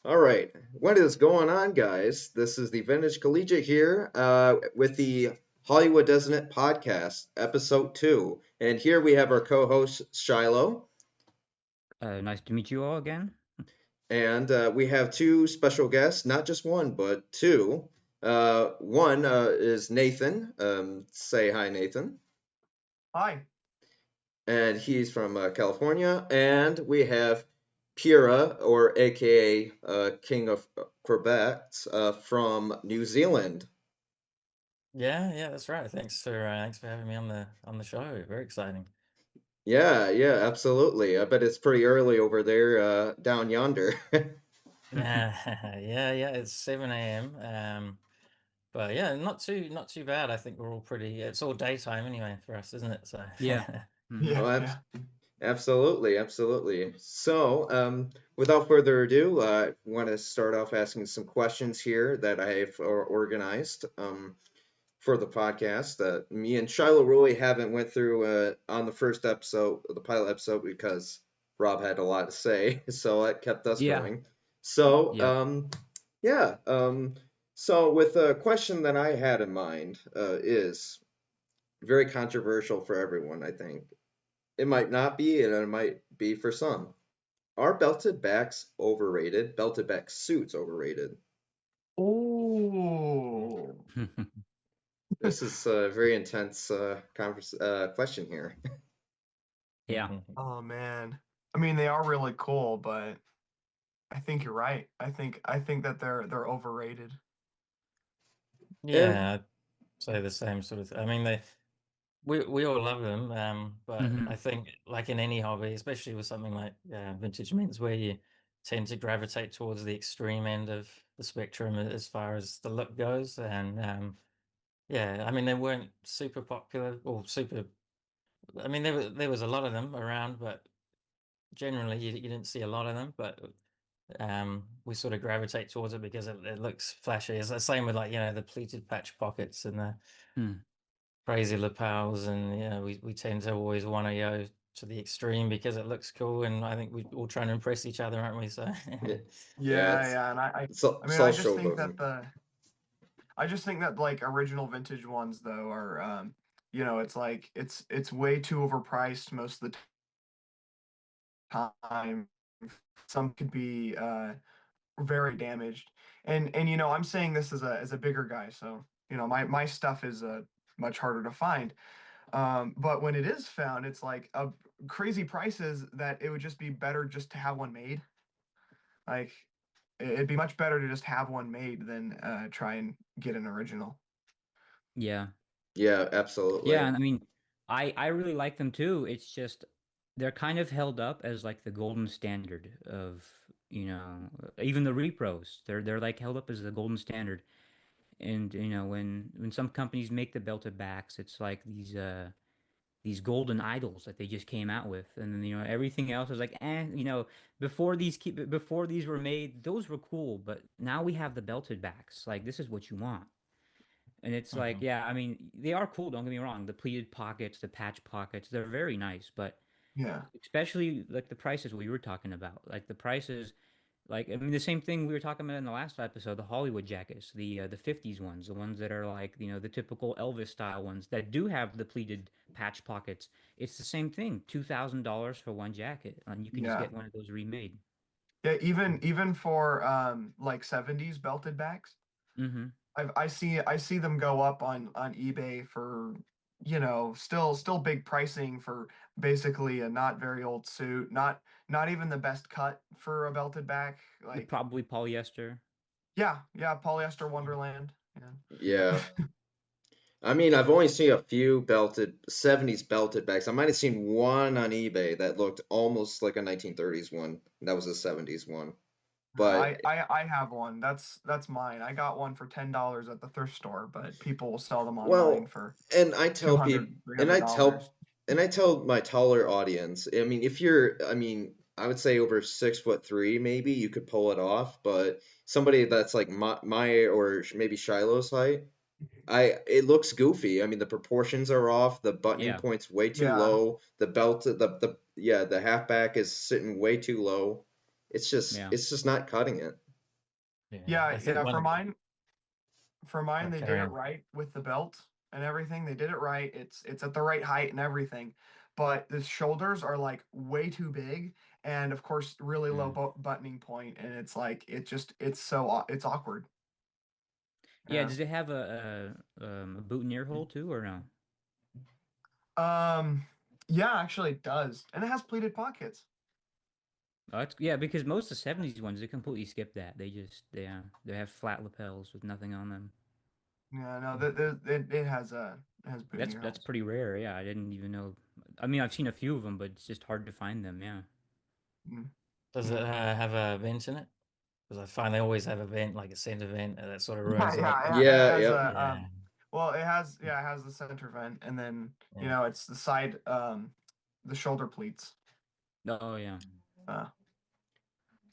All right. What is going on, guys? This is the Vintage Collegiate here with the Hollywood Designate podcast, episode 2. And here we have our co host, Shilo. Nice to meet you all again. And we have two special guests, not just one, but two. One is Nathan. Say hi, Nathan. Hi. And he's from California. And we have Pira, or AKA King of Quebec, from New Zealand. Yeah, that's right. Thanks for having me on the show. Very exciting. Yeah, absolutely. I bet it's pretty early over there, down yonder. Yeah. It's 7 a.m. But yeah, not too bad. I think we're all pretty. It's all daytime anyway for us, isn't it? So Yeah. Yeah, Oh, yeah. absolutely. So, without further ado, I want to start off asking some questions here that I have organized for the podcast. Me and Shiloh really haven't went through on the first episode, the pilot episode, because Rob had a lot to say, so that kept us Yeah. going. So, Yep. yeah. So, with a question that I had in mind is very controversial for everyone, I think. It might not be, and it might be for some. Are belted backs overrated? Belted back suits overrated? Oh. This is a very intense question here. Yeah. Oh man. I mean, they are really cool, but I think you're right. I think that they're overrated. And yeah, I'd say the same sort of. I mean, we all love them. But hmm I think like in any hobby, especially with something like vintage menswear, you tend to gravitate towards the extreme end of the spectrum as far as the look goes. And yeah, I mean, they weren't super popular or super. I mean, there was a lot of them around, but generally you didn't see a lot of them. But we sort of gravitate towards it because it looks flashy. It's the same with like the pleated patch pockets and the Mm. crazy lapels, and we tend to always want to go to the extreme because it looks cool, and I think we're all trying to impress each other, aren't we? So yeah, yeah, Yeah, yeah, and I mean, it's all showboating. I just think that like original vintage ones though are it's like it's way too overpriced most of the time. Some could be very damaged. And I'm saying this as a bigger guy, so my stuff is much harder to find. But when it is found, it's like a crazy prices that it would just be better just to have one made. Like it'd be much better to just have one made than try and get an original. Yeah. Yeah, Yeah. absolutely. And I mean, I really like them too. It's just they're kind of held up as like the golden standard of, even the repros. They're like held up as the golden standard. And when some companies make the belted backs, it's like these golden idols that they just came out with, and then everything else is like, before these were made, those were cool, but now we have the belted backs. Like this is what you want, and it's like, Mhm. yeah, I mean, they are cool. Don't get me wrong. The pleated pockets, the patch pockets, they're very nice, but Yeah. especially like the prices we were talking about, like the prices. Like, I mean, the same thing we were talking about in the last episode, the Hollywood jackets, the 50s ones, the ones that are like, the typical Elvis style ones that do have the pleated patch pockets. It's the same thing, $2,000 for one jacket, and you can just Yeah. get one of those remade. Yeah, even for like 70s belted backs. Mm-hmm. I see them go up on eBay for still big pricing for basically a not very old suit, not even the best cut for a belted back. Like Probably polyester. yeah, polyester Wonderland. Yeah. Yeah. I mean, I've only seen a few belted 70s belted backs. I might have seen one on eBay that looked almost like a 1930s one. That was a 70s one. But I have one. That's mine. I got one for $10 at the thrift store, but people will sell them online well, for and I two tell hundred, people, three and hundred I dollars. tell, and I tell my taller audience. I mean, if you're, I mean, I would say over 6'3", maybe you could pull it off. But somebody that's like my or maybe Shiloh's height, it looks goofy. I mean, the proportions are off. The buttoning Yeah. point's way too Yeah. low. The belt, the yeah, the halfback is sitting way too low. Yeah. It's just not cutting it. Yeah, I think yeah. one For of mine, for mine, oh, they carry did it on. right with the belt and everything. They did it right. It's at the right height and everything. But the shoulders are like way too big, and of course, really low Mm. buttoning point, and it's like it's so it's awkward. Yeah, Yeah. does it have a boutonniere hole too, or no? Um. Yeah, actually, it does, and it has pleated pockets. Oh, it's, yeah, because most of the '70s ones they completely skip that. They have flat lapels with nothing on them. Yeah, no, it has boutonniere That's holes. pretty rare. Yeah, I didn't even know. I mean, I've seen a few of them, but it's just hard to find them. Yeah. Mm, Does it yeah. have a vent in it? Because I find they always have a vent, like a center vent, and that sort of Yeah, ruins it. yeah, it Yeah, has yep. a Yeah, well, it has it has the center vent, and then yeah. it's the side the shoulder pleats. Oh yeah. Uh,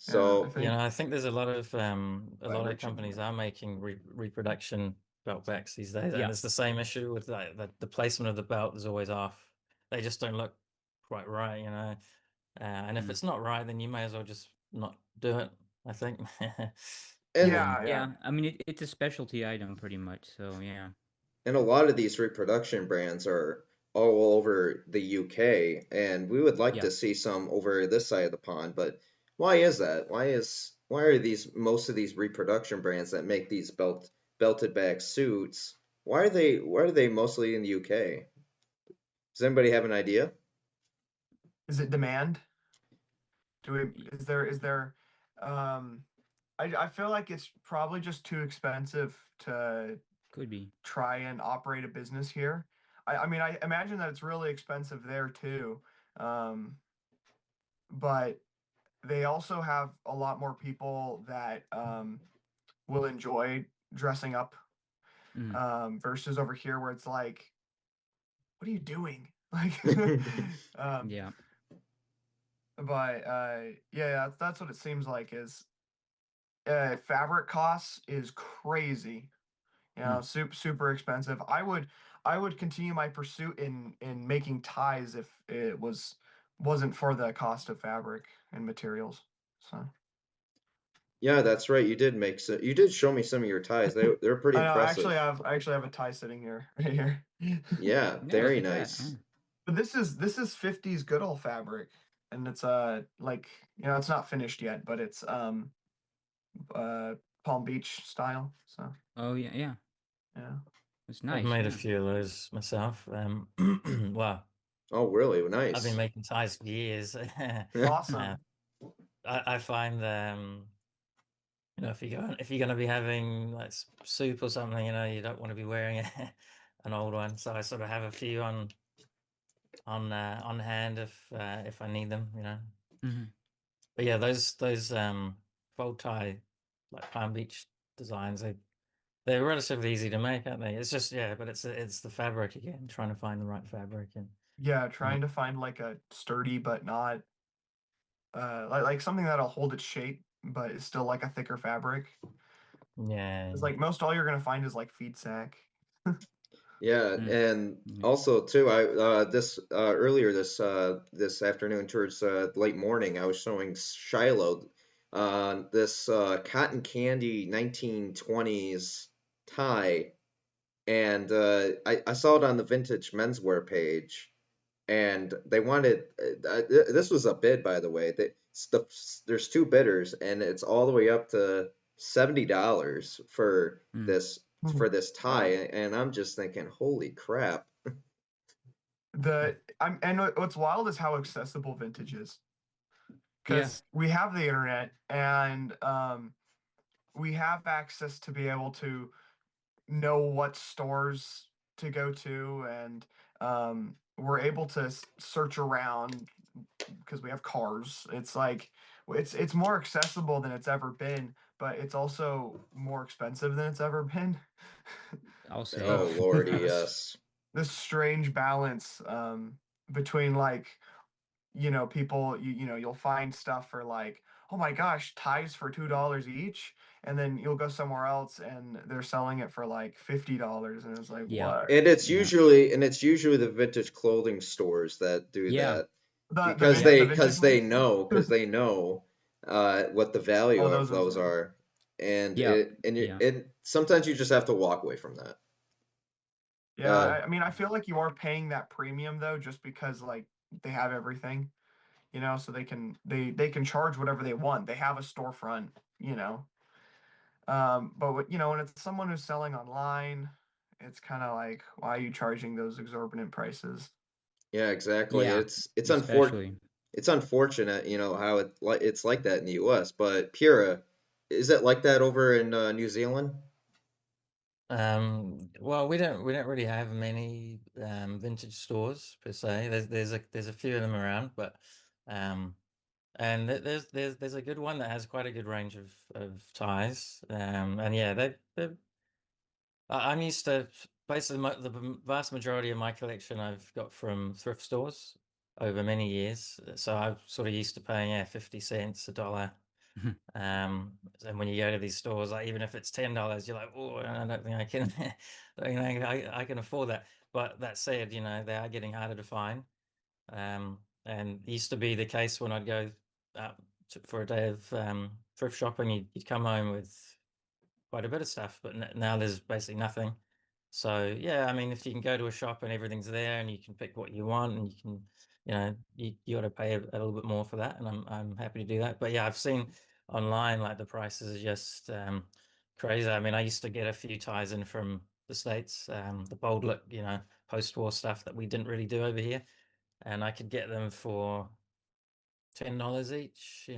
yeah, I So You know, think I think there's a lot of vibration. companies are making reproduction belt backs these days, and Yeah. it's the same issue with the placement of the belt is always off. They just don't look quite right, you know. And if Mm. it's not right, then you may as well just not do it, I think. and Yeah, yeah. Yeah. I mean, it's a specialty item pretty much. So yeah. and a lot of these reproduction brands are all over the UK, and we would like Yeah. to see some over this side of the pond. But why is that? Why are these most of these reproduction brands that make these belted back suits? Why are they mostly in the UK? Does anybody have an idea? Is it demand? Do we is there um I feel like it's probably just too expensive to Could be. try and operate a business here. I mean, I imagine that it's really expensive there too. Um, but they also have a lot more people that will enjoy dressing up Mm. versus over here where it's like, what are you doing? Like, um, Yeah. but yeah, that's what it seems like is fabric costs is crazy. Mm. Super expensive. I would continue my pursuit in making ties if it wasn't for the cost of fabric and materials. So Yeah, that's right. You did show me some of your ties. They're pretty I know impressive. I actually have a tie sitting here right here. Yeah, Yeah. Look very at that. nice. But this is 50s good old fabric, and it's like it's not finished yet, but it's uh Palm Beach style. So Oh yeah. Yeah. yeah, It's I've nice. made a Yeah. few of those myself. Well, Oh, really? I've been Nice. making ties for years. Uh, awesome. I find you know, if you're going to be having like soup or something, you know, you don't want to be wearing an old one. So I sort of have a few on hand if I need them, you know. Hmm. But yeah, those fold tie like Palm Beach designs, they're relatively easy to make, aren't they? It's just yeah, but it's the fabric again, trying to find the right fabric and Yeah, mm, trying to find like a sturdy but not like something that'll hold its shape, but it's still like a thicker fabric. yeah, It's like most all you're gonna find is like feed sack. Yeah, Mm. and Yeah. also too, I this earlier this afternoon towards late morning, I was showing Shilo this cotton candy 1920s tie, and I saw it on the vintage menswear page, and they wanted this was a bid, by the way. There's two bidders, and it's all the way up to $70 Mm. this Mhm. for this tie, Wow. and I'm just thinking, holy crap. What's wild is how accessible vintage is Yeah. because we have the internet and we have access to be able to know what stores to go to and we're able to search around because we have cars. It's like it's more accessible than it's ever been, but it's also more expensive than it's ever been. I'll say. Oh So lordy, this yes. this strange balance between like people you'll find stuff for like oh my gosh ties for $2 each and then you'll go somewhere else and they're selling it for like $50 and it's like Yeah. what Yeah. It's usually the vintage clothing stores that do Yeah. that the vintage ones. because they know what the value Oh, of those ones those are are. and Yeah, it yeah, sometimes you just have to walk away from that. Yeah, I mean, I feel like you are paying that premium though, just because like they have everything, so they can charge whatever they want. They have a storefront, you know. But when it's someone who's selling online, it's kind of like, why are you charging those exorbitant prices? Yeah, exactly. yeah. Especially. It's unfortunate, how it's like that in the U.S. But Pura, is it like that over in New Zealand? Well, we don't really have many vintage stores per se. There's a few of them around, but um, and there's a good one that has quite a good range of ties. And yeah, I'm used to basically the vast majority of my collection I've got from thrift stores over many years. So I'm sort of used to paying 50 cents, a dollar. And when you go to these stores, like even if it's $10, you're like, oh, I don't think I can, I can afford that. But that said, they are getting harder to find. And it used to be the case when I'd go out for a day of thrift shopping, you'd come home with quite a bit of stuff, but now there's basically nothing. So yeah, I mean, if you can go to a shop and everything's there and you can pick what you want and you can, you got to pay a little bit more for that, and I'm happy to do that. But yeah, I've seen online like the prices are just crazy. I mean, I used to get a few ties in from the States, the bold look, post-war stuff that we didn't really do over here, and I could get them for $10 each,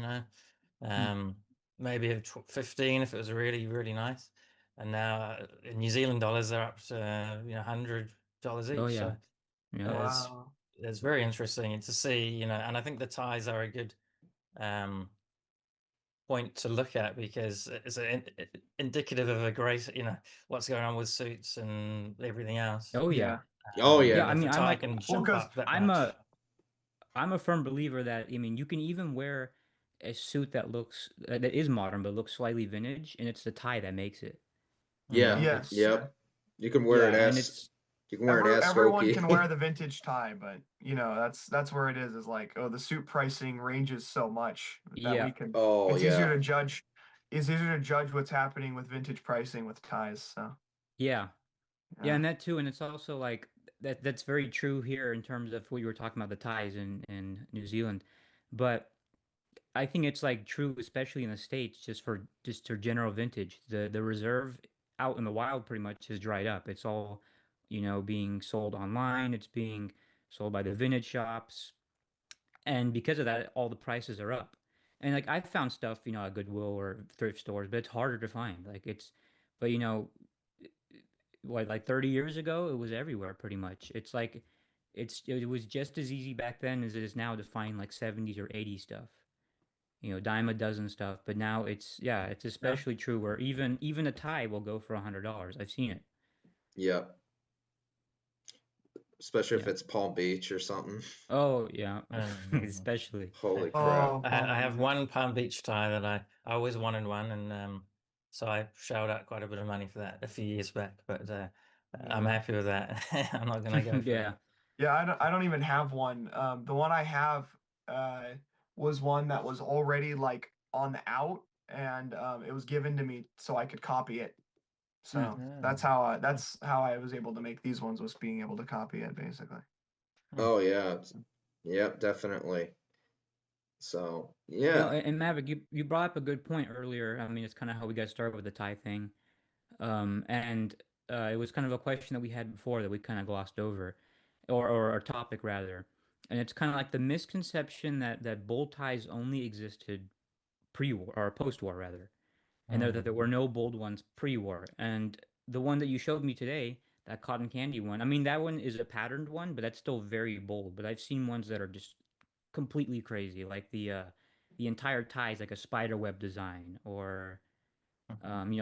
maybe 15 if it was really, really nice. And now in New Zealand dollars, they're up to $100 Oh each. yeah, So yeah. it's Wow. it's very interesting to see, and I think the ties are a good um, point to look at because it's indicative of a great, what's going on with suits and everything else. Oh yeah, Yeah. Oh yeah. yeah. I If a mean, I'm tie like, can Well, jump because up that I'm much. a firm believer that I mean, you can even wear a suit that looks that is modern but looks slightly vintage, and it's the tie that makes it. You Yeah. know, Mm. yes, it's yeah, Yep. You can wear it yeah, and as it's you can wear it as everyone hokey. can wear the vintage tie, but that's where it is like, oh, the suit pricing ranges so much that yeah, Oh it's yeah. easier to judge what's happening with vintage pricing with ties. So yeah, yeah, yeah. and that too, and it's also like that's very true here in terms of what you were talking about the ties in New Zealand, but I think it's like true, especially in the States, just for general vintage. The reserve out in the wild pretty much has dried up. It's all, being sold online. It's being sold by the vintage shops, and because of that, all the prices are up. And like I found stuff, at Goodwill or thrift stores, but it's harder to find. But what, like 30 years ago, it was everywhere pretty much. It's like it was just as easy back then as it is now to find like 70s or 80s stuff, dime a dozen stuff. But now it's Yeah. especially true where even a tie will go for $100. I've seen it. Yep. Especially if Yeah. it's Palm Beach or something. Oh yeah, Um, especially. Holy crap. Oh, I have one Palm Beach tie that I always wanted one, and so I shelled out quite a bit of money for that a few years back. But I'm yeah. happy with that. I'm not gonna go for Yeah. that. Yeah, I don't even have one. The one I have uh, was one that was already like on the out, and it was given to me so I could copy it. Hmm. So Oh, that's how I was able to make these ones, was being able to copy it basically. hmm. Oh yeah. Yep, definitely. So No, yeah. and Maverick, you brought up a good point earlier. I mean, it's kind of how we got started with the tie thing. And it was kind of a question that we had before that we kind of glossed over, or a topic rather. And it's kind of like the misconception that bold ties only existed pre-war or post-war rather, and that there were Mm. no bold ones pre-war. And the one that you showed me today, that cotton candy one, I mean, that one is a patterned one, but that's still very bold. But I've seen ones that are just completely crazy, like the entire tie is like a spider web design, or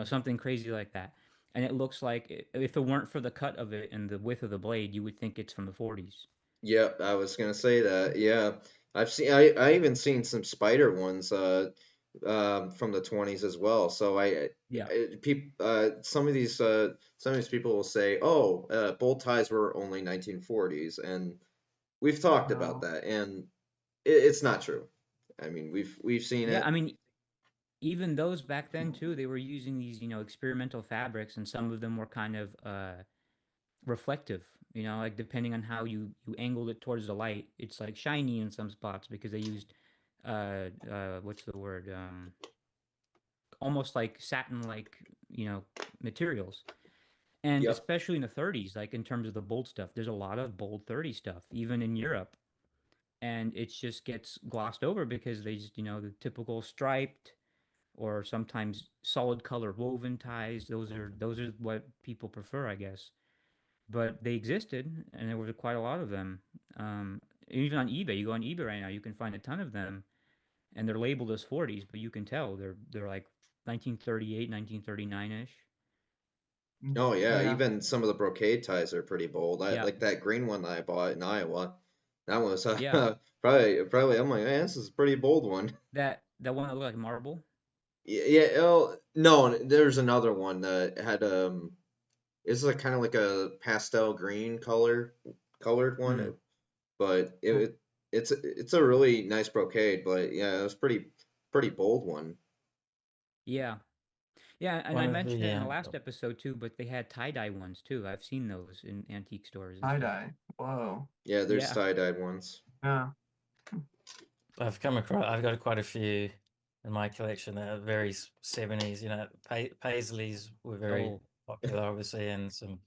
something crazy like that. And it looks like if it weren't for the cut of it and the width of the blade, you would think it's from the 40s. Yep, I was gonna say that. Yeah. I even seen some spider ones from the 20s as well. So Yeah. some of these people will say, "Oh, bold ties were only 1940s," and we've talked about No. that, and it's not true. I mean, we've seen Yeah, it. I mean, even those back then too, they were using these, experimental fabrics, and some of them were kind of reflective. Like depending on how you angled it towards the light, it's like shiny in some spots because they used what's the word? Almost like satin like, materials. And Yep. especially in the 30s, like in terms of the bold stuff, there's a lot of bold 30 stuff, even in Europe. And it just gets glossed over because they just, the typical striped or sometimes solid color woven ties. Those are what people prefer, I guess. But they existed, and there was quite a lot of them. Even on eBay, you go on eBay right now, you can find a ton of them, and they're labeled as 40s, but you can tell they're like 1938, 1939-ish. Oh yeah, Yeah. even some of the brocade ties are pretty bold. I Yeah, like that green one that I bought in Iowa. That was yeah. probably I'm like, man, this is a pretty bold one. That one that looked like marble. Yeah, oh, no, there's another one that had it's like kind of like a pastel green colored one, Mm, but it's a really nice brocade, but yeah, it was pretty bold one. yeah, yeah. And One I of mentioned the it in the last episode too, but they had tie-dye ones too. I've seen those in antique stores and Tie stuff. dye. Whoa. Yeah, there's Yeah. tie-dyed ones. Yeah. I've come across. I've got quite a few in my collection that are very 70s. Paisleys were very Oh, popular, obviously, and some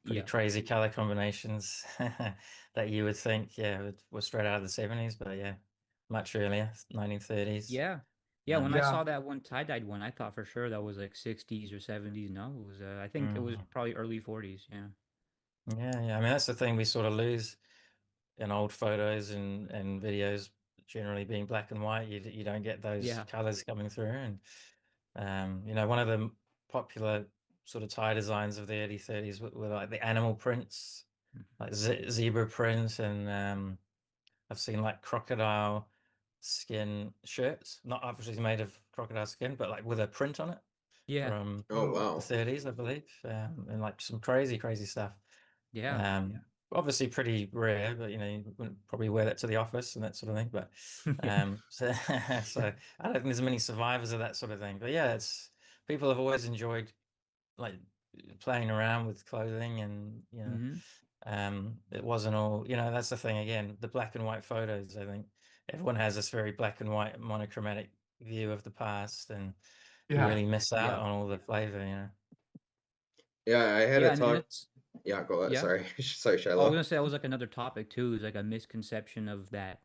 pretty yeah. crazy color combinations that you would think, yeah, were straight out of the 70s, but yeah, much earlier, 1930s. Yeah. Yeah, when Um, I Yeah. saw that one tie-dyed one, I thought for sure that was like 60s or 70s. No, it was I think it was mhm. probably early 40s. Yeah. Yeah. I mean, that's the thing we sort of lose in old photos and videos, generally being black and white. You don't get those Yeah. colors coming through, and one of the popular sort of tie designs of the early 30s were like the animal prints, like zebra print, and I've seen like crocodile skin shirts, not obviously made of crocodile skin, but like with a print on it Yeah. from Oh Ooh. the wow. 30s, I believe, and like some crazy, crazy stuff. Yeah. Obviously pretty rare, but you wouldn't probably wear that to the office and that sort of thing. But so, so I don't think there's many survivors of that sort of thing. But yeah, it's people have always enjoyed like playing around with clothing, and Mm-hmm. it wasn't all, that's the thing again, the black and white photos. I think everyone has this very black and white monochromatic view of the past, and you Yeah. really miss out Yeah. on all the flavor. Yeah, I had a Yeah, and talk. it's Yeah, go ahead. yeah. Sorry, sorry, I was Shiloh. gonna say that was like another topic too, is like a misconception of that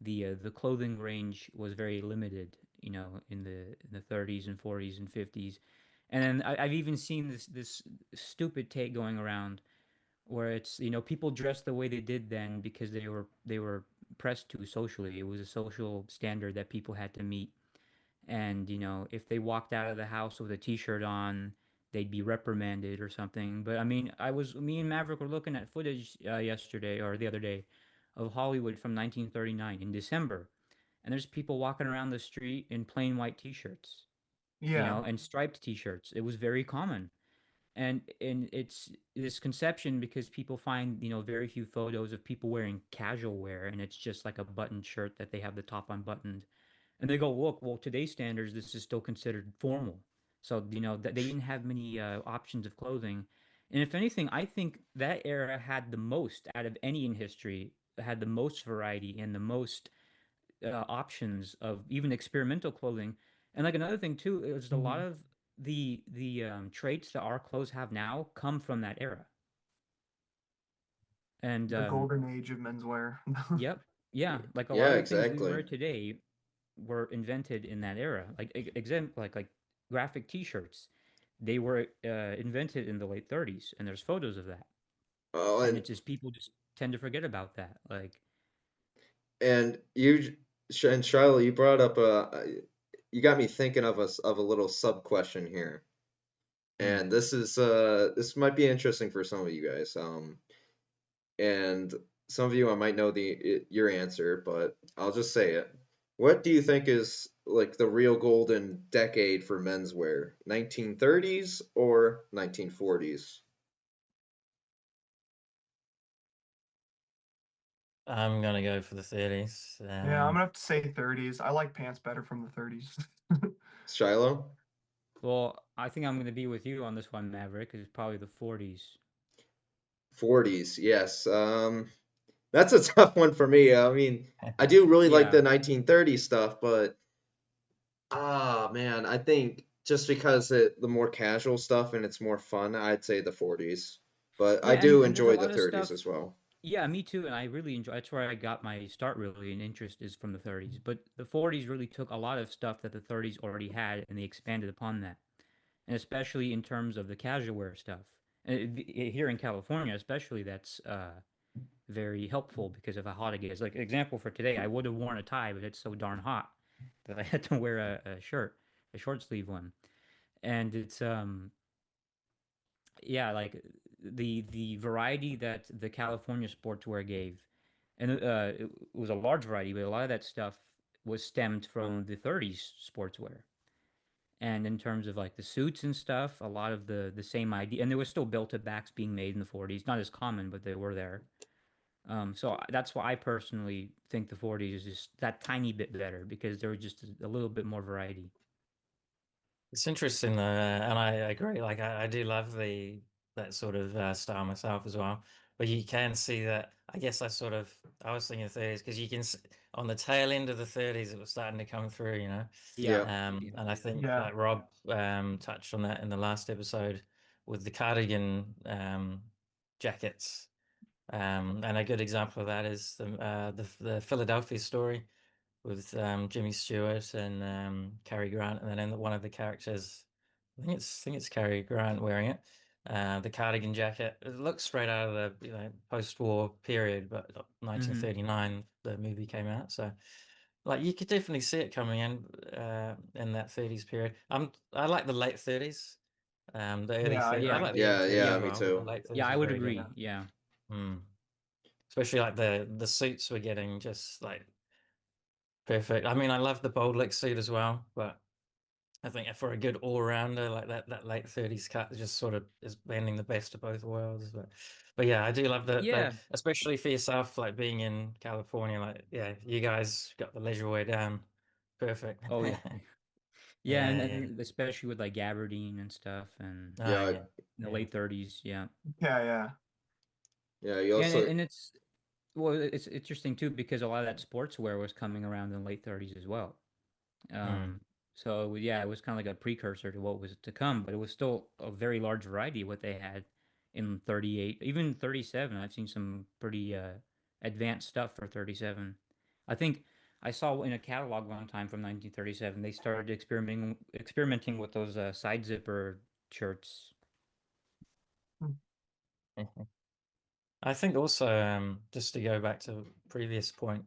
the clothing range was very limited, in the 30s and 40s and 50s. And then I've even seen this stupid take going around where it's, people dressed the way they did then because they were pressed to socially. It was a social standard that people had to meet. And, if they walked out of the house with a t-shirt on, they'd be reprimanded or something. But I mean, me and Maverick were looking at footage yesterday or the other day of Hollywood from 1939 in December, and there's people walking around the street in plain white t-shirts, Yeah. and striped t-shirts. It was very common. And it's this conception because people find, very few photos of people wearing casual wear, and it's just like a buttoned shirt that they have the top unbuttoned, and they go, look, well, today's standards, this is still considered formal. So, that they didn't have many options of clothing. And if anything, I think that era had the most out of any in history, had the most variety and the most options of even experimental clothing. And like another thing too is a lot Mhm. of the traits that our clothes have now come from that era. And The golden age of menswear. yep, yeah, like a lot Yeah, of the things we exactly. wear today were invented in that era. Like example, like graphic T-shirts, they were invented in the late 30s, and there's photos of that. Oh, And it's just people just tend to forget about that. Like, and and Shiloh, you brought up you got me thinking of a little sub question here, hmm, and this might be interesting for some of you guys. And some of you I might know your answer, but I'll just say it. What do you think is like the real golden decade for menswear? 1930s or 1940s? I'm gonna go for the 30s. Yeah, I'm gonna have to say 30s. I like pants better from the 30s. Shiloh? Well, I think I'm going to be with you on this one, Maverick. It's probably the 40s. 40s, yes. That's a tough one for me. I mean, I do really like Yeah. the 1930s stuff, but man, I think just because the more casual stuff and it's more fun, I'd say the 40s. But I Yeah, do and there's a enjoy the lot of 30s stuff. as well. Yeah, me too. And I really enjoy. That's where I got my start really and interest is from the 30s. But the 40s really took a lot of stuff that the 30s already had and they expanded upon that. And especially in terms of the casual wear stuff. Here in California, especially, that's very helpful because of how hot it is. Like example for today, I would have worn a tie, but it's so darn hot that I had to wear a shirt, a short sleeve one. And it's yeah, like the variety that the California sportswear gave, and it was a large variety, but a lot of that stuff was stemmed from the 30s sportswear. And in terms of like the suits and stuff, a lot of the same idea, and there was still built-up backs being made in the 40s, not as common, but they were there. That's why I personally think the 40s is just that tiny bit better because there was just a little bit more variety. It's interesting though, and I agree. Like I do love the that sort of style myself as well. But you can see that. I guess I was thinking 30s because you can on the tail end of the 30s it was starting to come through, you know. Yeah, Yeah. And I think Yeah. like Rob touched on that in the last episode with the cardigan jackets. And a good example of that is the Philadelphia story with Jimmy Stewart and Cary Grant, and then one of the characters, I think it's Cary Grant wearing it, the cardigan jacket. It looks straight out of the post-war period, but hmm 1939 the movie came out, so like you could definitely see it coming in that 30s period. I like the late 30s, the early Yeah, I 30s. I agree. yeah, like the early Yeah, 30s yeah, as yeah, me well, but the too. late yeah. 30s I was would very good. agree. Yeah, Mm. Especially like the suits were getting just like perfect. I mean, I love the bold lick suit as well, but I think for a good all rounder like that late 30s cut just sort of is blending the best of both worlds. But yeah, I do love the yeah. especially for yourself, like being in California, like yeah, you guys got the leisure wear down. Perfect. Oh yeah, yeah, Yeah, yeah. and especially with like Aberdeen and stuff, and Oh Yeah, yeah. in the Yeah. late 30s. Yeah, Yeah, yeah. yeah. You yeah, also, and it's well, it's interesting too because a lot of that sportswear was coming around in the late 30s as well. Mm. Um, so yeah, it was kind of like a precursor to what was to come, but it was still a very large variety of what they had in 38, even 37. I've seen some pretty advanced stuff for 37. I think I saw in a catalog one time from 1937, they started experimenting with those side zipper shirts. I think also just to go back to previous point,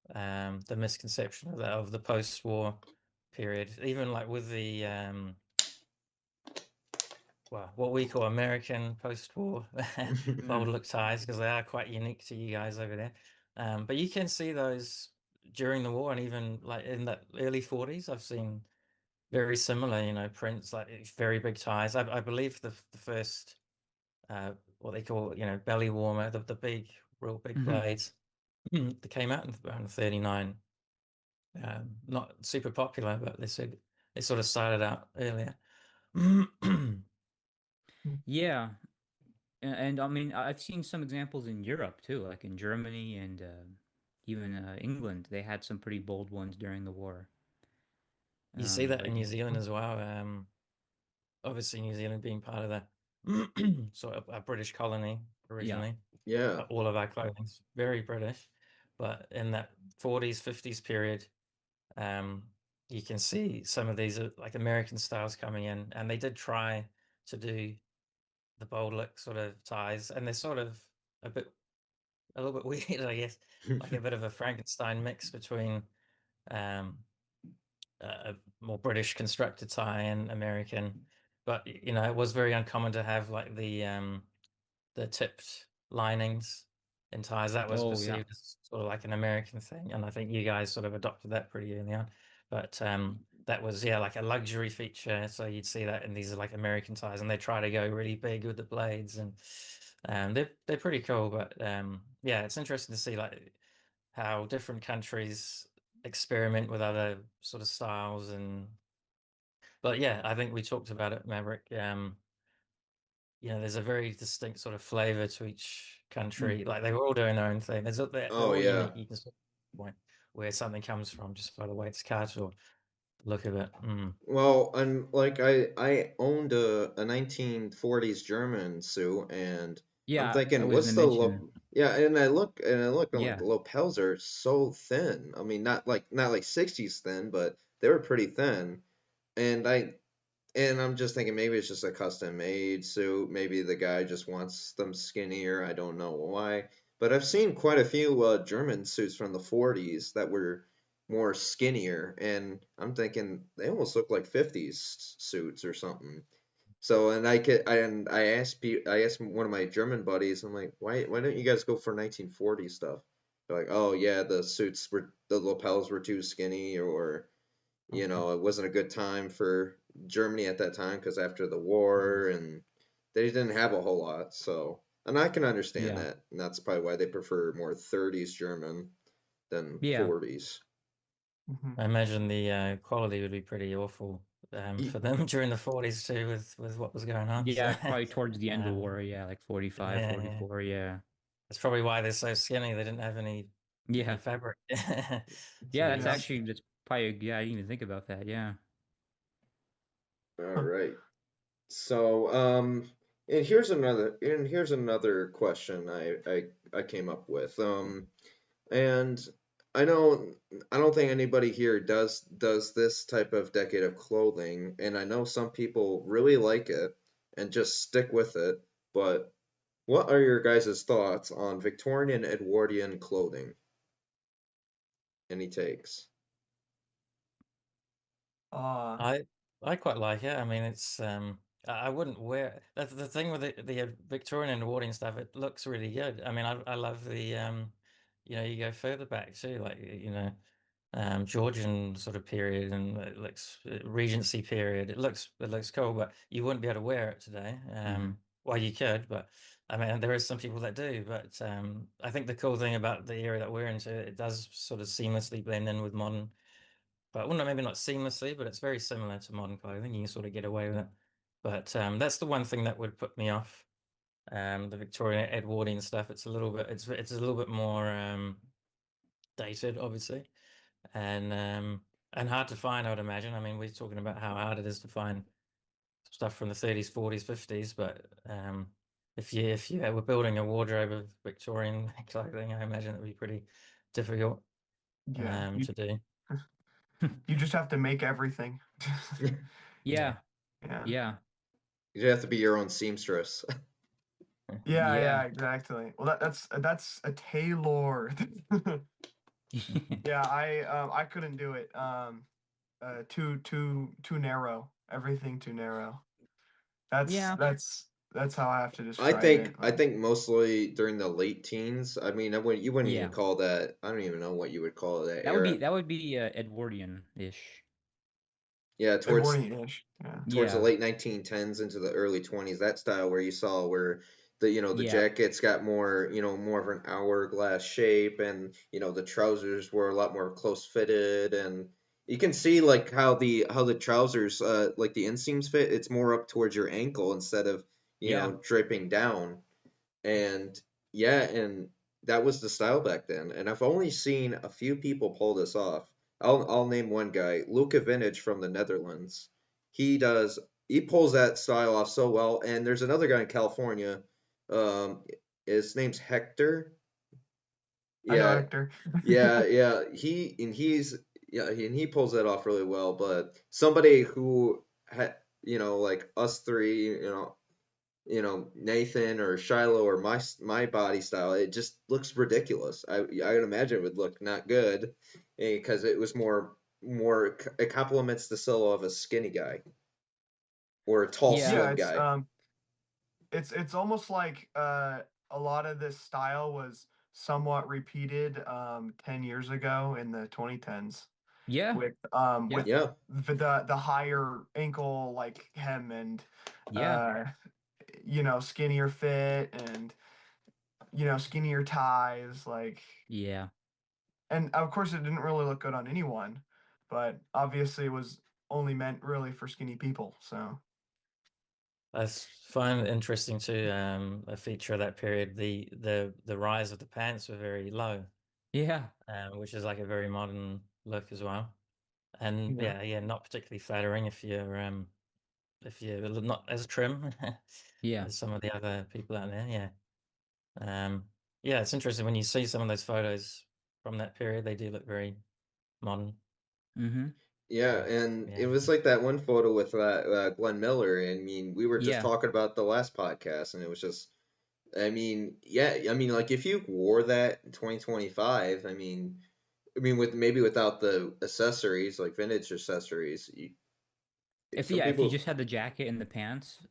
the misconception of the post-war period, even like with the well, what we call American post-war bold look ties, because they are quite unique to you guys over there. But you can see those during the war and even like in the early 40s. I've seen very similar, prints like very big ties. I believe the first what they call belly warmer, the big, real big hmm blades, they came out in around 39. Not super popular, but they said they sort of started out earlier. Yeah, and I mean I've seen some examples in Europe too, like in Germany and even England. They had some pretty bold ones during the war. You see that in Like New Zealand as well. Obviously, New Zealand being part of the sort of a British colony yeah, originally, yeah. all of our clothing's very British. But in that 40s, 50s period, um, you can see some of these like American styles coming in, and they did try to do the bold look sort of ties, and they're sort of a bit, a little bit weird, I guess, like a bit of a Frankenstein mix between um, a more British constructed tie and American. But it was very uncommon to have like the tipped linings in ties. That was oh yeah, perceived as sort of like an American thing, and I think you guys sort of adopted that pretty early on. But that was like a luxury feature. So you'd see that in these like American ties, and they try to go really big with the blades, and they're pretty cool. But yeah, it's interesting to see like how different countries experiment with other sort of styles and But yeah, I think we talked about it, Maverick. There's a very distinct sort of flavor to each country. Like they were all doing their own thing. They're Oh all yeah. unique. You can sort of point where something comes from just by the way it's cut or the look of it. Well, and like I owned a 1940s German suit, and I'm Yeah, I thinking, was what's gonna the mention. yeah, and I look, and like Yeah, the lapels are so thin. I mean, not like 60s thin, but they were pretty thin. And I'm just thinking maybe it's just a custom made suit. Maybe the guy just wants them skinnier. I don't know why. But I've seen quite a few German suits from the 40s that were more skinnier, and I'm thinking they almost look like 50s suits or something. So, I asked one of my German buddies, I'm like, why don't you guys go for 1940 stuff? They're like, oh yeah, the lapels were too skinny, or it wasn't a good time for Germany at that time because after the war, and they didn't have a whole lot. So, and I can understand yeah, that, and that's probably why they prefer more 30s German than yeah, 40s. Mhm. I imagine the quality would be pretty awful for them during the 40s too, with what was going on. So, yeah. Probably towards the end of the um, war. Yeah, like 45, yeah, yeah, 44. Yeah, that's probably why they're so skinny. They didn't have any yeah, fabric to yeah. That's Yeah. use. actually that's probably yeah. I didn't even think about that. Yeah, All right. So, and here's another question I came up with. And I know I don't think anybody here does this type of decade of clothing, and I know some people really like it and just stick with it. But what are your guys' thoughts on Victorian and Edwardian clothing? Any takes? Uh, I quite like it. I mean, it's I wouldn't wear the thing with the Victorian and Edwardian stuff. It looks really good. I mean, I love the you go further back too, like Georgian sort of period and it looks Regency period. It looks cool, but you wouldn't be able to wear it today. Well, you could, but I mean, there is some people that do. But I think the cool thing about the era that we're into, it does sort of seamlessly blend in with modern. But well, no, maybe not seamlessly, but it's very similar to modern clothing. You can sort of get away with it. But that's the one thing that would put me off. The Victorian Edwardian stuff. It's a little bit more dated, obviously, and hard to find. I would imagine. I mean, we're talking about how hard it is to find stuff from the 30s, 40s, 50s. But if you were building a wardrobe of Victorian clothing, I imagine it would be pretty difficult yeah. You to do. you just have to make everything. Yeah. yeah, Yeah. yeah, You have to be your own seamstress. Yeah, yeah, yeah, exactly. Well, that's a tailor. Yeah, I couldn't do it. Too narrow. Everything too narrow. That's yeah. that's that's how I have to I describe it. think I think mostly during the late teens. I mean, you wouldn't even Yeah. call that. I don't even know what you would call that That would era. be Edwardian-ish. Yeah, towards Edwardian-ish. Yeah. towards the Yeah, late 1910s into the early 20s, that style where you saw where the yeah, jackets got more of an hourglass shape, and the trousers were a lot more close fitted, and you can see like how the trousers like the inseams fit. It's more up towards your ankle instead of yeah, draping down. And yeah, and that was the style back then. And I've only seen a few people pull this off. I'll name one guy, Luca Vintage from the Netherlands. He does he pulls that style off so well. And there's another guy in California. Um, his name's Hector. I know Yeah, Hector. yeah. He pulls that off really well. But somebody who like us three, Nathan or Shilo or my body style, it just looks ridiculous. I would imagine it would look not good because it was more it complements the solo of a skinny guy or a tall yeah, Yeah, slim guy. it's almost like a lot of this style was somewhat repeated 10 years ago in the 2010s yeah, with yeah, Yeah, the higher ankle like hem and yeah, uh skinnier fit and skinnier ties like yeah, and of course it didn't really look good on anyone, but obviously it was only meant really for skinny people. So I find it interesting too, a feature of that period, the rise of the pants were very low, Yeah. which is like a very modern look as well. And yeah, yeah, not particularly flattering if you're not as trim Yeah. as some of the other people out there. Yeah. Yeah, it's interesting when you see some of those photos from that period, they do look very modern. Mm-hmm. Yeah, and it Yeah. was like that one photo with Glenn Miller. I mean, we were just Yeah. talking about the last podcast, and it was just, I mean, yeah, I mean, like if you wore that in 2025, I mean, with maybe without the accessories, like vintage accessories, some If you people, just had the jacket and the pants,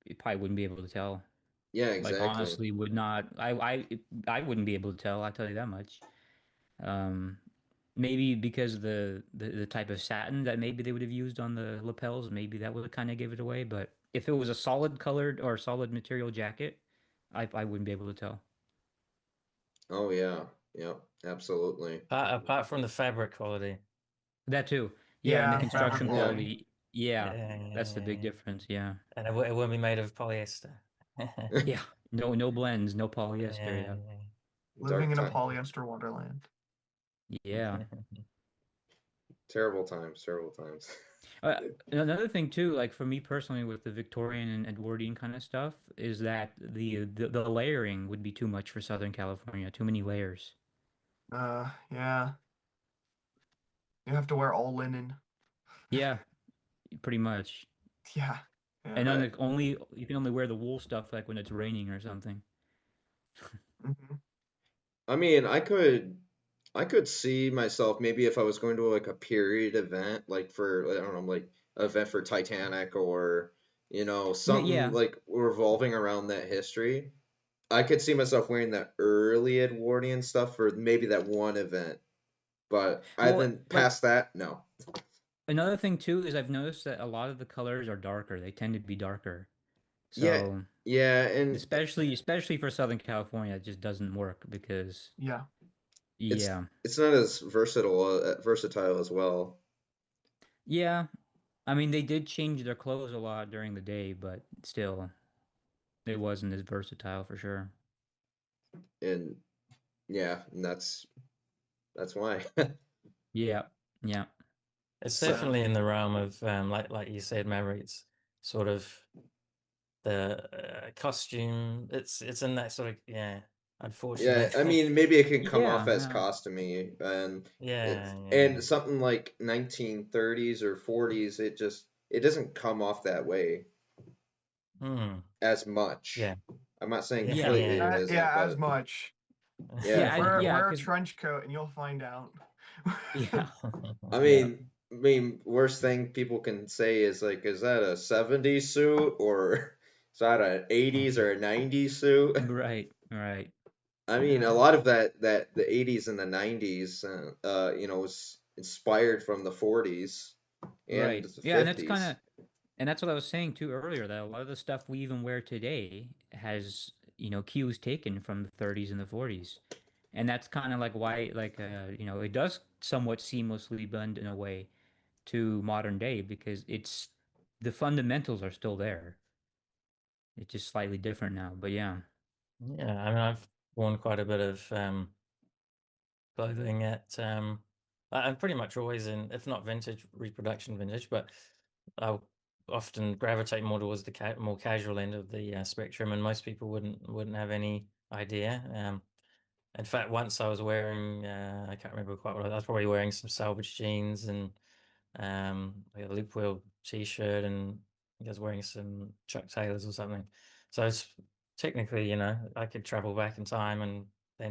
you probably wouldn't be able to tell. yeah, Like exactly. honestly, would not. I wouldn't be able to tell. I tell you that much. Um, maybe because of the type of satin that maybe they would have used on the lapels, maybe that would kind of give it away. But if it was a solid colored or solid material jacket, I wouldn't be able to tell. Oh yeah, yeah, absolutely. Apart from the fabric quality. That too. Yeah, and the yeah, fabric construction Yeah, quality. quality. Yeah, that's the big Yeah. difference. Yeah. And it won't be made of polyester. Yeah. No blends, no polyester. Yeah, Yeah. Living dark in a time, polyester wonderland. Yeah. terrible times, terrible times. Uh, Another thing too, like for me personally, with the Victorian and Edwardian kind of stuff, is that the layering would be too much for Southern California. Too many layers. Yeah, you have to wear all linen. Yeah, pretty much. Yeah, yeah. And then I, like only you can only wear the wool stuff like when it's raining or something. hmm I mean, I could see myself maybe if I was going to like a period event, like for I don't know, like an event for Titanic or something Yeah. like revolving around that history. I could see myself wearing that early Edwardian stuff for maybe that one event, but I Well, then like past that, no. another thing too is I've noticed that a lot of the colors are darker. They tend to be darker. Yeah, So yeah, and especially for Southern California, it just doesn't work because Yeah. it's yeah. it's not as versatile as well. Yeah. I mean, they did change their clothes a lot during the day, but still, it wasn't as versatile for sure. And yeah, and that's why. Yeah, yeah, It's So Yeah. definitely in the realm of like you said, Maverick. It's sort of the costume. It's in that sort of yeah, unfortunate. I mean, maybe it can come off yeah, as yeah. costumey, Yeah, yeah. and something like 1930s or 40s, it doesn't come off that way Hmm. as much. Yeah, I'm not saying yeah, Yeah, completely it yeah. isn't, Yeah, as but much. yeah, yeah. yeah, Wear a because trench coat and you'll find out. yeah, I yeah, mean, worst thing people can say is like, is that a 70s suit or is that an 80s or a 90s suit? right, right, I mean, a Yeah. lot of that the 80s and the 90s, was inspired from the 40s and right. the Yeah, and that's kind 50s. of, and that's what I was saying too earlier, that a lot of the stuff we even wear today has, cues taken from the 30s and the 40s. And that's kind of like why, like, it does somewhat seamlessly blend in a way to modern day because the fundamentals are still there. It's just slightly different now, but yeah. Yeah, I mean, I've worn quite a bit of clothing I'm pretty much always in, if not vintage, reproduction vintage, but I'll often gravitate more towards the more casual end of the spectrum, and most people wouldn't have any idea. In fact, once I was wearing, I can't remember quite what I was probably wearing some salvage jeans and like a loop wheel t-shirt, and I was wearing some Chuck Taylors or something. So it's technically, I could travel back in time and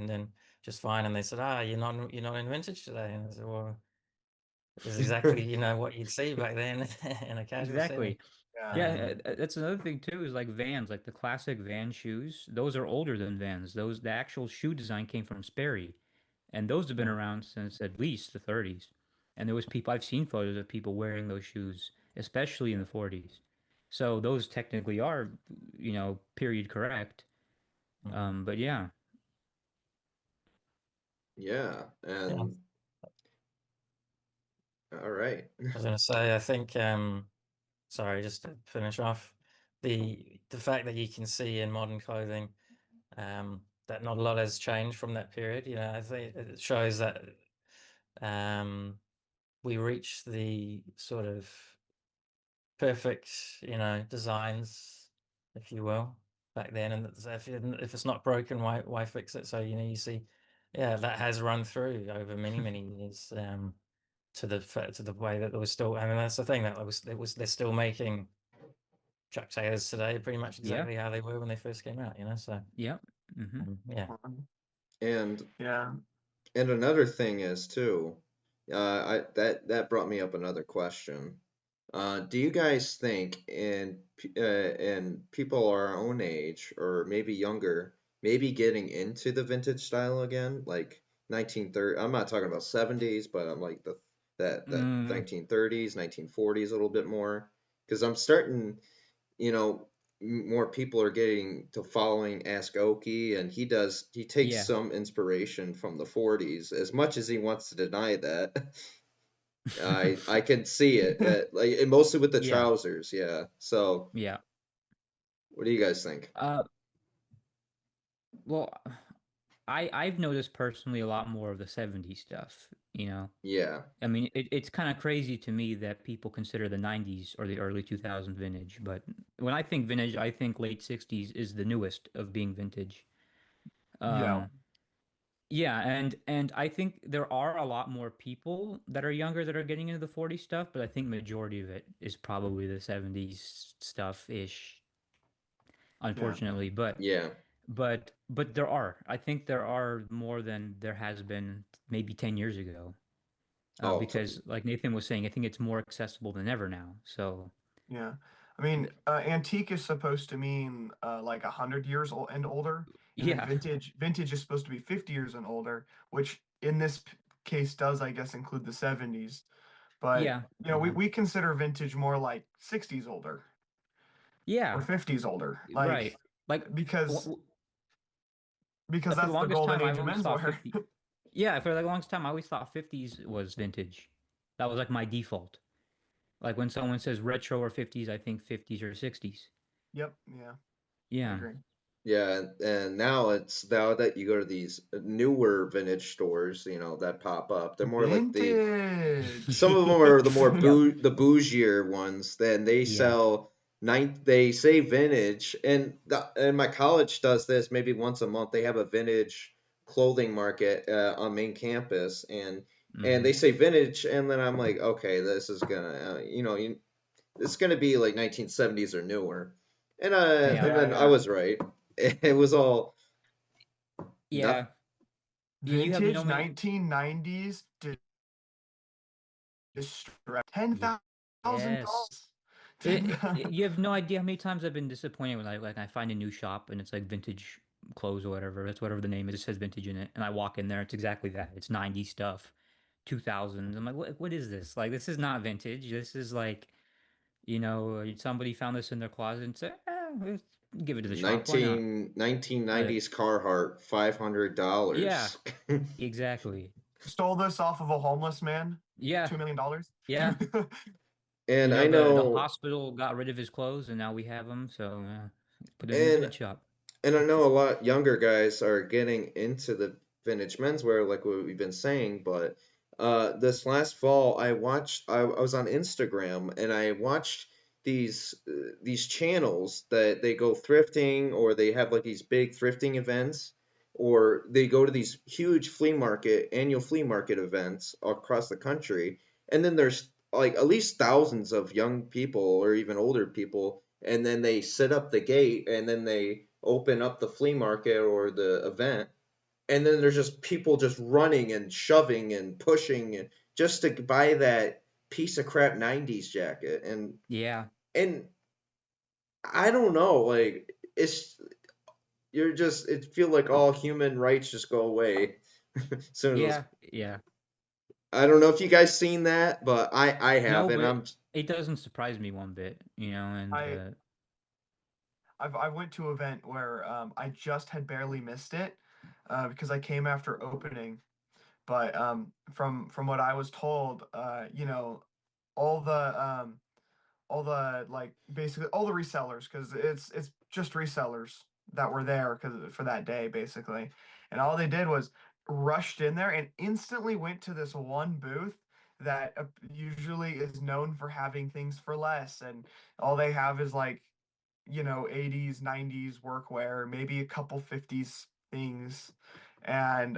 then just fine. And they said, you're not in vintage today. And I said, well, it's exactly, what you'd see back then in a casual setting. Exactly. Yeah. Yeah, that's another thing too, is like Vans, like the classic Van shoes. Those are older than Vans. The actual shoe design came from Sperry, and those have been Yeah. around since at least the 30s. And there was people I've seen photos of people wearing those shoes, especially in the 40s. So those technically are, period correct. Mhm. But yeah, Yeah, Yeah. and All right. I was going to say, I think, sorry, just to finish off, the fact that you can see in modern clothing that not a lot has changed from that period. You know, I think it shows that we reached the sort of perfect, you know, designs, if you will, back then. And if it's not broken, why fix it? So, you know, you see, yeah, that has run through over many years. To the way that there was still, I mean, that's the thing, that they're still making Chuck Taylors today pretty much Yeah. exactly how they were when they first came out, you know. So Yep. Mm-hmm. yeah. And Yeah. and another thing is too, I that brought me up another question. Do you guys think in people our own age or maybe younger, maybe getting into the vintage style again, like 1930? I'm not talking about 70s, but I'm like that Mm, 1930s, 1940s a little bit more, because I'm starting, you know, more people are getting to following Ask Oki, and he takes yeah. some inspiration from the 40s, as much as he wants to deny that. I can see it, like and mostly with the Yeah. trousers, yeah. So, Yeah. what do you guys think? Uh, well, I've noticed personally a lot more of the 70s stuff, you know. Yeah. I mean, it's kind of crazy to me that people consider the 90s or the early 2000s vintage, but when I think vintage, I think late 60s is the newest of being vintage. Yeah. Um, yeah, and I think there are a lot more people that are younger that are getting into the 40s stuff, but I think majority of it is probably the 70s stuff-ish, Yeah. unfortunately. Yeah. But there are. I think there are more than there has been maybe 10 years ago. Oh, Because like Nathan was saying, I think it's more accessible than ever now. So Yeah. I mean, th- antique is supposed to mean like 100 years old and older, and then yeah, vintage is supposed to be 50 years and older, which in this case does, I guess, include the 70s. But yeah, you know, we consider vintage more like 60s older or yeah, 50s older, right. like Like, because w- because like for the that's the longest golden time, I've age of always thought menswear. 50. Yeah, for the longest time, I always thought 50s was vintage. That was like my default. Like when someone says retro or 50s, I think 50s or 60s. Yep. Yeah, I Yeah, agree. yeah, and now that you go to these newer vintage stores, you know, that pop up, they're more like Vintage. some of them are the more yep, the bougier ones. Then they yeah, sell they say vintage, and my college does this maybe once a month. They have a vintage clothing market on main campus, and hmm, they say vintage, and then I'm like, okay, this is gonna it's gonna be like 1970s or newer, yeah, and Yeah, then I yeah. was right. It was all nothing. yeah. You have no Vintage idea. 1990s distress. Yes. $10,000. 10. You have no idea how many times I've been disappointed when I find a new shop and it's like vintage clothes or whatever. That's whatever the name is. It says vintage in it, and I walk in there. It's exactly that. It's 90s stuff, 2000s. I'm like, what is this? Like, this is not vintage. This is like, somebody found this in their closet and said, let's give it to the shop. Why not? Nineteen Uh, nineties Carhartt, $500. yeah, exactly. Stole this off of a homeless man. Yeah, $2 million. yeah. And I The know hospital got rid of his clothes, and now we have them. So put him in the and vintage shop. and I know a lot younger guys are getting into the vintage menswear, like what we've been saying. But this last fall, I was on Instagram and I watched these channels that they go thrifting or they have like these big thrifting events or they go to these huge annual flea market events across the country. And then there's like at least thousands of young people or even older people, and then they set up the gate and then they open up the flea market or the event, and then there's just people just running and shoving and pushing and just to buy that piece of crap 90s jacket. Yeah, And I don't know, like it's you're just it feel like all human rights just go away soon as those. yeah, yeah. I don't know if you guys seen that, but I have, No, and but I'm it doesn't surprise me one bit. And I I went to an event where I just had barely missed it because I came after opening. But from what I was told, all the like basically all the resellers, because it's just resellers that were there because for that day basically, and all they did was rushed in there and instantly went to this one booth that usually is known for having things for less, and all they have is like 80s 90s workwear, maybe a couple 50s things, and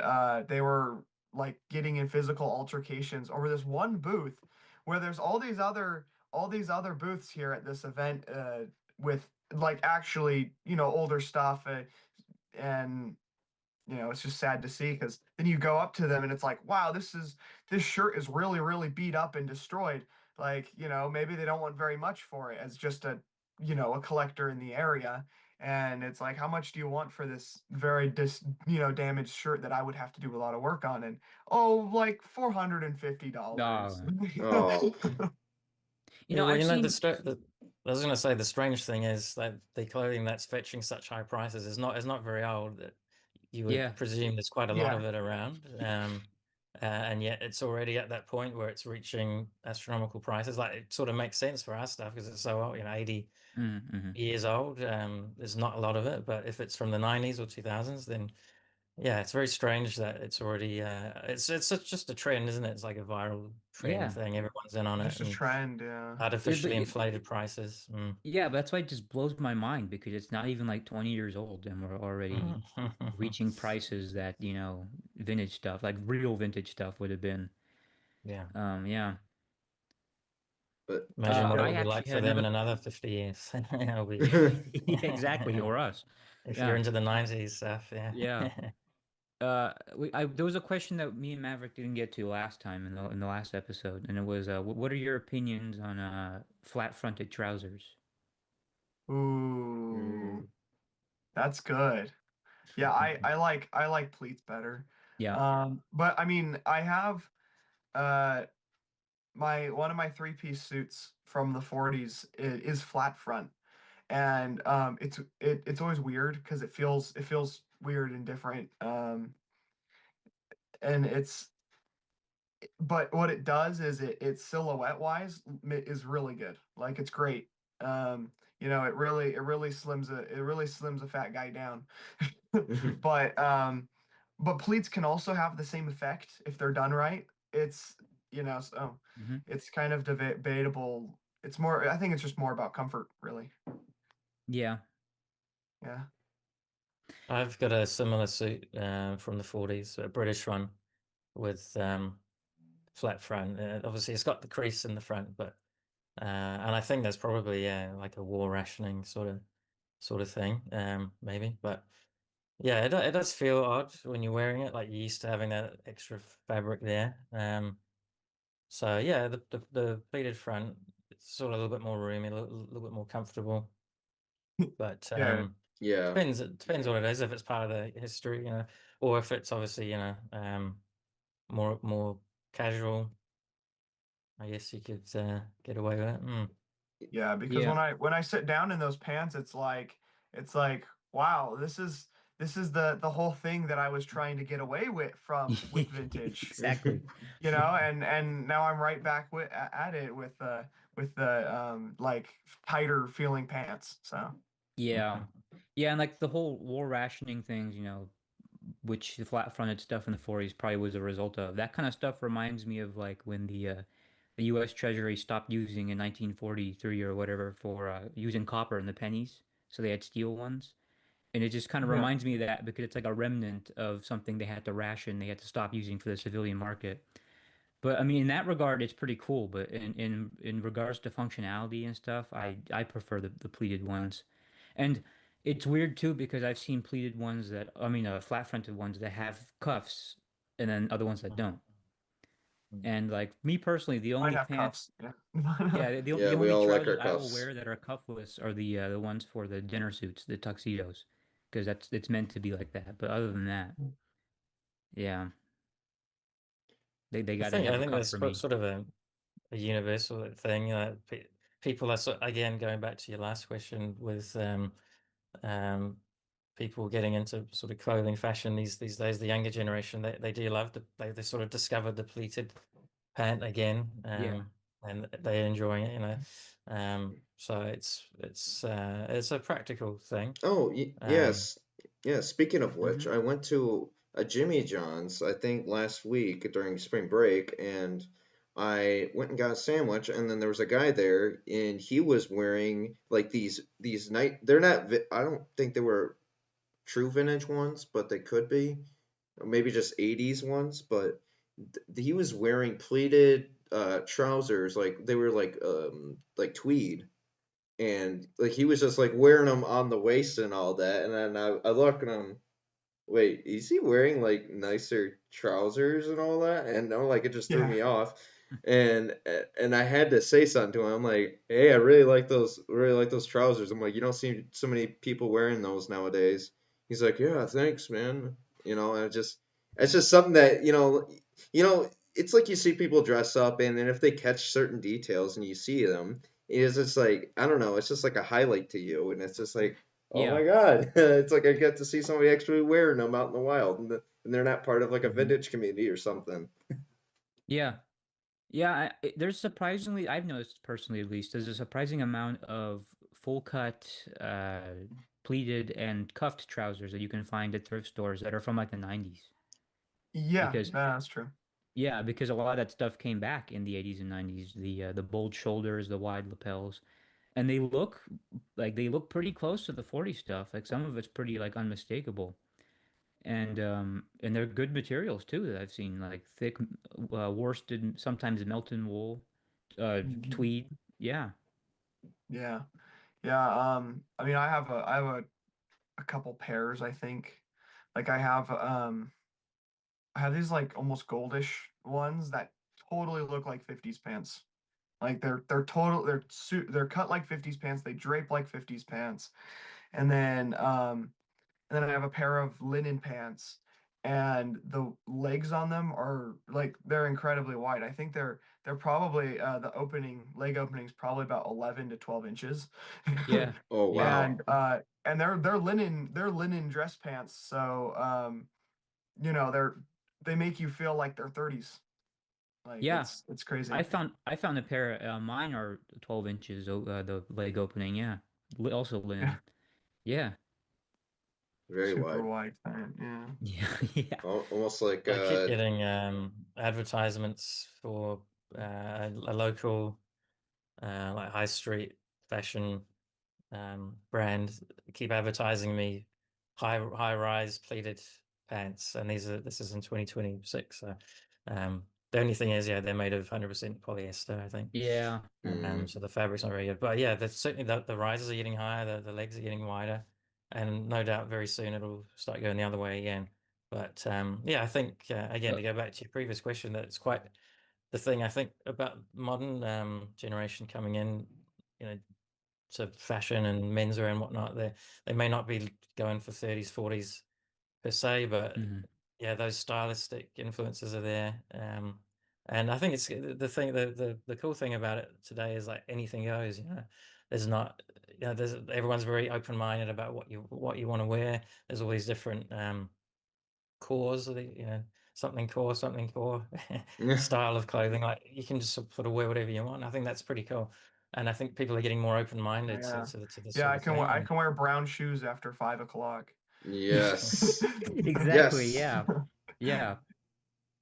they were like getting in physical altercations over this one booth where there's all these other booths here at this event, with like actually older stuff, and it's just sad to see, because then you go up to them and it's like, wow, this shirt is really really beat up and destroyed. Like, maybe they don't want very much for it as just a collector in the area, and it's like, how much do you want for this very damaged shirt that I would have to do a lot of work on? And oh, like $450. Oh, Oh, Yeah, well, I've the, seen. I was going to say the strange thing is that the clothing that's fetching such high prices is not very old. That you Yeah. would presume there's quite a lot Yeah. of it around, and yet it's already at that point where it's reaching astronomical prices. Like, it sort of makes sense for our stuff because it's so old, 80 Mm-hmm. years old. There's not a lot of it, but if it's from the 90s or 2000s, then yeah, it's very strange that it's already just a trend, isn't it? It's like a viral trend Yeah. thing. Everyone's in on it Just a and trend, yeah. artificially inflated prices. Yeah, but that's why it just blows my mind because it's not even like 20 years old and we're already reaching prices that, vintage stuff, like real vintage stuff would have been. Yeah. Yeah. but Imagine what it I would be actually like had for them in another. another 50 years. It'll be Yeah, exactly, or us. if you're Yeah. into the 90s stuff, yeah. Yeah. There was a question that me and Maverick didn't get to last time in the last episode, and it was, what are your opinions on flat-fronted trousers? Ooh, mm, that's good. Yeah, I like pleats better. Yeah. But I mean, I have uh my one of my three-piece suits from the 40s is flat front, and it's always weird because it feels weird and different, and it's but what it does is it silhouette wise is really good. Like, it's great. It really slims a fat guy down. But pleats can also have the same effect if they're done right. So Hmm. it's kind of debatable. I think it's just more about comfort, really. Yeah. Yeah. I've got a similar suit from the 40s, a British one with flat front. Obviously, it's got the crease in the front, but and I think there's probably like a war rationing sort of thing, maybe. But yeah, it does feel odd when you're wearing it, like you're used to having that extra fabric there. So yeah, the pleated front, it's sort of a little bit more roomy, little bit more comfortable. But Yeah. yeah. it depends what it is, if it's part of the history, or if it's obviously, more casual. I guess you could get away with it. Yeah, because Yeah. when I sit down in those pants, it's like, wow, this is the whole thing that I was trying to get away with vintage. Exactly. And now I'm right back at it with the like tighter feeling pants. So Yeah. Yeah, and like the whole war rationing things, which the flat-fronted stuff in the 40s probably was a result of. That kind of stuff reminds me of like when the U.S. Treasury stopped using in 1943 or whatever for using copper in the pennies, so they had steel ones. And it just kind of yeah, reminds me of that because it's like a remnant of something they had to ration, they had to stop using for the civilian market. But I mean, in that regard, it's pretty cool. But in regards to functionality and stuff, I prefer the pleated ones. And it's weird too because I've seen pleated ones that, I mean, flat fronted ones that have cuffs, and then other ones that don't. And like me personally, the might only have pants, cuffs. Yeah. yeah, the Yeah, we only all like our trousers I will cuffs. wear that are cuffless are the ones for the dinner suits, the tuxedos, because it's meant to be like that. But other than that, yeah, they got to I have a think cuff that's for me. sort of a universal thing. People are, again, going back to your last question with people getting into sort of clothing fashion these days, the younger generation, they do love they sort of discovered the pleated pant again, Yeah. and they're enjoying it, you know. So it's a practical thing. Oh, Um, yes. Yeah, speaking of which, Hmm. I went to a Jimmy John's, I think last week during spring break, and I went and got a sandwich, and then there was a guy there, and he was wearing like these night, they're not, I don't think they were true vintage ones, but they could be, or maybe just 80s ones, but he was wearing pleated trousers, like they were like tweed, and like he was just like wearing them on the waist and all that, and then I look and I'm, wait, is he wearing like nicer trousers and all that? And I'm like, it just threw Yeah. me off. And I had to say something to him. I'm like, hey, I really like those trousers. I'm like, you don't see so many people wearing those nowadays. He's like, yeah, thanks, man. And it's just something that, it's like you see people dress up, and then if they catch certain details and you see them, it's just like, I don't know, it's just like a highlight to you, and it's just like, oh Yeah. my God. It's like I get to see somebody actually wearing them out in the wild, and they're not part of like a Hmm. vintage community or something. Yeah. Yeah. There's surprisingly, I've noticed personally at least, there's a surprising amount of full cut, pleated and cuffed trousers that you can find at thrift stores that are from like the 90s. Yeah, Because that's true. yeah, because a lot of that stuff came back in the 80s and 90s. The bold shoulders, the wide lapels, and they look pretty close to the 40 stuff. Like some of it's pretty like unmistakable. And they're good materials too that I've seen, like thick, worsted, sometimes melton wool, Mhm. tweed. Yeah. Yeah. Yeah. I mean, I have a couple pairs, I think. Like I have these like almost goldish ones that totally look like 50s pants. Like they're cut like 50s pants, they drape like 50s pants. And then I have a pair of linen pants, and the legs on them are like they're incredibly wide. I think they're probably the leg opening's probably about 11 to 12 inches. Yeah. Oh Yeah. wow. And they're linen dress pants, so they make you feel like they're 30s. Like Yeah. it's crazy. I found a pair. Mine are 12 inches. The leg opening. Yeah. Also Yeah, linen. Yeah. Very super wide. wide pant. Yeah. Yeah. Yeah. Almost like I keep getting advertisements for a local like high street fashion brand keep advertising me high rise pleated pants, and this is in 2026. So the only thing is, yeah, they're made of 100% polyester, I think. Yeah. mm, So the fabric's not very good, but yeah, that's certainly the rises are getting higher, the legs are getting wider, and no doubt very soon it'll start going the other way again. But yeah, I think again, Uh, to go back to your previous question, that it's quite the thing I think about modern generation coming in, you know, to fashion and menswear and whatnot. They may not be going for 30s, 40s per se, but mhm. yeah, those stylistic influences are there. And I think it's the thing, the cool thing about it today is like anything goes. You know, there's not, you know, there's everyone's very open minded about what you want to wear. There's all these different cores, you know, something core style of clothing. Like you can just sort of wear whatever you want. I think that's pretty cool. And I think people are getting more open minded Yeah. to this Yeah, sort of thing. I And can wear brown shoes after 5 o'clock. yes. Exactly. Yes. Yeah. Yeah.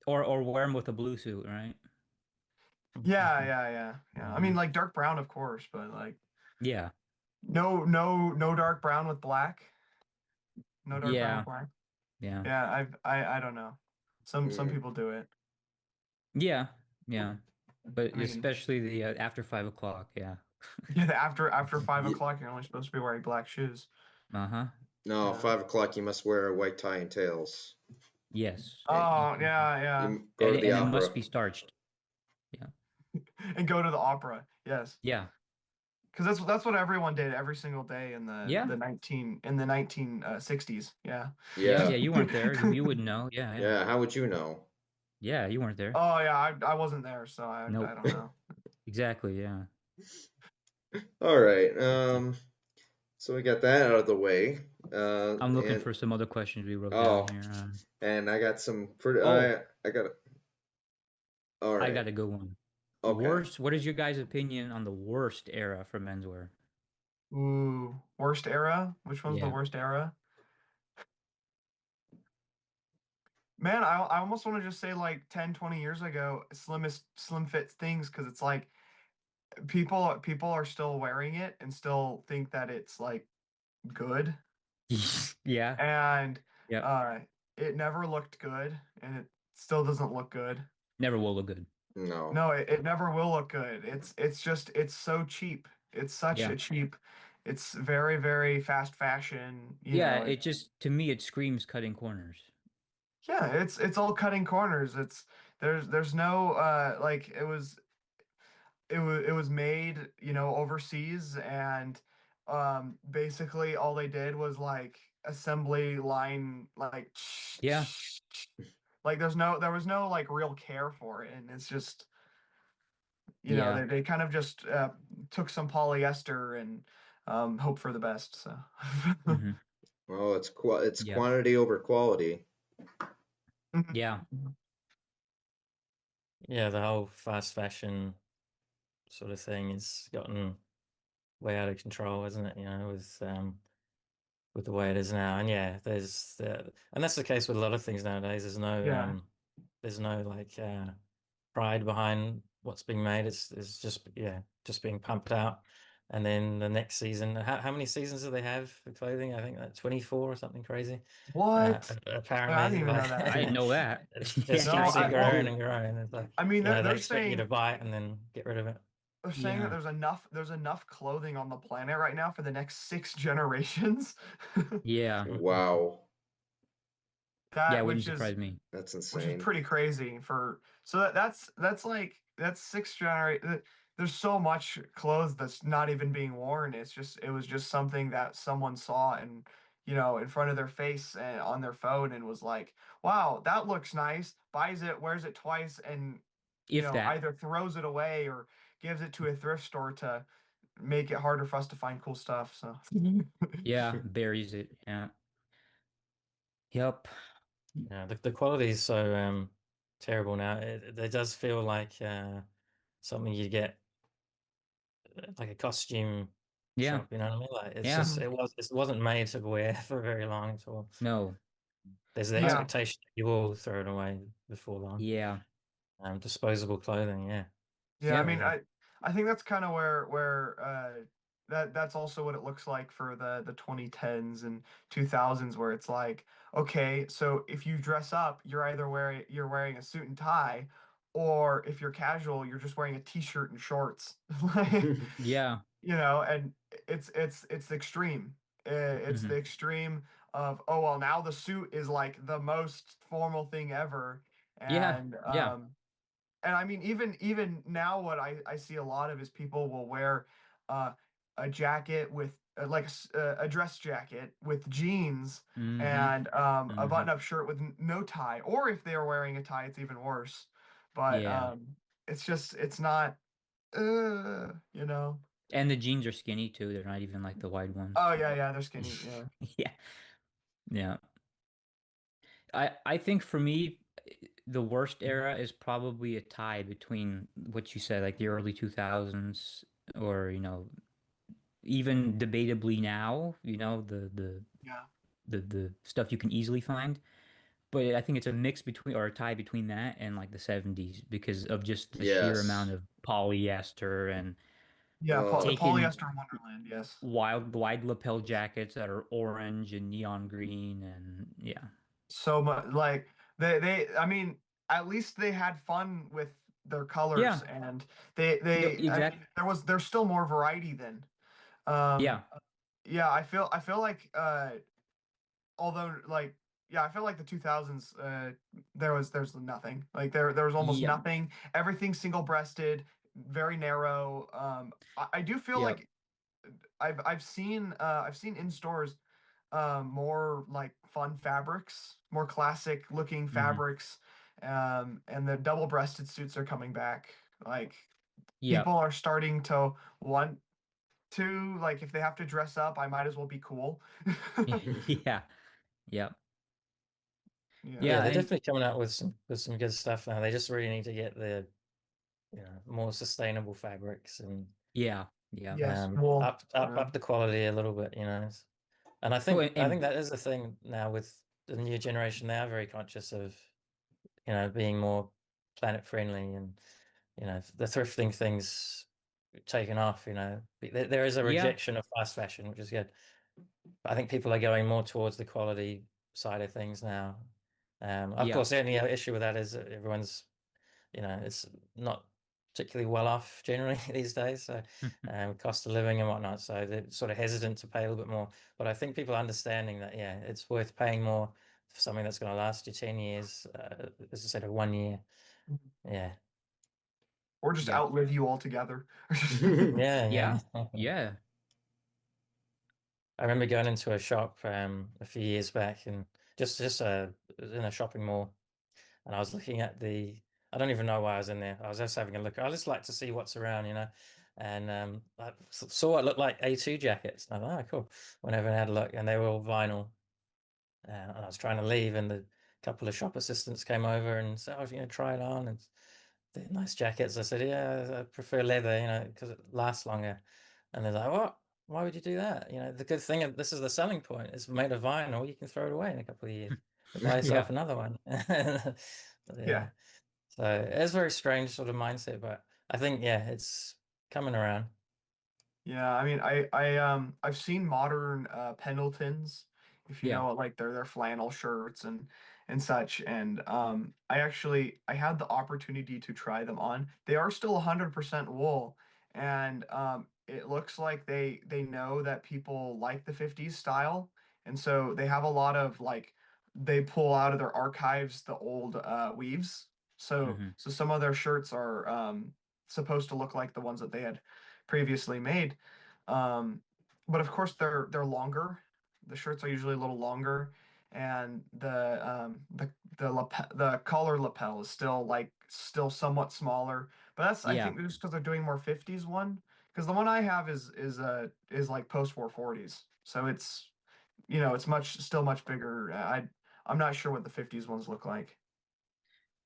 Or wear them with a blue suit, right? Yeah. I mean, Hmm. like dark brown, of course, but like Yeah. no dark brown with black. No dark brown with Yeah. black. Yeah. Yeah, I don't know. Some Mm. people do it. Yeah. Yeah. But I mean, especially the after 5 o'clock. Yeah. yeah, after five Ye- o'clock, you're only supposed to be wearing black shoes. Uh-huh. No, Yeah. 5 o'clock you must wear a white tie and tails. Yes. And Oh, yeah. you go to the And it opera. must be starched. Yeah. And go to the opera. Yes. Yeah. Because that's what everyone did every single day in the Yeah. the 1960s. Yeah. Yeah. Yeah. Yeah. You weren't there. You wouldn't know. Yeah. Yeah. Yeah, how would you know? Yeah. You weren't there. Oh yeah, I wasn't there, so I Nope. don't know. Exactly. Yeah. All right. But, So we got that out of the way. I'm looking And for some other questions we wrote down oh, here. and I got some pretty. Oh, I got. All I right. got a good one. Okay. Worst. What is your guys' opinion on the worst era for menswear? Ooh, worst era? Which one's the Yeah. worst era? Man, I almost want to just say like 10, 20 years ago, slim fit things, because it's like people are still wearing it and still think that it's like good. Yeah. And Yep. uh it never looked good, and it still doesn't look good. Never will look good. No. No, it never will look good. It's so cheap. It's such Yeah. a cheap. It's very, very fast fashion, Yeah. It just, to me, it screams cutting corners. yeah, it's all cutting corners. It's there's no like it was made, overseas, and basically all they did was like assembly line, like Yeah. like there was no like real care for it, and it's just, Yeah. they kind of just took some polyester and hope for the best. So Hmm. Well, it's Yep. quantity over quality. Yeah. Yeah, the whole fast fashion sort of thing has gotten way out of control, hasn't it? With the way it is now. And yeah, and that's the case with a lot of things nowadays. yeah. There's no like pride behind what's being made. It's just just being pumped out. And then the next season, how many seasons do they have for clothing? I think like 24 or something crazy. What? I didn't Apparently, even know like I didn't that. know that. it Yeah. just No, keeps I on well, growing and growing. It's like, I mean, they they're expect you to saying buy it and then get rid of it. they're saying that Yeah. there's enough clothing on the planet right now for the next 6 generations. Yeah. Wow. Yeah. That Wouldn't which is surprise me. That's which is insane. pretty crazy for so that's like that's six generation. There's so much clothes that's not even being worn. It was just something that someone saw and, in front of their face and on their phone, and was like, wow, that looks nice, buys it, wears it twice, and, If that. either throws it away or gives it to a thrift store to make it harder for us to find cool stuff. So Yeah. Buries it. Yeah. Yep. Yeah, the quality is so terrible now. It does feel like something you get like a costume Yeah. shop. You know what I mean? Like Yeah. Mhm. it wasn't made to wear for very long at all. No. There's the I. Yeah. expectation that you will throw it away before long. Yeah. Disposable clothing, yeah, Yeah, I so Yep. mean, I think that's kind of where that's also what it looks like for the 2010s and 2000s, where it's like, okay, so if you dress up, you're wearing a suit and tie, or if you're casual, you're just wearing a t-shirt and shorts. Like, Yeah. and it's the extreme. It's Hmm. the extreme of, oh well, now the suit is like the most formal thing ever, Yeah. and Yeah. I mean, even now, what I see a lot of is people will wear uh, a jacket with like a dress jacket with jeans, Hmm. and a Hmm. button-up shirt with no tie, or if they're wearing a tie, it's even worse. But Yeah. it's not, you know. And the jeans are skinny too. They're not even like the wide ones. Oh yeah, yeah, they're skinny. Yeah, Yeah. Yeah. I think for me, the worst era is probably a tie between what you said, like the early 2000s, or even debatably now, yeah, the stuff you can easily find. But I think it's a mix between, or a tie between that and like the 70s, because of just the sheer amount Yes. of polyester and yeah. The Oh. taking polyester wonderland. Yes. wide lapel jackets that are orange and neon green, and yeah. So much, like, they I mean, at least they had fun with their Yeah. colors, and No, I mean, exactly. there's still more variety then. um Yeah. yeah, I feel like, although, like, yeah, I feel like the 2000s, there's nothing, like, there was almost Yeah. nothing, everything single-breasted, very narrow. I do feel Yeah. like I've seen in stores more like fun fabrics, more classic looking Hmm. fabrics, and the double-breasted suits are coming back. Like, Yeah. people are starting to want too. Like if they have to dress up, I might as well be cool. Yeah. Yep. Yeah. Yeah, Yeah, they're and definitely coming out with some good stuff now. They just really need to get the more sustainable fabrics and yeah, yeah. Yes. Well, up the quality a little bit, And Oh, I think that is the thing now with the new generation. They are very conscious of being more planet friendly, and the thrifting thing's taken off. There is a yeah, rejection of fast fashion, which is good. But I think people are going more towards the quality side of things now. Of yeah. course, the only issue with that is that everyone's it's not particularly well off generally these days. So, cost of living and whatnot. So they're sort of hesitant to pay a little bit more. But I think people are understanding that, yeah, it's worth paying more for something that's going to last you 10 years, as I said, of 1 year. Yeah. or just Yeah. outlive you altogether. Yeah. Yeah. Yeah. Yeah. I remember going into a shop a few years back, and just in a shopping mall, and I was looking at I don't even know why I was in there. I was just having a look. I just like to see what's around. And I saw what looked like A2 jackets. And I thought, oh, cool. Whenever I had a look, and they were all vinyl. And I was trying to leave, and the couple of shop assistants came over and said, "Oh, try it on." And they're nice jackets. I said, "Yeah, I prefer leather, because it lasts longer." And they're like, "What? Why would you do that?" The good thing of this is the selling point. It's made of vinyl. You can throw it away in a couple of years. Buy Yeah. yourself another one. Yeah. Yeah. So it's a very strange sort of mindset, but I think yeah, it's coming around. Yeah, I mean, I've seen modern Pendletons, if you Yeah. know, like their flannel shirts and such. And I had the opportunity to try them on. They are still 100% wool, and it looks like they know that people like the 50s style, and so they have a lot of like they pull out of their archives the old weaves. Hmm. So some of their shirts are supposed to look like the ones that they had previously made. Um, but of course they're longer. The shirts are usually a little longer, and the collar lapel is still somewhat smaller. But that's I Yeah. think just because they're doing more 50s one. Because the one I have is like post-war 40s, so it's much bigger. I'm not sure what the 50s ones look like.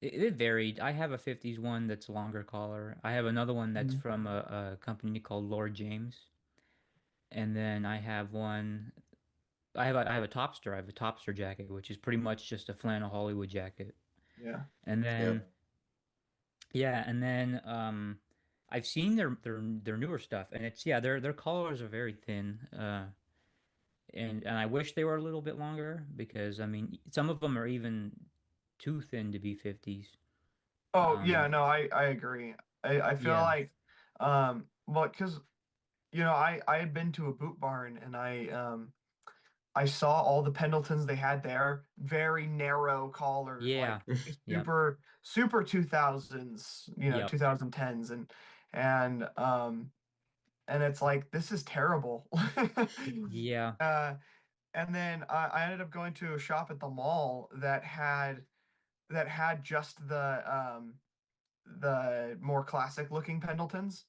It varied. I have a 50s one that's longer collar. I have another one that's Mhm. from a company called Lord James. And then I have one I have a topster. I have a topster jacket, which is pretty much just a flannel Hollywood jacket. Yeah. And Yeah. then yeah, and then I've seen their newer stuff, and it's yeah, their collars are very thin. And I wish they were a little bit longer because I mean some of them are even too thin to be 50s. Oh yeah, Um, no, I agree. I feel yeah, like well, because I had been to a boot barn and I saw all the Pendletons they had there, very narrow collars, yeah, like yep, super 2000s, yep, 2010s, and and it's like this is terrible. yeah, uh and then I ended up going to a shop at the mall that had just the more classic looking Pendletons.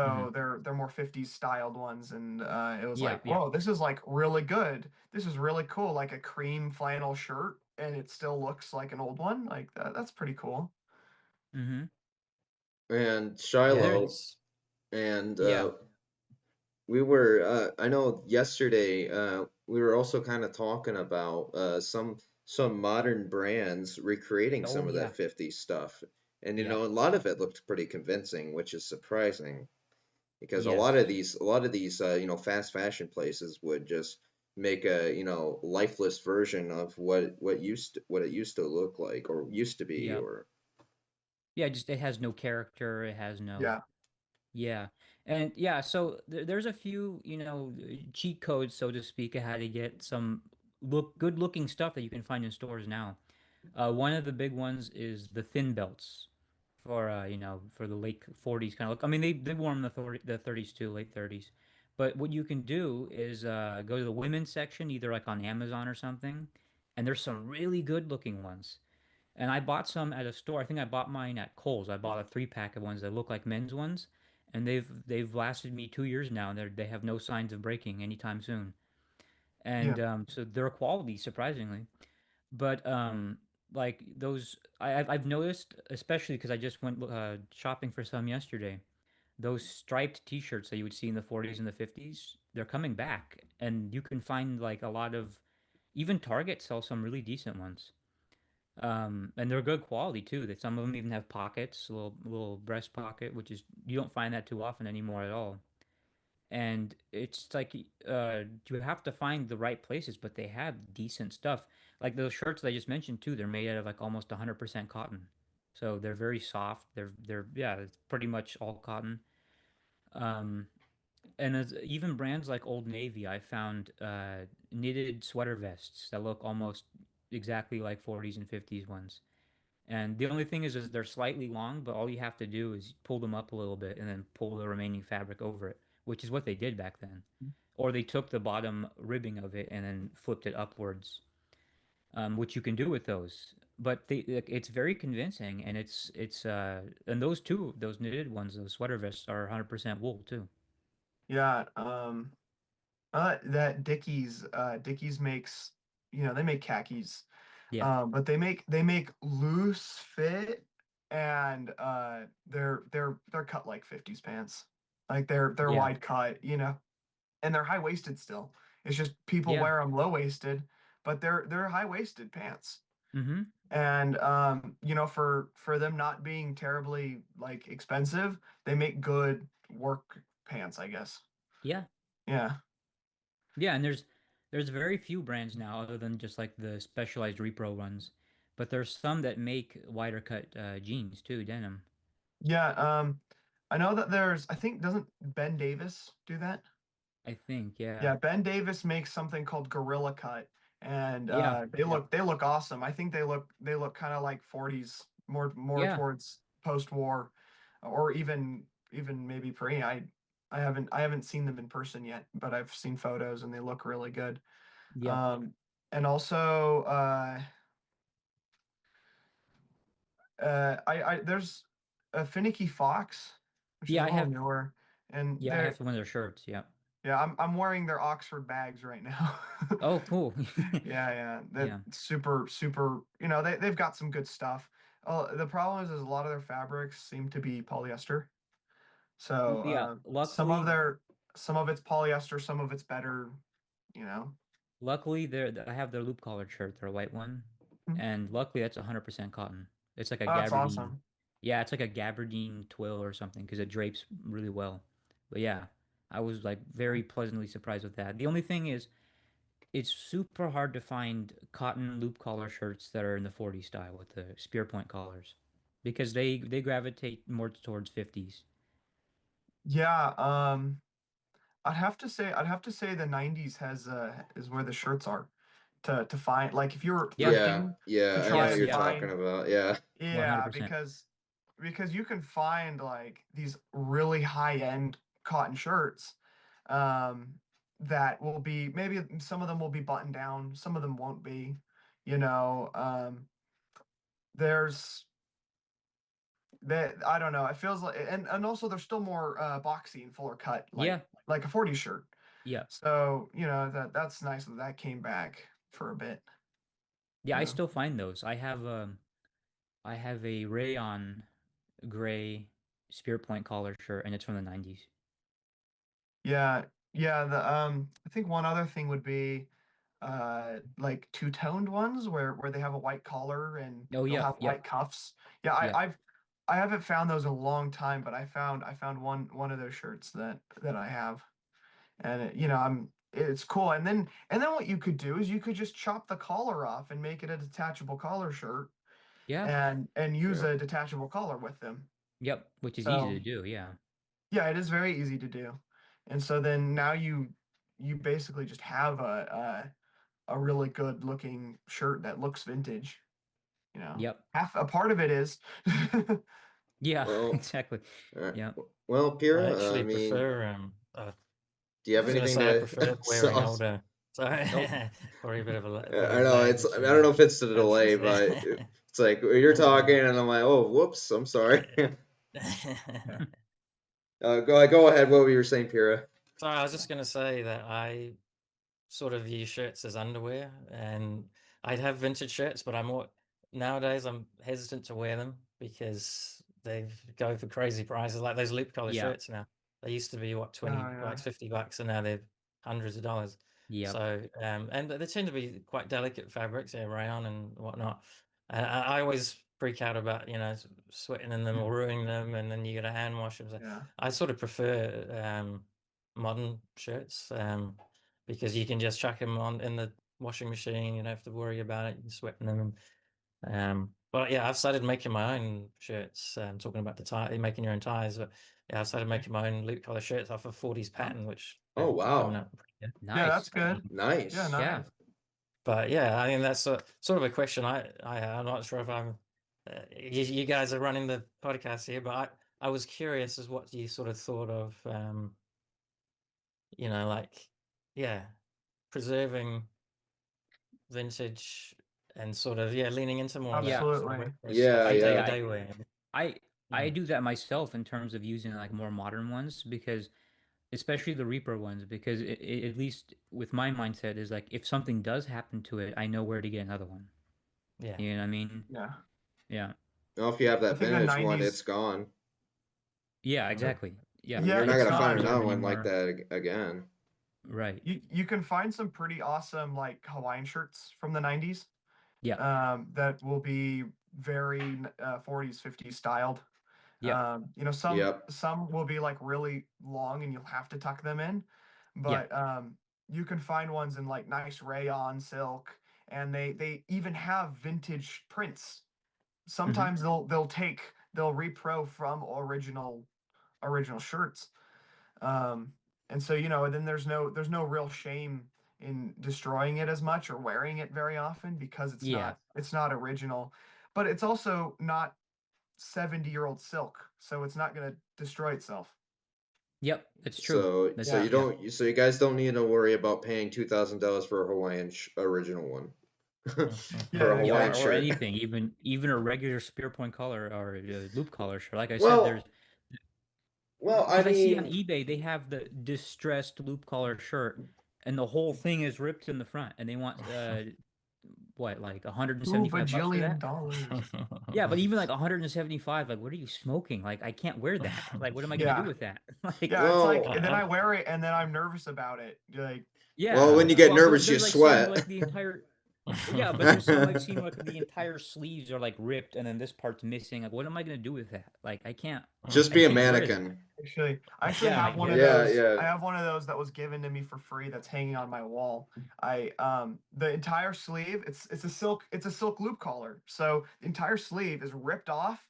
hmm So they're more 50s styled ones, and it was yeah, like, yeah, whoa, this is like really good. This is really cool, like a cream flannel shirt, and it still looks like an old one. Like that's pretty cool. hmm And yeah. Shiloh, There's and Yeah. we were, I know yesterday, we were also kind of talking about some modern brands recreating some Oh of yeah, that 50s stuff. And yep, a lot of it looked pretty convincing, which is surprising because yes, a lot of these fast fashion places would just make a lifeless version of what it used to look like or used to be yep, or yeah. Just it has no character. It has no. Yeah. Yeah. And yeah, so there's a few, cheat codes, so to speak, of how to get some good looking stuff that you can find in stores now. One of the big ones is the thin belts for for the late 40s kind of look. I mean, they wore them in the 30s too, late 30s. But what you can do is go to the women's section, either like on Amazon or something, and there's some really good looking ones. And I bought some at a store. I think I bought mine at Kohl's. I bought a 3 pack of ones that look like men's ones, and they've lasted me 2 years now, and they have no signs of breaking anytime soon. Yeah. And so they're quality, surprisingly. But like those, I've noticed, especially because I just went shopping for some yesterday. Those striped T-shirts that you would see in the 40s and the 50s, they're coming back, and you can find like a lot of, even Target sells some really decent ones. And they're good quality too. That some of them even have pockets, a little breast pocket, which is you don't find that too often anymore at all. And it's like you have to find the right places, but they have decent stuff. Like those shirts that I just mentioned too, they're made out of like almost 100% cotton. So they're very soft. They're yeah, it's pretty much all cotton. Um, and as, even brands like Old Navy, I found knitted sweater vests that look almost exactly like 40s and 50s ones. And the only thing is they're slightly long, but all you have to do is pull them up a little bit and then pull the remaining fabric over it, which is what they did back then. Or they took the bottom ribbing of it and then flipped it upwards, which you can do with those. But like, it's very convincing, and it's and those knitted ones, those sweater vests are 100% wool too. Yeah. That Dickies makes, they make khakis, Yeah, but they make loose fit, and they're cut like 50s pants, like they're yeah, wide cut, and they're high waisted still. It's just people yeah. wear them low waisted, but they're high waisted pants. Mm-hmm. And for them not being terribly like expensive, they make good work pants, I guess. Yeah, Yeah. yeah. And there's very few brands now other than just like the specialized repro ones, but there's some that make wider cut jeans too, denim. Yeah, I know that I think, doesn't Ben Davis do that? I think, yeah. Yeah, Ben Davis makes something called Gorilla Cut, and Yeah. they Yep. look awesome. I think they look kind of like 40s, more Yeah. towards post-war, or even maybe pre. I haven't seen them in person yet, but I've seen photos and they look really good. Yep. Um, and also, I there's a Finicky Fox, which is Yeah, a I little have newer, and yeah, I have one of their shirts. Yeah. yeah, I'm wearing their Oxford bags right now. Oh, cool. Yeah, yeah, that Yeah. super, super. They've got some good stuff. The problem is a lot of their fabrics seem to be polyester. So Yeah. some of it's polyester, some of it's better. You know. Luckily, I have their loop collared shirt, their white one, Mhm. and luckily that's 100% cotton. It's like a Oh, that's gabardine. awesome. Yeah, it's like a gabardine twill or something because it drapes really well. But yeah, I was like very pleasantly surprised with that. The only thing is, it's super hard to find cotton loop collar shirts that are in the 40 style with the spear point collars because they gravitate more towards 50s. Yeah. I'd have to say the 90s is where the shirts are to find, like, if you're Yeah. Yeah, thrifting to yeah, I know try Yes, what and you're yeah. talking find. about. Yeah. Yeah, 100%. because you can find like these really high-end cotton shirts, um, that will be, maybe some of them will be buttoned down, some of them won't be. You know, there's that I don't know. It feels like, and also they're still more boxy and fuller cut, Yeah. like a 40 shirt. Yeah. So that's nice that came back for a bit. Yeah, You I know. still find those. I have a rayon gray spear point collar shirt and it's from the 90s. Yeah, yeah. I think one other thing would be like two-toned ones where they have a white collar and Oh, they'll yep, have yep, white cuffs. Yeah, yep. I haven't found those in a long time, but I found one of those shirts that I have, and it's cool. And then what you could do is you could just chop the collar off and make it a detachable collar shirt, Yeah. and use Yeah. a detachable collar with them. Yep, which is easy So to do, yeah. yeah, it is very easy to do. And so then now you basically just have a really good looking shirt that looks vintage. Yep. Half a part of it is. Yeah, Well, exactly. uh, Yep. well, I Pira, I actually mean, prefer do you I have was gonna anything say I to? prefer So, wearing older. Sorry, Oh, probably a bit I of know lag it's. I between don't know my if it's the delay, headsets but there. it's like you're talking, Um, and I'm like, oh, whoops, I'm sorry. Yeah. Go ahead. What were you saying, Pira? Sorry, I was just going to say that I sort of view shirts as underwear, and I'd have vintage shirts, but nowadays I'm hesitant to wear them because they go for crazy prices, like those loop collar Yeah. shirts now. They used to be what, Oh 20 yeah. bucks, 50 bucks, and now they're hundreds of dollars. Yep. So, and they tend to be quite delicate fabrics, rayon and whatnot. I always freak out about, sweating in them or ruining them, and then you got to hand wash them. So Yeah. I sort of prefer modern shirts. Because you can just chuck them on in the washing machine. You don't have to worry about it. You're sweating them. But yeah, I've started making my own shirts. Talking about the tie, making your own ties. But yeah, I've started making my own loop collar shirts off of 40's pattern, which Oh, coming wow. up pretty good. Yeah, Nice. that's good. Yeah, Nice. Yeah. nice. But yeah, I mean that's sort of a question. I'm not sure if I'm. You guys are running the podcast here, but I was curious as what you sort of thought of. Like yeah, preserving vintage and sort of leaning into more of that Yeah. sort of Absolutely. retro stuff Yeah, for I day yeah. to yeah, day wear. I I Mm, do that myself in terms of using like more modern ones because especially the Reaper ones because at least with my mindset is like if something does happen to it, I know where to get another one. yeah. You know what I mean? Yeah. Yeah. Well, if you have I that think the vintage one, it's 90s. gone. Yeah, exactly. Yeah. Yeah, You're not it's gonna It's not find not. another preserved one like anymore. that again. Right. You can find some pretty awesome like Hawaiian shirts from the 90s. Yeah. That will be very 40s, 50s styled. Yep. Some Yep. some will be like really long and you'll have to tuck them in, Yeah. but you can find ones in like nice rayon silk, and they even have vintage prints. Mm-hmm. Sometimes they'll repro from original shirts. Um, and so then there's no real shame in destroying it as much or wearing it very often because Yeah. it's not original, but it's also not 70-year-old silk, so it's not going to destroy itself. Yep. It's true. So That's Yeah. yeah. you guys don't need to worry about paying $2,000 for a Hawaiian original one. For Yeah, a Yeah, Hawaiian or exactly. shirt. anything, even a regular spear point collar or loop collar shirt. Like I said, there's Well, I because I see on mean, eBay they have the distressed loop collar shirt, and the whole thing is ripped in the front, and they want what like Two 175 bucks for bajillion that? dollars. Yeah, but even like 175, like what are you smoking? Like I can't wear that. Like what am I gonna do Yeah. with that? Like Yeah, it's like well, and then I wear it and then I'm nervous about it. Like, yeah. when you get Well, nervous, you there's like some sweat. like the entire yeah, but there's some I've seen like the entire sleeves are like ripped and then this part's missing. Like, what am I gonna do with that? Like, Just I be a can't wear that. mannequin. I actually Yeah, I have one of guess. Yeah, those. yeah. I have one of those that was given to me for free that's hanging on my wall. The entire sleeve, it's a silk loop collar. So the entire sleeve is ripped off,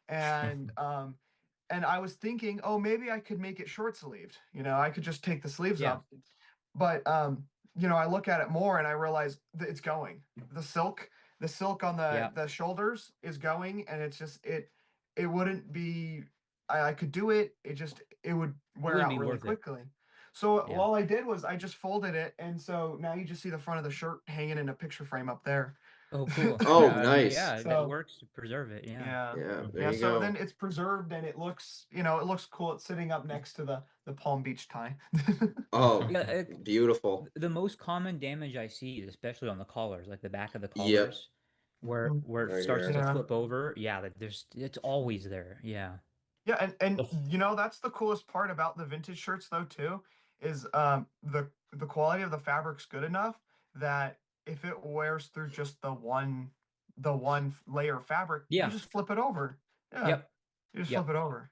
and I was thinking, oh, maybe I could make it short sleeved. I could just take the sleeves Yeah, up. But I look at it more and I realize that it's going. The silk on the yeah. the shoulders is going, and it's just it wouldn't be. I could do it. It would It wear wouldn't out be really worth it. quickly. So Yeah. all I did was I just folded it, and so now you just see the front of the shirt hanging in a picture frame up there. Oh, cool. Oh, Yeah, I mean, nice. yeah, that So works to preserve it. Yeah. yeah. Yeah, there Yeah, you so then go. it's preserved and it looks cool. It's sitting up next to the Palm Beach tie. Oh, Yeah, beautiful. the most common damage I see, especially on the collars, like the back of the Yep, collars, where it right starts here. to Yeah. flip over. Yeah, that there's it's always there. Yeah. Yeah, and that's the coolest part about the vintage shirts though too, is the quality of the fabric's good enough that if it wears through just the one layer of fabric, you Yeah. just flip it over. Yeah, Yep. you just flip Yep. it over.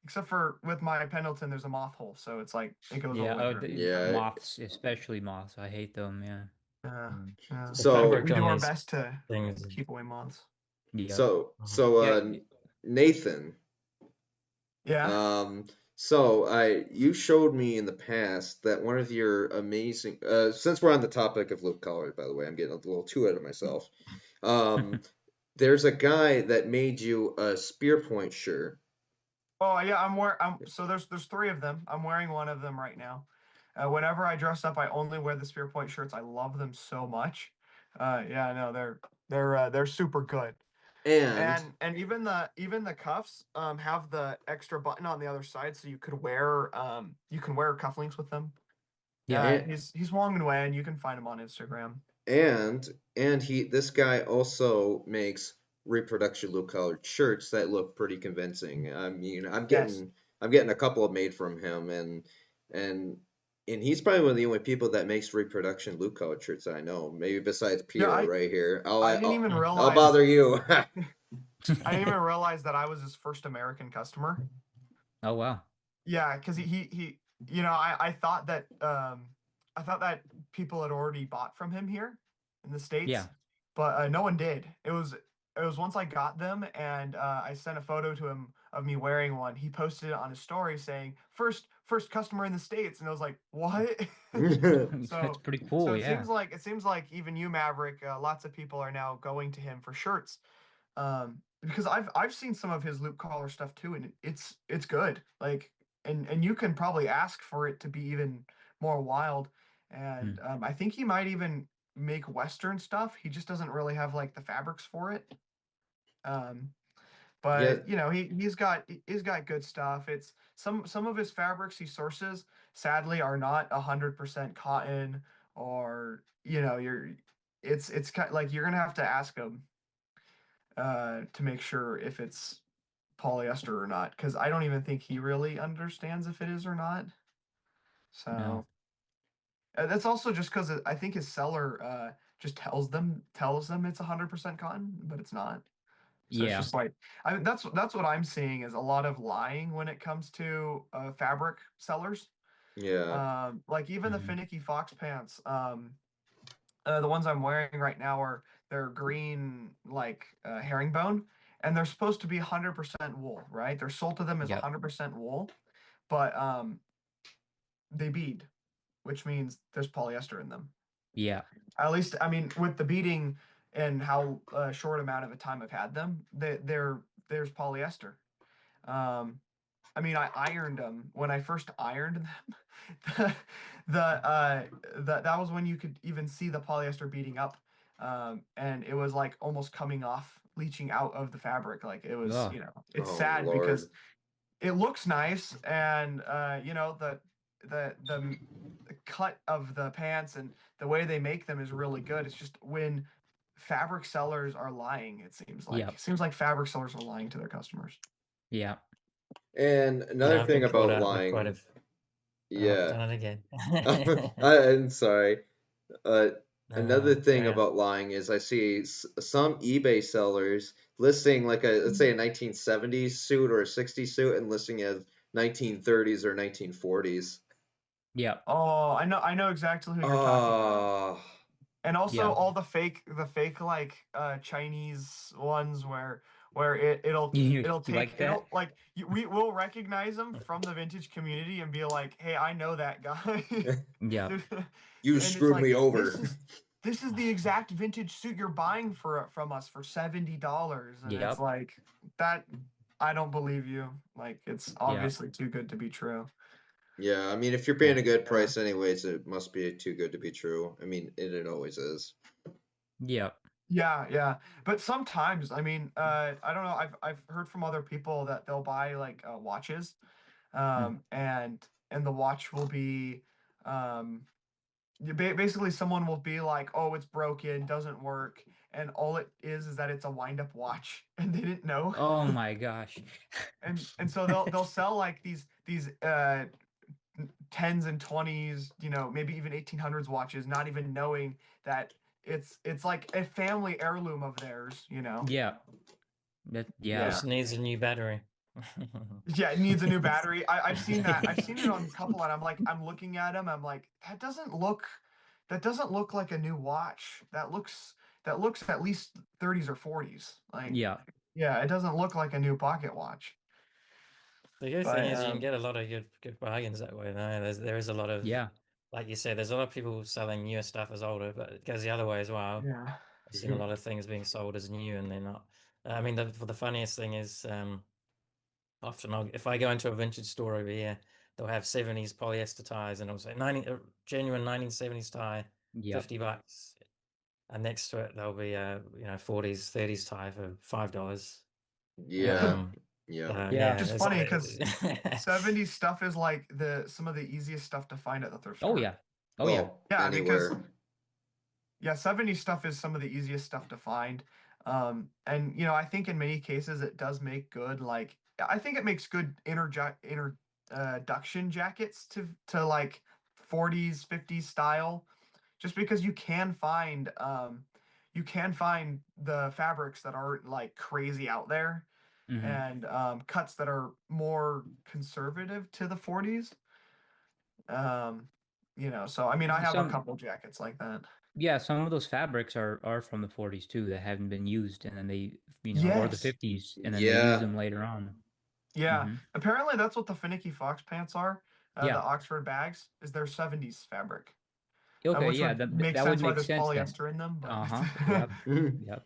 Except for with my Pendleton, there's a moth hole, so it's like it goes all Yeah. the way Oh, through. Yeah. moths, especially moths. I hate them. Yeah. Yeah, Mm. yeah. The We So, fabric we do on our these best to things. keep away moths. Yep. Mhm. Yeah. Nathan, Yeah. um, you showed me in the past that one of your amazing, since we're on the topic of loop collar, by the way, I'm getting a little too ahead of myself. Um, there's a guy that made you a spear point shirt. Oh yeah, so there's three of them. I'm wearing one of them right now. Whenever I dress up, I only wear the spear point shirts. I love them so much. Yeah, no, they're super good. And And even the cuffs have the extra button on the other side, so you can wear cufflinks with them. Yeah. and, He's Wong and Wen. You can find him on Instagram. and this guy also makes reproduction loop colored shirts that look pretty convincing. I mean, Yes. I'm getting a couple made from him, and and he's probably one of the only people that makes reproduction loop colored shirts that I know. Maybe besides Yeah, Piero right here. I didn't even I'll realize bother you. I didn't even realize that I was his first American customer. Oh wow. Yeah, because he you know I thought that people had already bought from him here in the States, Yeah. but no one did. It was once I got them and I sent a photo to him of me wearing one. He posted it on his story saying first customer in the States, and I was like, what? That's So pretty cool. Yeah. it seems like even you, Maverick, lots of people are now going to him for shirts. Because I've seen some of his loop collar stuff too, and it's good. Like, and you can probably ask for it to be even more wild. And Mm. I think he might even make Western stuff. He just doesn't really have like the fabrics for it. Um, Yeah, but he's got good stuff. It's some of his fabrics he sources sadly are not 100% cotton, or it's kind like you're gonna have to ask him to make sure if it's polyester or not, because I don't even think he really understands if it is or not. No. So that's also just because I think his seller just tells them it's 100% cotton, but it's not. So it's Yeah. just like that's what I'm seeing is a lot of lying when it comes to fabric sellers. yeah. Like even the Hmm. finicky fox pants. The ones I'm wearing right now they're green like herringbone, and they're supposed to be 100% wool, right? They're sold to them as Yep. 100% wool, but they bead, which means there's polyester in them. Yeah. At least, I mean, with the beading and how short amount of a time I've had them, there's polyester. Um, I mean, I ironed them when I first ironed them. the that was when you could even see the polyester beating up, and it was like almost coming off, leaching out of the fabric. Like it was, Oh. it's Oh sad because Lord. it looks nice, and the cut of the pants and the way they make them is really good. It's just when fabric sellers are lying, Yep. it seems like fabric sellers are lying to their customers. Yeah. And Yeah, another I've thing been caught about out with quite lying, a. Oh, yeah. done it again. I'm sorry. Uh, Another thing Carry on. about lying is I see some eBay sellers listing like let's say a 1970s suit or a 60s suit and listing as 1930s or 1940s. Yep. Oh, I know exactly who you're talking about. Oh, And also Yeah. all the fake like Chinese ones where it'll You take like that? it'll like we will recognize them from the vintage community and be like, hey, I know that guy. Yeah. you And it's screwed like me over. this is the exact vintage suit you're buying from us for $70, and it's Yep. like that. I don't believe you. Like it's Yeah. obviously too good to be true. Yeah, I mean, if you're Yeah. paying a good Yeah. price anyways, it must be too good to be true. I mean, it always is. Yep. Yeah, yeah. But sometimes, I mean, I don't know. I've heard from other people that they'll buy like watches, Mm. and the watch will be, um, basically someone will be like, "Oh, it's broken, doesn't work," and all it is that it's a wind-up watch, and they didn't know. Oh my gosh. And so they'll sell like these tens and twenties, maybe even 1800s watches, not even knowing that it's like a family heirloom of theirs. Yeah. Yeah. Yeah. Just needs a new battery. Yeah, it needs a new battery. I've seen that. I've seen it on a couple, and I'm looking at them. I'm like, that doesn't look like a new watch. That looks at least 30s or 40s. Like, Yeah. yeah, it doesn't look like a new pocket watch. The good thing But is you can get a lot of good bargains that way. Though there is a lot of, Yeah. like you said, there's a lot of people selling newer stuff as older, but it goes the other way as well. yeah, I've seen a lot of things being sold as new and they're not. I mean, the funniest thing is often if I go into a vintage store over here, they'll have 70s polyester ties and it'll say genuine 1970s tie, Yep. $50. and next to it there'll be a 40s 30s tie for $5. Yeah. Yeah. Yeah, Just it's funny because 70s stuff is like some of the easiest stuff to find at the thrift Oh store. yeah. Oh yeah. Well, Yeah, because anywhere. yeah, 70s stuff is some of the easiest stuff to find. And I think in many cases it does make good, like I think it makes good introduction jackets to like 40s, 50s style, just because you can find the fabrics that aren't like crazy out there, Hmm. and cuts that are more conservative to the 40s. So I mean I have a Some couple jackets like that. Yeah, some of those fabrics are from the 40s too that haven't been used, and then they, or the Yes. 50s, and then they use Yeah. them later on. Yeah, Hmm. apparently that's what the finicky fox pants are. The Yeah. Oxford bags is their 70s fabric, Okay. which Yeah. would make That would sense why make there's sense then. polyester in them. But Uh-huh. Yep. Mhm. Yep.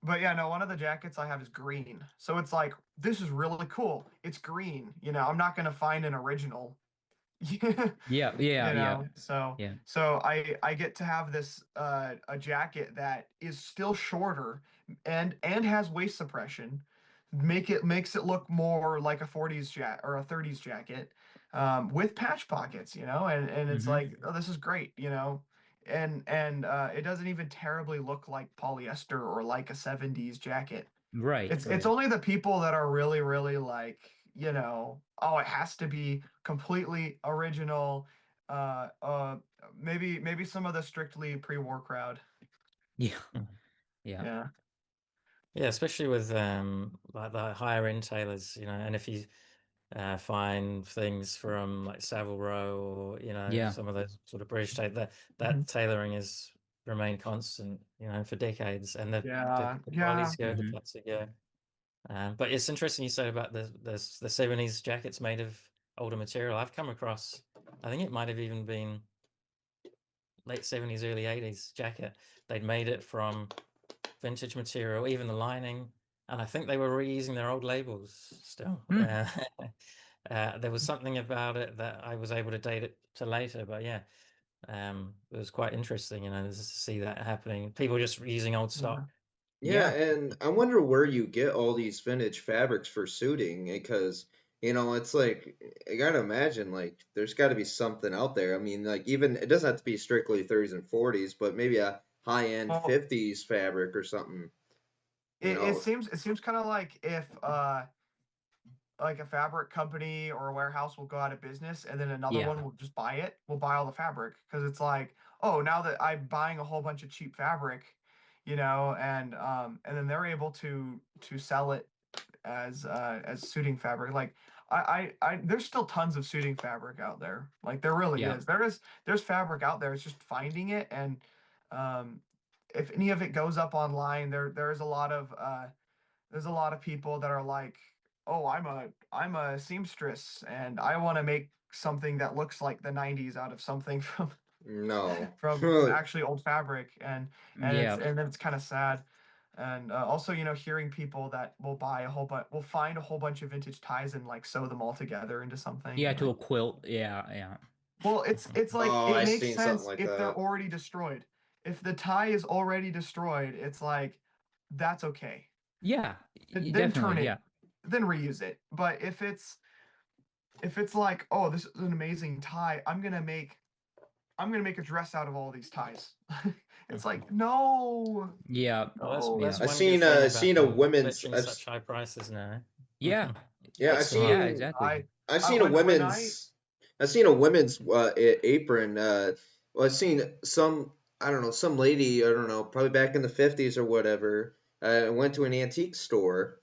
but yeah, no, one of the jackets I have is green, so it's like this is really cool. It's green. I'm not gonna find an original. Yeah. Yeah. Yeah. So Yeah. I get to have this a jacket that is still shorter and has waist suppression. Makes it look more like a 40s jacket or a 30s jacket, with patch pockets, and it's Hmm. like, oh, this is great, and it doesn't even terribly look like polyester or like a 70s jacket. Right. It's Right. only the people that are really, really like, oh, it has to be completely original. Uh, uh, maybe some of the strictly pre-war crowd. Yeah. Mhm. Yeah. Yeah. Yeah, especially with like the higher end tailors, and if you find things from like Savile Row or Yeah. some of those sort of British tailor, that Mhm. tailoring has remained constant, for decades, and Yeah. the Yeah. quality's good, the Hmm. cuts are good. But it's interesting you said about the 70s jackets made of older material. I've come across, I think it might have even been late 70s, early 80s jacket. They'd made it from vintage material, even the lining, and I think they were reusing their old labels still. Hmm. There was something about it that I was able to date it to later, but yeah, it was quite interesting, just to see that happening. People just using old Yeah. stock. Yeah, Yeah. and I wonder where you get all these vintage fabrics for suiting, because it's like I gotta imagine like there's got to be something out there. I mean, like even it doesn't have to be strictly 30s and 40s, but maybe a high-end Well, 50s fabric or something. You it know, seems kind of like if like a fabric company or a warehouse will go out of business and then another Yeah. one will just buy it, will buy all the fabric, because it's like, oh, now that I'm buying a whole bunch of cheap fabric, and then they're able to sell it as suiting fabric. Like there's still tons of suiting fabric out there. Like there really Yeah. is. There's fabric out there. It's just finding it, and um if any of it goes up online, there's a lot of people that are like, oh, I'm a seamstress and I want to make something that looks like the 90s out of something from no. from actually old fabric, and Yeah. it's kind of sad. And also, hearing people that will buy a whole bunch, will find a whole bunch of vintage ties and like sew them all together into something, Yeah. and To like, a quilt. Yeah. Yeah. well, it's like Oh, it I makes seen something sense like if they're that. already destroyed. If the tie is already destroyed, it's like that's okay. Yeah. Then turn Definitely. it, Yeah. then reuse it. But if it's like, oh, this is an amazing tie, I'm gonna make a dress out of all these ties. It's like, no, Yeah. Well, no. that's I one good thing about seen a them women's fetching such high prices now. Yeah. yeah, It's Yeah. true. Exactly. I've I seen a when I women's apron. Well, I've seen some, I don't know, some lady, I don't know, probably back in the 50s or whatever. I went to an antique store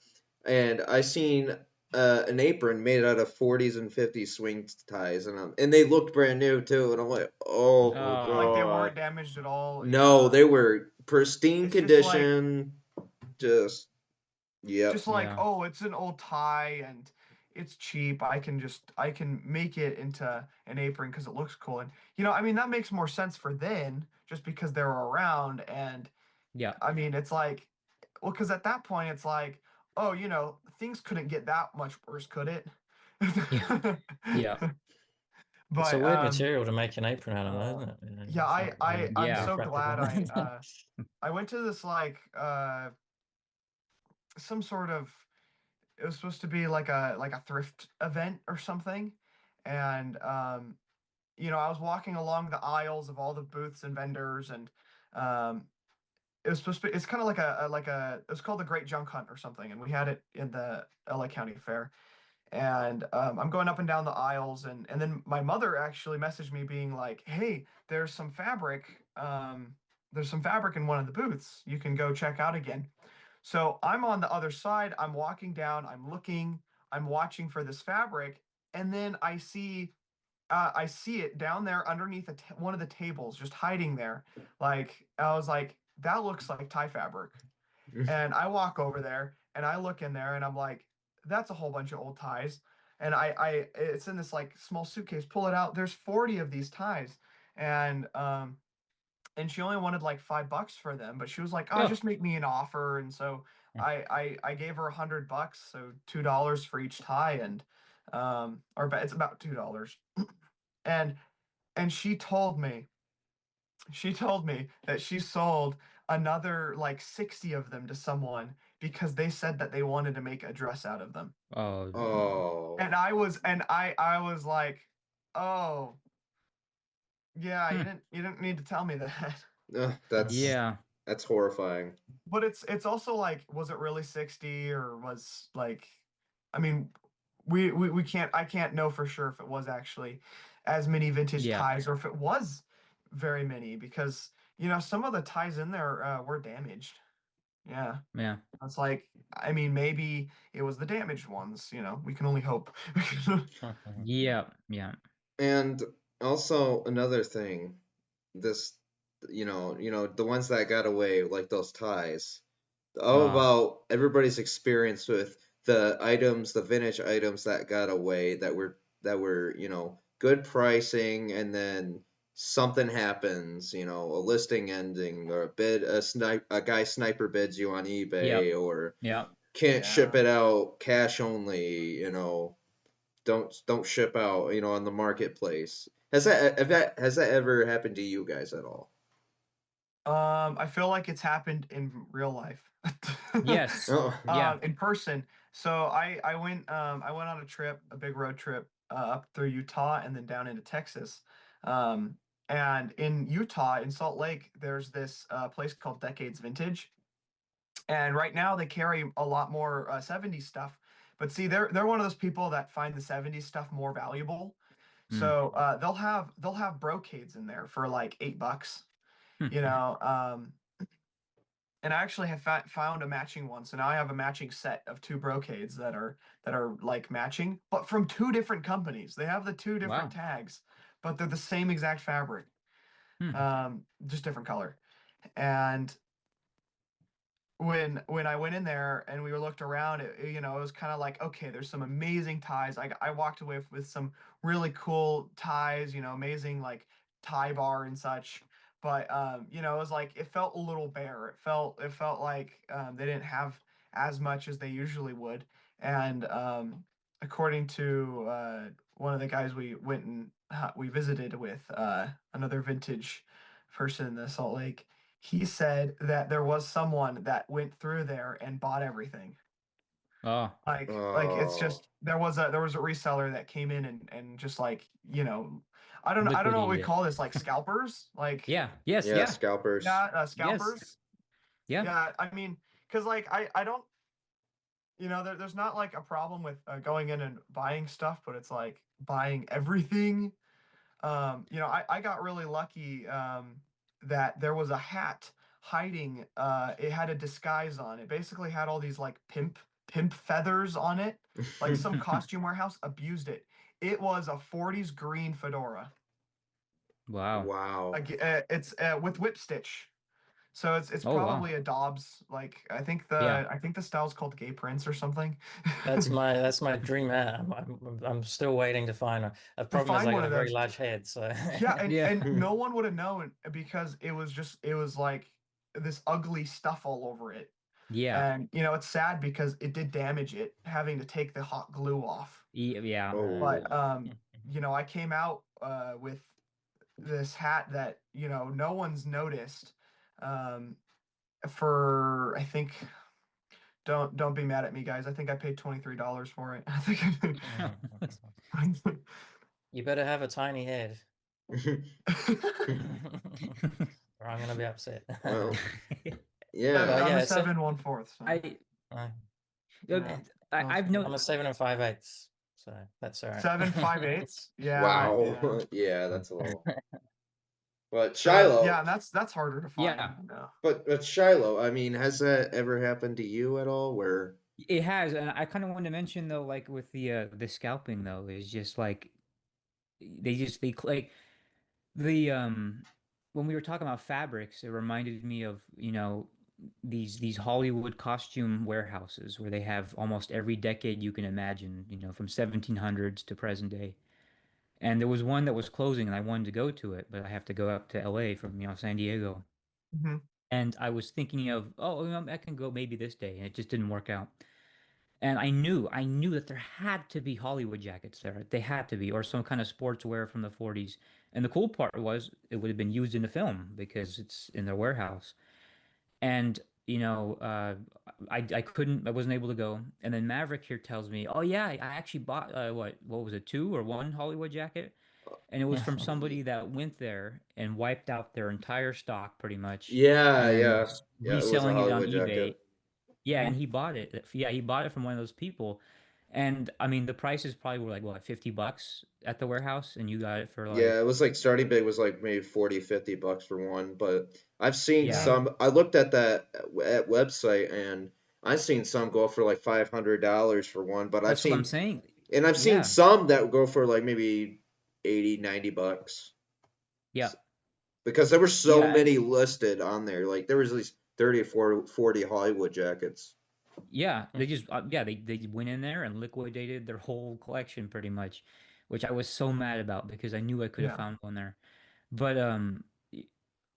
and I seen an apron made out of 40s and 50s swing ties, and they looked brand new too. And I'm like, oh like they Oh. god, weren't damaged at all. no, Yeah. they were pristine It's just like condition. Just yep. just like, Yeah. oh, it's an old tie and it's cheap. I can make it into an apron because it looks cool. And I mean that makes more sense for then, just because they were around. And Yeah. I mean it's like, well, because at that point it's like, oh, things couldn't get that much worse, could it? Yeah. Yeah. It's a But weird material to make an apron out of, though, uh, isn't it? You know, yeah, it's not I'm Yeah. very so glad practical. I went to this like some sort of, it was supposed to be like a thrift event or something, and I was walking along the aisles of all the booths and vendors, and um, it was supposed to be, it's kind of like a it was called the Great Junk Hunt or something, and we had it in the LA County Fair. And I'm going up and down the aisles, and then my mother actually messaged me being like, "Hey, there's some fabric in one of the booths. You can go check out again." So I'm on the other side. I'm walking down. I'm looking. I'm watching for this fabric, and then I see it down there underneath one of the tables, just hiding there. Like I was like, that looks like tie fabric. And I walk over there and I look in there and I'm like, that's a whole bunch of old ties. And it's in this like small suitcase. Pull it out. There's 40 of these ties, and she only wanted like $5 for them, but she was like, "Oh, Oh, just make me an offer." And so I gave her $100, so $2 for each tie, and it's about $2. And she told me that she sold another like 60 of them to someone because they said that they wanted to make a dress out of them. oh, Oh, And I was like, "Oh, yeah, hmm. you didn't need to tell me that." that's Yeah. horrifying. But it's also like, was it really 60, or was like, I mean, we can't I can't know for sure if it was actually as many vintage Yeah. ties, or if it was very many, because some of the ties in there were damaged. Yeah. Yeah. It's like, I mean, maybe it was the damaged ones, we can only hope. Yeah. Yeah. And also another thing, this, the ones that got away, like those ties. How Uh, about everybody's experience with the items, the vintage items that got away that were, good pricing, and then something happens, a listing ending, or a guy sniper bids you on yep. eBay, or Yep. can't ship Yeah. it out cash only, don't ship out, on the marketplace. Has that ever happened to you guys at all? I feel like it's happened in real life. Yes. Oh, Yeah. In person. So I went on a trip, a big road trip, up through Utah and then down into Texas. Um, and in Utah, in Salt Lake, there's this place called Decades Vintage. And right now they carry a lot more 70s stuff. But see, they're one of those people that find the 70s stuff more valuable. Mm. So they'll have brocades in there for like $8. Hmm. You know, and I actually have found a matching one. So now I have a matching set of two brocades that are like matching, but from two different companies. They have the two different Wow. tags, but they're the same exact fabric, Hmm. just different color. And when I went in there and we looked around, it was kind of like, okay, there's some amazing ties. I walked away with some really cool ties, amazing like tie bar and such. But it was like, it felt a little bare. It felt like they didn't have as much as they usually would. And according to one of the guys we visited with, another vintage person in the Salt Lake, he said that there was someone that went through there and bought everything. Oh, Like it's oh, just, there was a reseller that came in and just like, I don't know what we liquidated it. call this, like scalpers, like, Yeah. Yes. yeah, Yeah. scalpers. yeah, Yes. scalpers. Yeah. Yeah, I mean, because like I don't, there's not like a problem with going in and buying stuff, but it's like buying everything. I got really lucky, that there was a hat hiding. It had a disguise on. It basically had all these like pimp feathers on it. Like some costume warehouse abused it. It was a 40s green fedora. Wow. Wow. Like it's with whip stitch. So it's Oh, wow. probably a Dobbs. Like Yeah. I think the style's called Gay Prince or something. That's my dream hat. I'm still waiting to find one. The To problem is find I one got a of very those. large head, so Yeah, and Yeah. and no one would have known because it was like this ugly stuff all over it. Yeah. And it's sad because it did damage it, having to take the hot glue off. Yeah. But Oh, you know, I came out with this hat that, you know, no one's noticed, um, for, I think, don't be mad at me, guys. I think I paid $23 for it. I think You better have a tiny head, or I'm gonna be upset. Well, I'm yeah. a yeah, 7 1/4. So I uh, yeah, I've awesome. I'm a noticed. 7 and 5/8, so that's all right. 7 5/8. Yeah, yeah. Wow. Yeah, that's a little. But So yeah, Shiloh, and that's harder to find. Yeah, No. but Shiloh, I mean, has that ever happened to you at all? Where it has, and I kind of wanted to mention though, like with the scalping though, is just like like the when we were talking about fabrics, it reminded me of, these Hollywood costume warehouses where they have almost every decade you can imagine, from 1700s to present day. And there was one that was closing and I wanted to go to it, but I have to go up to LA from, San Diego. Hmm. And I was thinking of, oh, I can go maybe this day, and it just didn't work out. And I knew that there had to be Hollywood jackets there. They had to be, or some kind of sportswear from the 40s. And the cool part was it would have been used in the film because it's in their warehouse. And, I wasn't able to go. And then Maverick here tells me, oh yeah, I actually bought what was it, two or one Hollywood jacket? And it was from somebody that went there and wiped out their entire stock pretty much yeah, and yeah, yeah, it was a reselling it on Hollywood jacket. eBay. Yeah, and he bought it. Yeah, he bought it from one of those people. And I mean, the prices probably were like what, $50 at the warehouse, and you got it for Yeah, it like, was like starting bid was like maybe 40, $50 for one, but I've seen yeah, Dang. some. I looked at that at website and I've seen some go for like $500 for one, but that's what I'm saying. I've seen Yeah, some that go for like maybe 80, $90 yeah, because there were so yeah, many listed on there. Like there was at least 30 or 40 Hollywood jackets. yeah. They went in there and liquidated their whole collection pretty much, which I was so mad about because I knew I could have Yeah. found one there. But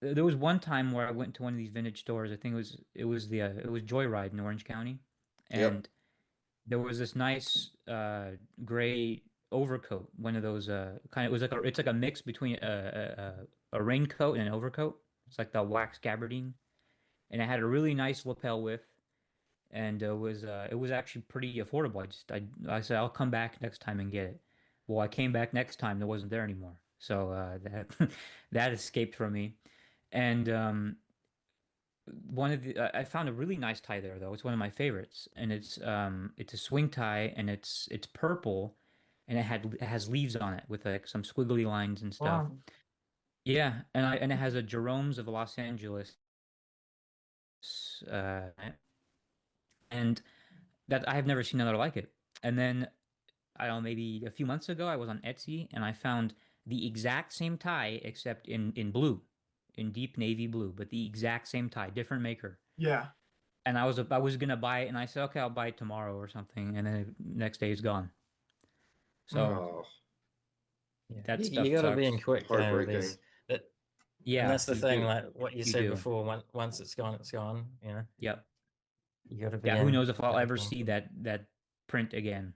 there was one time where I went to one of these vintage stores. I think it was Joyride in Orange County, Yep. and there was this nice gray overcoat, one of those kind of, it's like a mix between a raincoat and an overcoat. It's like the wax gabardine, and it had a really nice lapel width, and it was actually pretty affordable. I said I'll come back next time and get it. Well, I came back next time, it wasn't there anymore, so that that escaped from me. And I found a really nice tie there though. It's one of my favorites, and it's a swing tie, and it's purple, and it has leaves on it with like some squiggly lines and stuff. Wow. Yeah, and it has a Jerome's of Los Angeles, uh, and that I have never seen another like it. And then I don't know, maybe a few months ago, I was on Etsy and I found the exact same tie except in blue, in deep navy blue, but the exact same tie, different maker. Yeah. And I was gonna buy it, and I said, okay, I'll buy it tomorrow or something, and then the next day it's gone. Mm. So Oh, Yeah, that you stuff got to be in sucks. quick though. heartbreaking. That, and Yeah, that's the thing. Like what you you said do. before. Once it's gone, it's gone. You know, Yep. you got to be Yeah, who in knows if I'll very ever see careful. that print again?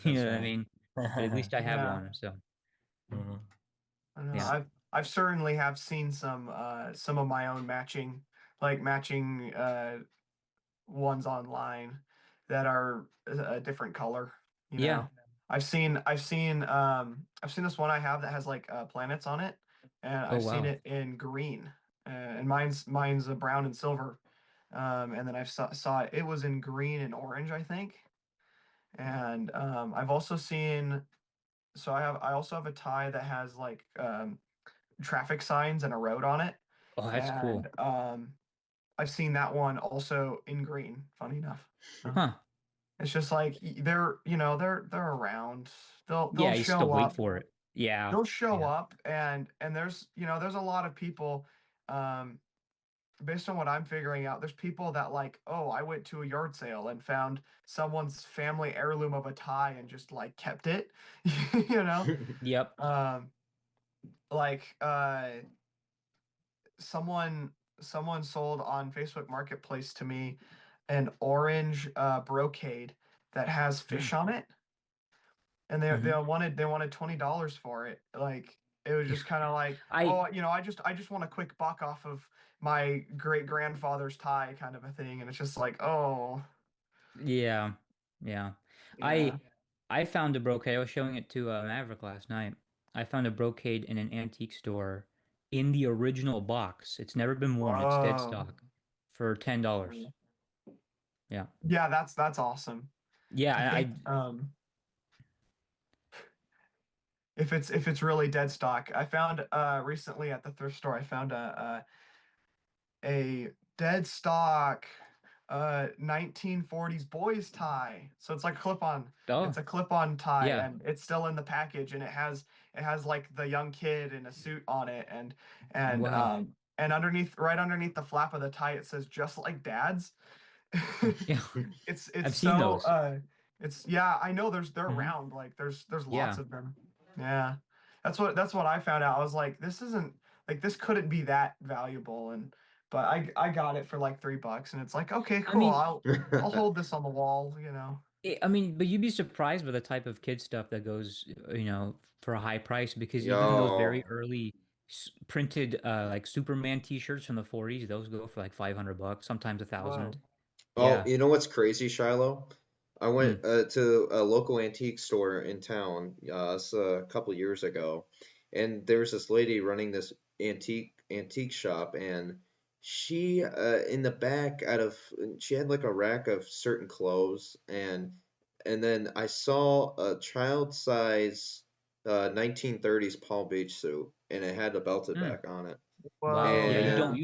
You That's know what I right. mean? But at least I have Yeah. one. So Mhm. I don't know. yeah, I've certainly have seen some of my own matching ones online that are a different color. You yeah. know, I've seen this one I have that has like planets on it, and Oh I've seen wow. it in green, and mine's a brown and silver, and then saw it. It was in green and orange, I think, and I've also seen. So I also have a tie that has like traffic signs and a road on it, Oh, that's and cool. I've seen that one also in green. Funny enough, so Huh. it's just like they're around. They'll Yeah, you still show wait up. for it. Yeah. They'll show Yeah. up, and there's a lot of people. Um, Based on what I'm figuring out, there's people that like, oh, I went to a yard sale and found someone's family heirloom of a tie and just like kept it, you know. Yep. Um, like someone someone sold on Facebook Marketplace to me an orange brocade that has Hmm. fish on it, and Hmm. they wanted $20 for it. Like it was just kind of like, I oh, you know, I just want a quick buck off of my great grandfather's tie kind of a thing, and it's just like, oh, Yeah, yeah. yeah. I found a brocade. I was showing it to Maverick last night. I found a brocade in an antique store in the original box. It's never been worn. It's dead Whoa. stock for $10. Yeah, Yeah, that's awesome. yeah. I think if it's really dead stock, I found recently at the thrift store, I found a dead stock 1940s boys tie. So it's like clip-on. Oh, It's a clip-on tie, yeah. and it's still in the package, and it has like the young kid in a suit on it, Wow. and underneath, right underneath the flap of the tie, it says just like dad's. Yeah, It's I've seen so those. it's yeah, I know they're Hmm. around, like there's lots Yeah. of them. Yeah. That's what I found out. I was like, this isn't like this couldn't be that valuable, and but I got it for like $3, and it's like, okay, I cool. mean, I'll hold this on the wall, you know. I mean, but you'd be surprised by the type of kid stuff that goes, for a high price because even those very Yo. early printed like Superman t-shirts from the 40s, those go for like $500, sometimes a thousand. Whoa. Oh, Yeah. you know what's crazy, Shiloh? I went Mm. to a local antique store in town, it's a couple years ago, and there was this lady running this antique shop, and she in the back she had like a rack of certain clothes, and then I saw a child size 1930s Palm Beach suit, and it had a belted Mm. back on it, Wow. Yeah, and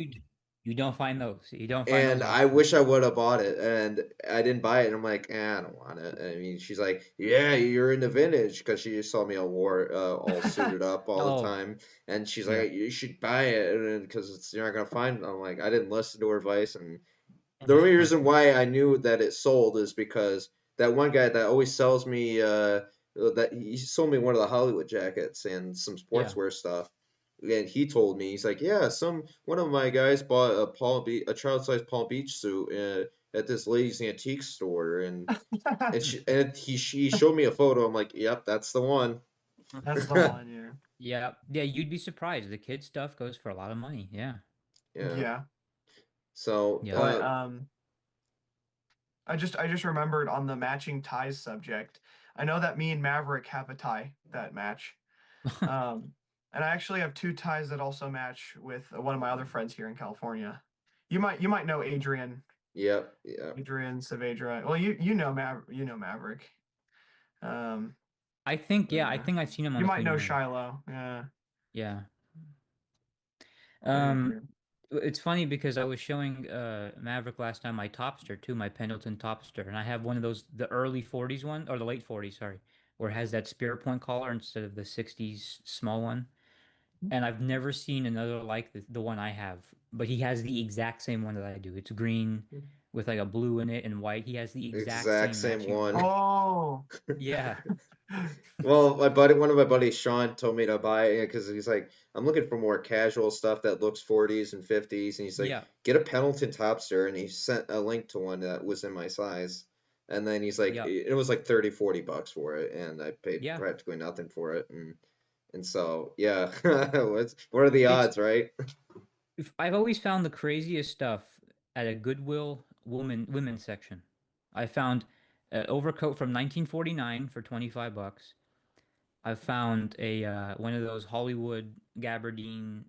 you don't find those. You don't find those and I often. wish I would have bought it, and I didn't buy it. And I'm like, I don't want it. I mean, she's like, yeah, you're into vintage because she just saw me all suited up all the Oh, time, and she's yeah. like, you should buy it, and because you're not gonna find it. I'm like, I didn't listen to her advice, and the only reason why I knew that it sold is because that one guy that always sells me that he sold me one of the Hollywood jackets and some Yeah. sportswear stuff. And he told me he's like, yeah, some one of my guys bought a child size Palm Beach suit at this lady's antique store, he showed me a photo. I'm like, yep, that's the one. That's the one, yeah. Yeah. Yeah, you'd be surprised. The kid stuff goes for a lot of money. Yeah. Yeah. Yeah. So Yeah. But I just remembered on the matching ties subject. I know that me and Maverick have a tie that match. Um, and I actually have two ties that also match with one of my other friends here in California. You might know yep, yeah. Adrian Saavedra. Well, you know Maverick. Um, Yeah, I yeah. think I've seen him on You the might Queen know Mary. Shilo. Yeah. Yeah. Um, Adrian. it's funny because I was showing Maverick last time my topster too, my Pendleton topster, and I have one of those the early 40s one or the late 40s, sorry, where it has that spear point collar instead of the 60s small one. And I've never seen another like the one I have, but he has the exact same one that I do. It's green with like a blue in it and white. He has the exact Exact same same matching one. one. Oh. Yeah. Well, one of my buddies, Sean, told me to buy it because he's like, I'm looking for more casual stuff that looks 40s and 50s, and he's like, Yeah. get a Pendleton Topster, and he sent a link to one that was in my size, and then he's like, Yeah. it was like 30, $40 for it, and I paid Yeah. practically nothing for it, and so yeah, what are the It's odds, right? I've always found the craziest stuff at a Goodwill women's section. I found an overcoat from 1949 for $25. I found a one of those Hollywood gabardine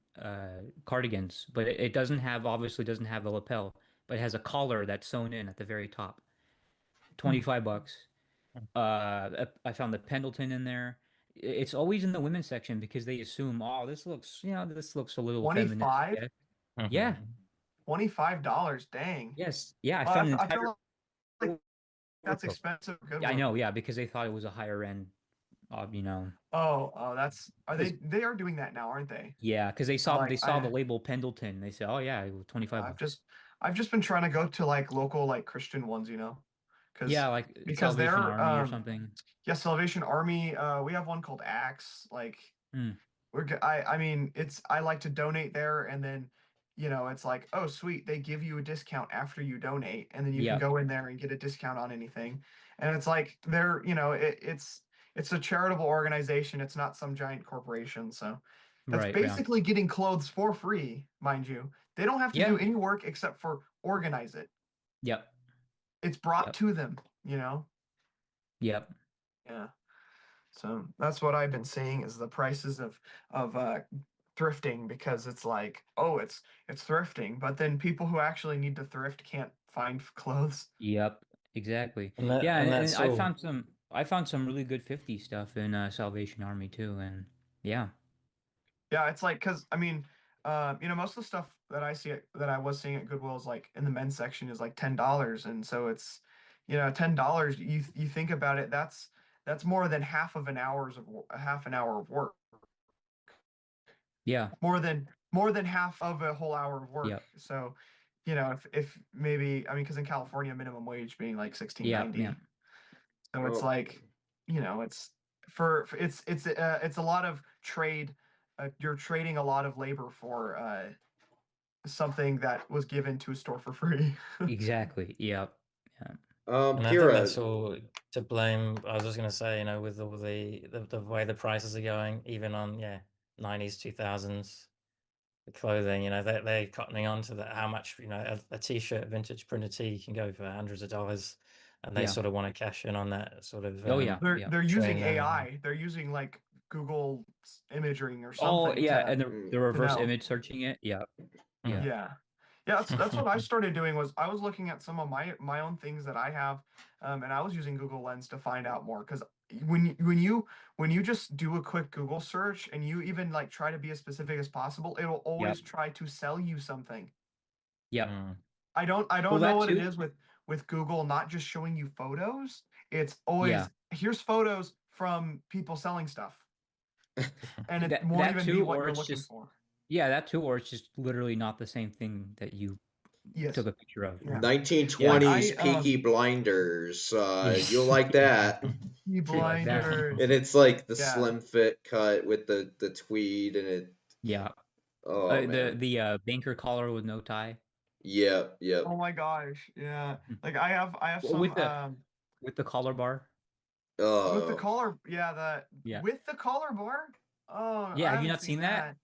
cardigans, but it doesn't have obviously doesn't have the lapel, but it has a collar that's sewn in at the very top. $25. I found the Pendleton in there. It's always in the women's section because they assume, oh, this looks a little feminine. 25? Yeah. Yeah. $25. Dang. Yes. Yeah, I Wow, found an I feel entire like that's overcoat. expensive at Yeah, I Goodwill. know, yeah, because they thought it was a higher end, you know. Oh, that's are 'Cause- they are doing that now, aren't they? yeah, because they Like saw the label Pendleton. They said, "Oh yeah, it was I've 25 bucks." I've just been trying to go to like local like Christian ones, you know, Yeah, like because Salvation they're Army or something. yeah, Salvation Army. We have one called Axe. Like Hmm. I mean it's I like to donate there, and then you know it's like, oh sweet, they give you a discount after you donate, and then you can Yeah. go in there and get a discount on anything, and it's like they're, you know, it's a charitable organization. It's not some giant corporation. So that's Right. Yeah. basically getting clothes for free, mind you. They don't have to do Yeah. any work except for organize it. Yep. It's brought Yep. to them, you know? Yep. Yeah. So that's what I've been seeing is the prices of thrifting, because it's like, oh, it's thrifting, but then people who actually need to thrift can't find clothes. Yep. Exactly. And Yeah, and that's I all. found some really good 50 stuff in Salvation Army too, and yeah. Yeah, it's like, because I mean, most of the stuff that I was seeing at Goodwill is like in the men's section is like $10, and so it's, $10. You think about it, that's more than half an hour of work, Yeah. more than half of a whole hour of work. Yep. So, if maybe, I mean, because in California, minimum wage being like Yep. Yeah. 16.90, so it's Oh, like, it's it's a lot of trade. You're trading a lot of labor for something that was given to a store for free. Exactly. Yep. Yeah. And I think Kira, that's all to blame. I was just going to say, with all the way the prices are going, even on 90s, 2000s, the clothing, they're cottoning on to how much, a t-shirt, vintage printed tee can go for hundreds of dollars, and they Yeah. sort of want to cash in on that sort of Oh yeah. they're Yeah. they're using trend now. AI. They're using like Google imaging or Oh something yeah, to and the reverse know. image searching it. Yeah. Yeah. Mm. Yeah. Yeah, that's what I started doing. Was I was looking at some of my own things that I have, and I was using Google Lens to find out more. Because when you just do a quick Google search and you even like try to be as specific as possible, it'll Yep. always try to sell you something. Yep. Mm. I don't Well, know that what it too. is with Google not just showing you photos. It's always, Yeah. here's photos from people selling stuff, and it won't That even be too, what or you're it's looking just for. that too, or it's just literally not the same thing that you Yes. took a picture of. Yeah. Yeah. Like 1920s Peaky Blinders. Yeah. You'll like that. You like that? blinders. And it's like the Yeah. slim fit cut with the tweed and it. Yeah. Oh man. The banker collar with no tie. Yep. Yep. Oh my gosh. Yeah. Hmm. Like I have Well, some with the collar bar. with the Oh. collar. Yeah, the Yeah. with the collar bar. Oh, Yeah. I Have you haven't not seen seen that? that.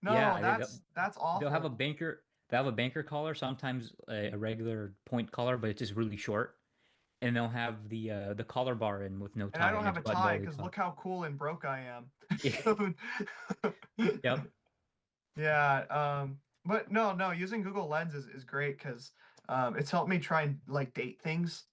No, Yeah. that's They'll have a awful. banker. They have a banker collar. Sometimes a regular point collar, but it's just really short. And they'll have the collar bar in with no And I tie, don't and have it's a buttoned all tie the way because top. look how cool and broke I am. Yeah. So, Yep. yeah. But no, using Google Lens is great because it's helped me try and like date things.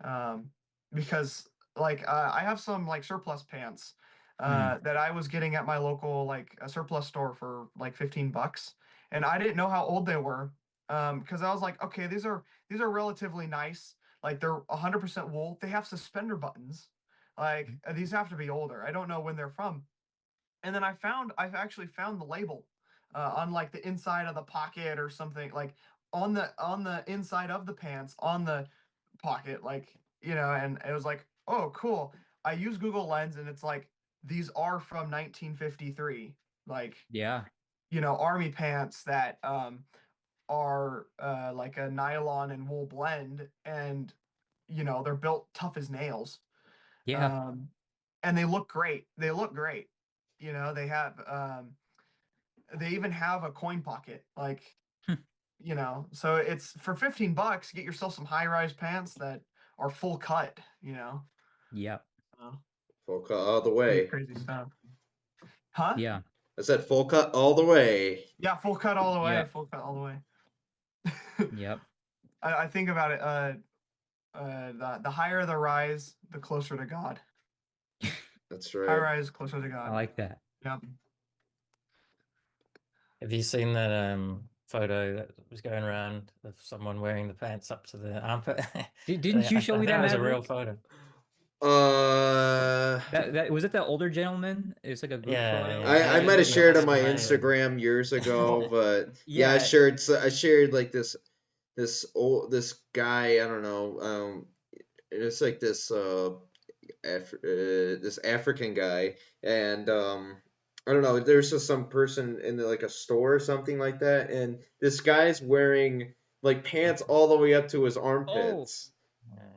Um, because like I have some like surplus pants Mm. that I was getting at my local like a surplus store for like $15, and I didn't know how old they were. Because I was like, okay, these are relatively nice. Like they're 100% wool. They have suspender buttons. Like these have to be older. I don't know when they're from. And then I've actually found the label on like the inside of the pocket or something, like on the inside of the pants on the pocket, like, and it was like, oh, cool. I use Google Lens, and it's like these are from 1953, like, Yeah. army pants that are like a nylon and wool blend, and they're built tough as nails. Yeah. um, and they look great. They look great. They even have a coin pocket, like, so it's for $15, get yourself some high-rise pants that are full cut. Yep. So, Full cut all the pretty way. crazy stuff. Huh? Yeah. I said full cut all the way. Yeah, full cut all the way. Yep. Full cut all the way. Yep. I think about it. The higher the rise, the closer to God. That's High right. rise, closer to I God. like that. Yep. Have you seen that photo that was going around of someone wearing the pants up to the armpit? Didn't you show I me think that, it was a real Maverick? photo. That was it. That older gentleman. It's like a group Yeah, photo. yeah. I It might have was shared on my fascinating. Instagram years ago, but yeah, Yeah. I shared like this guy, I don't know, it's like this African guy, and I don't know, there's just some person in like a store or something like that, and this guy's wearing like pants all the way up to his Oh. armpits.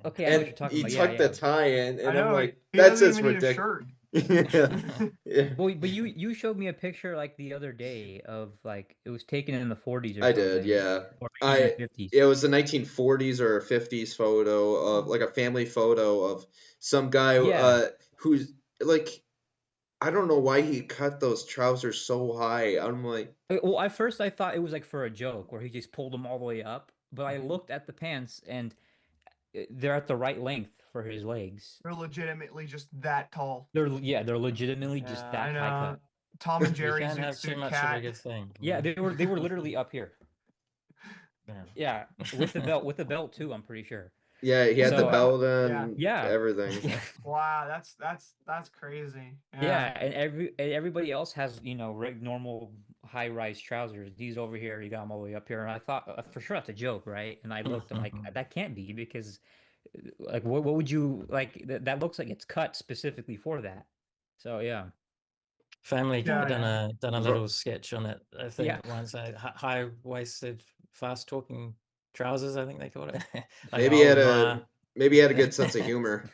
Okay, I know what and you're talking he about. Yeah, tucked the yeah. tie in, I and I'm know like, he that's doesn't just even need a ridiculous. shirt. Yeah, yeah, But you showed me a picture like the other day of like it was taken in the 40s or I did. something, Yeah, or maybe even I. the 50s. It was a 1940s or 50s photo of like a family photo of some guy Yeah. who's like, I don't know why he cut those trousers so high. I'm like, Well, at first I thought it was like for a joke where he just pulled them all the way up, but I looked at the pants and they're at the right length for his legs. They're legitimately just that tall. They're legitimately just I that high know. cut. Tom and You Jerry can't Zoot have too Suit much of a Cat. good thing. Yeah, they were literally up here. Yeah. Yeah, with the belt too, I'm pretty sure. yeah, he had With the the So, belt. belt Yeah. and yeah. everything. Yeah. Wow, that's crazy. Yeah. Yeah, and everybody else has, normal high-rise trousers. These over here, you got them all the way up here, and I thought for sure that's a joke, right? And I looked, I'm like, that can't be because, like, what would you like? That looks like it's cut specifically for that. So yeah, Family Guy Yeah, yeah. done a Ro- little sketch on it. I yeah, think once high waisted, fast talking trousers. I think they called it. Like Maybe he oh had my. a good sense of humor.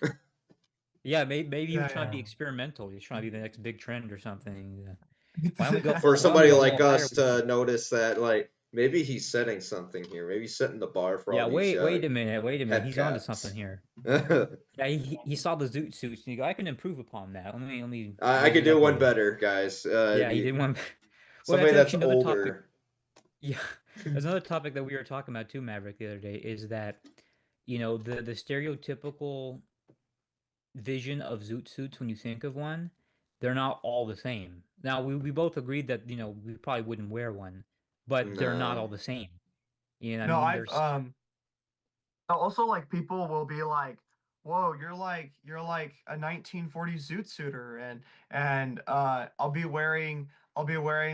yeah. Maybe he was trying to Yeah, be experimental. He was trying to be the next big trend or something. Why only go? yeah. For Why only somebody go a like little higher us with to these? notice that, like, maybe he's setting something here. Maybe he's setting the bar for all Yeah, these wait a minute, wait a minute. head He's onto something caps. here. I, Yeah, he saw the zoot suits and he go, I can improve upon that. Let me I raise could it do up a one little bit. better, guys. Yeah, he did one. Well, that's Somebody that's actually another topic. older. Yeah, there's another topic that we were talking about too, Maverick, the other day, is that, the stereotypical vision of zoot suits when you think of one, they're not all the same. Now, we both agreed that, we probably wouldn't wear one, but they're not all No. the same. You know what I No, mean? I've There's also like people will be like, "Whoa, you're like a 1940s zoot suiter," and I'll be wearing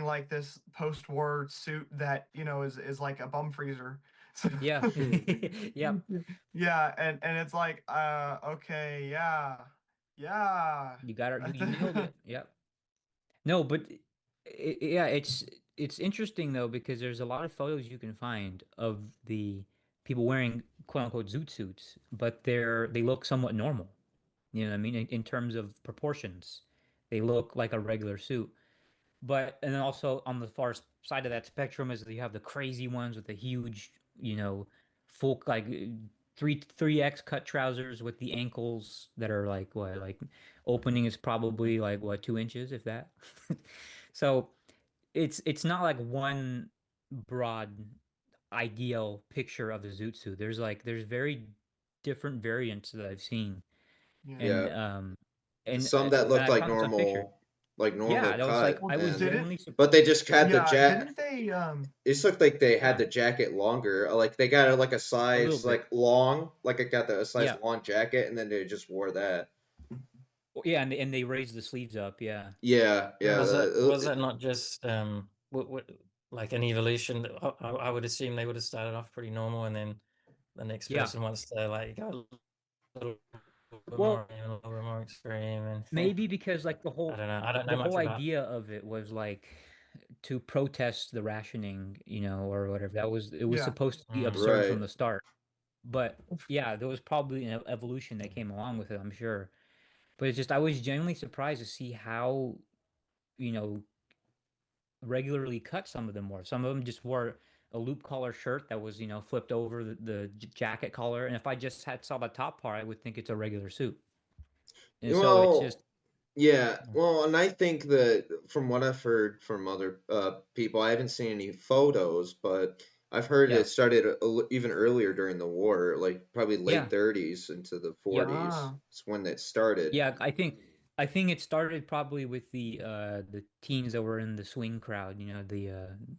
like this post-war suit that is like a bum freezer. So, yeah. Yep. yeah, and it's like, okay, yeah, yeah. You got it. You nailed it. Yep. No, but yeah, it's interesting though because there's a lot of photos you can find of the people wearing quote unquote zoot suits, but they look somewhat normal. You know what I mean? In terms of proportions, they look like a regular suit. But and then also on the far side of that spectrum is that you have the crazy ones with the huge, full like three X cut trousers with the ankles that are like what like opening is probably like what 2 inches if that. So it's not like one broad ideal picture of the zoot suit. There's very different variants that I've seen, Yeah. and Yeah. um and Some that and look I found some pictures. like normal Yeah, that was like cut, Well, I was and didn't genuinely but they just had the yeah, jack. didn't they It just looked like they had yeah, the jacket longer. Like they got it like a a little size bit. like long, like it got the a size Yeah. long jacket, and then they just wore that. Yeah, and they raised the sleeves up, yeah. Yeah, yeah. yeah. Was it not just what like an evolution? I would assume they would have started off pretty normal, and then the next Yeah. person wants to like go a little bit more, Well, a little bit more extreme, and maybe because like the I whole don't know. I don't know the much whole about. idea of it was like to protest the rationing, or whatever. It was Yeah. supposed to be Mm. absurd Right. from the start. But yeah, there was probably an evolution that came along with it, I'm sure. But it's just I was genuinely surprised to see how, you know, regularly cut some of them were. Some of them just wore a loop collar shirt that was, flipped over the jacket collar. And if I just had saw the top part, I would think it's a regular suit. And so it's Well, just, yeah. Mm. Well, and I think that from what I've heard from other people, I haven't seen any photos, but I've heard yeah, it started even earlier during the war, like probably late yeah, 30s into the yep, 40s. Ah, It's when it started. yeah. I think it started probably with the teens that were in the swing crowd. They were doing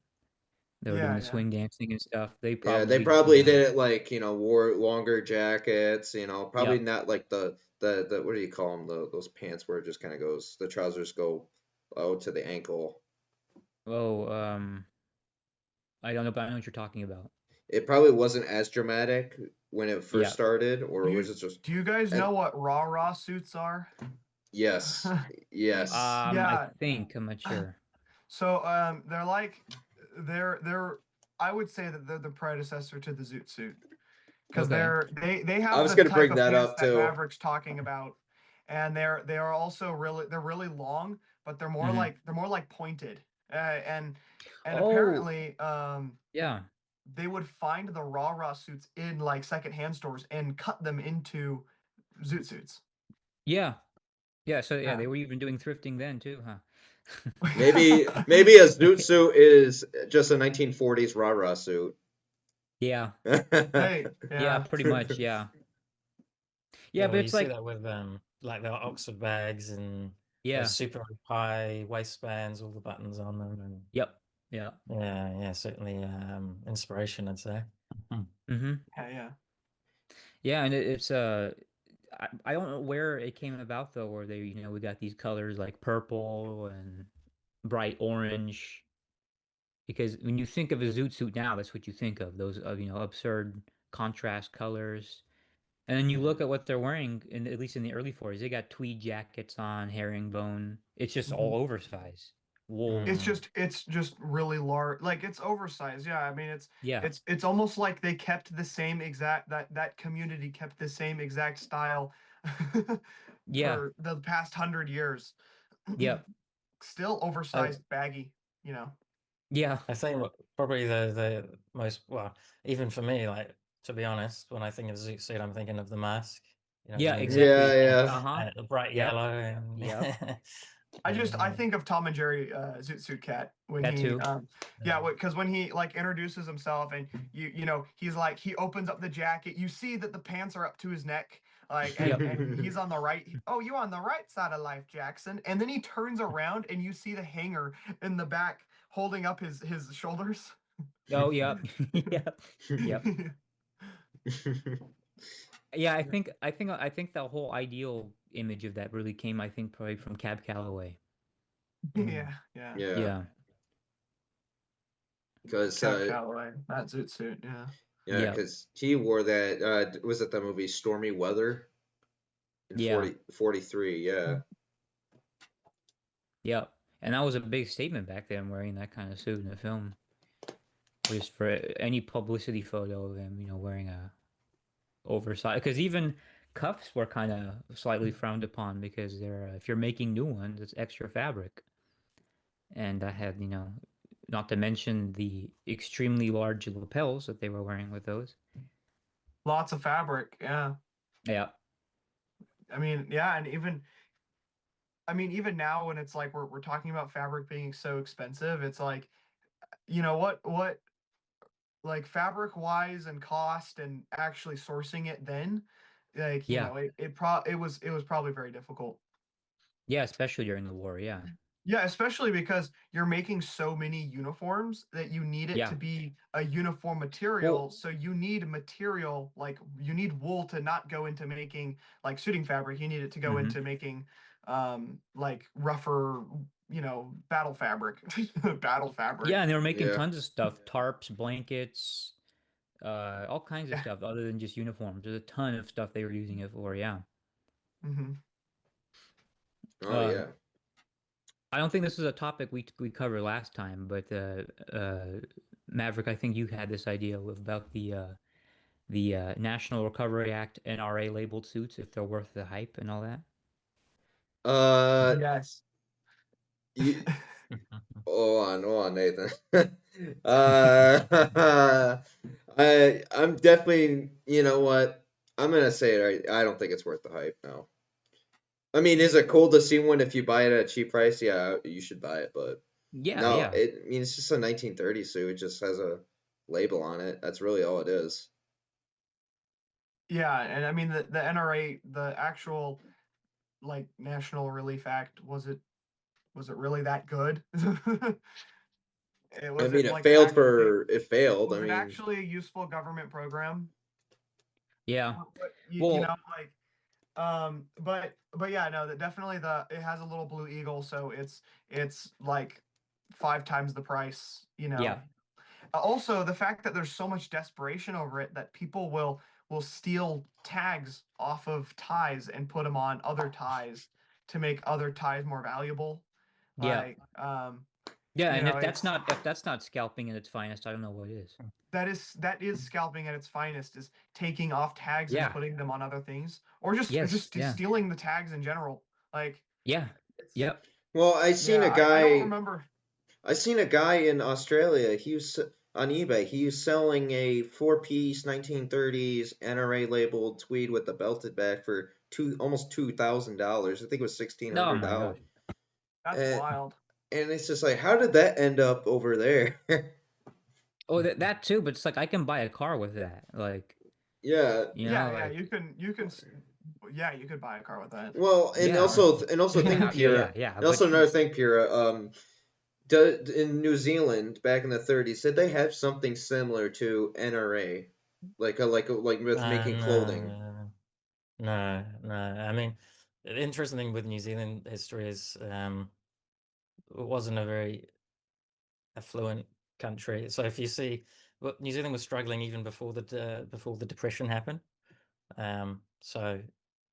yeah, the yeah. swing dancing and stuff. They Yeah, they probably, probably did it like, wore longer jackets, probably yep. not like the what do you call them, those pants where it just kind of goes, the trousers go out to the ankle. Oh, I don't know, but I know what you're talking about. It probably wasn't as dramatic when it first Yeah. started, Do or you was it just, do you guys and know what rah suits are? yes, yes. I Yeah. think I'm not sure. So they're like they're I would say that they're the predecessor to the zoot suit. because Okay. they I have was the gonna type bring of that pants up that too. Maverick's talking about, and they are also really long, but Mhm. they're more like pointed, and Oh, apparently yeah. they would find the raw suits in like secondhand stores and cut them into zoot suits. Yeah. Yeah, so yeah, Yeah. they were even doing thrifting then too, huh? Maybe a zoot suit is just a 1940s rah-rah suit. Yeah. Hey, Yeah, yeah. pretty much, yeah. Yeah, Yeah, but well, you it's see like that with like the Oxford bags and those yeah. super high waistbands, all the buttons on them, and Yep. Yeah. yeah, certainly inspiration, I'd say. Mhm. Yeah, yeah. Yeah, and it's I don't know where it came about though, where they, we got these colors like purple and bright orange. Because when you think of a zoot suit now, that's what you think of, those absurd contrast colors. And then you look at what they're wearing at least in the early 40s. They got tweed jackets on, herringbone. It's just Mhm. all oversized. Wool. Mm. It's just really large, like it's oversized. Yeah, I mean Yeah. it's almost like they kept the same exact that community kept the same exact style Yeah. for the past 100 years. Yep. Still I oversized, baggy, you know. Yeah. I think probably the most, well, even for me, like, to be honest, when I think of Zoot Suit, I'm thinking of the mask. You know, Yeah, Yeah, exactly. yeah. Uh-huh. the bright Yep. yellow and Yep. I yeah, think of Tom and Jerry Zoot Suit Cat when That he too. yeah, because when he like introduces himself and you know he's like he opens up the jacket, you see that the pants are up to his neck, like Yep. and he's on the right. Oh, you on the right side of life, Jackson. And then he turns around and you see the hanger in the back holding up his shoulders. Oh, yep. Yep. Yep. Yeah, I think the whole ideal image of that really came, I think, probably from Cab Calloway. mm. Yeah, yeah. Yeah, Yeah. because Cab Calloway, that Zoot Suit. Yeah. Yep. he wore that. Was it the movie Stormy Weather in Yeah. 43? Yeah. Yep. And that was a big statement back then, wearing that kind of suit in a film. Just for any publicity photo of him, wearing a oversized. Because even cuffs were kind of slightly frowned upon because they're if you're making new ones, it's extra fabric. And I had, not to mention the extremely large lapels that they were wearing with those. Lots of fabric. Yeah. Yeah. I mean, yeah, and even now when it's like we're talking about fabric being so expensive, it's like, you know what like fabric wise and cost and actually sourcing it then, like, you Yeah. know, it was probably very difficult. Yeah, especially during the war. Yeah. Yeah, especially because you're making so many uniforms that you need it Yeah. to be a uniform material. Well, So you need material, like you need wool to not go into making like suiting fabric. You need it to go hmm into making like rougher, you know, battle fabric. Battle yeah, fabric. and they were making Yeah. tons of stuff, tarps, blankets, all kinds of Yeah. stuff other than just uniforms. There's a ton of stuff they were using it for. Yeah. Hmm. Oh Uh, yeah. I don't think this is a topic we covered last time, but Maverick, I think you had this idea about the National Recovery Act NRA labeled suits if they're worth the hype and all that. Yes. You hold on, Nathan. uh, I'm definitely. You know what? I'm gonna say it. Right. I don't think it's worth the hype. No. I mean, is it cool to see one if you buy it at a cheap price? Yeah, you should buy it, but Yeah, no, yeah, I mean, it's just a 1930 suit. It just has a label on it. That's really all it is. Yeah, and I mean the NRA, the actual like National Relief Act, was it really that good? It I was mean, it it like failed actually for it failed. I was it mean, actually a useful government program? yeah. You Well, know, like but yeah, no, that definitely it has a little blue eagle, so it's like 5 times the price, you know. yeah, Also, the fact that there's so much desperation over it that people will steal tags off of ties and put them on other ties to make other ties more valuable. yeah. Like, Yeah, You and know, if that's it's not scalping at its finest, I don't know what is. that is scalping at its finest, is taking off tags and Yeah. putting them on other things, or Yes. just Yeah. stealing the tags in general. Like Yeah. it's Yep. Well, yeah, I don't remember. I seen a guy in Australia. He was on eBay. He was selling a four-piece 1930s NRA labeled tweed with the belted back for almost $2,000. I think it was sixteen Oh hundred my dollars. gosh. That's And wild. and it's just like, how did that end up over there? Oh, that too. But it's like I can buy a car with that. Like, Yeah. you Yeah, know, yeah, like, you can yeah, you could buy a car with that. Well, yeah, and also think yeah, yeah, Pura. yeah, yeah. And also But another thing, Pura. In New Zealand back in the 30s, did they have something similar to NRA, like with making clothing? No. I mean, the interesting thing with New Zealand history is it wasn't a very affluent country. So if you see, well, New Zealand was struggling even before the depression happened. So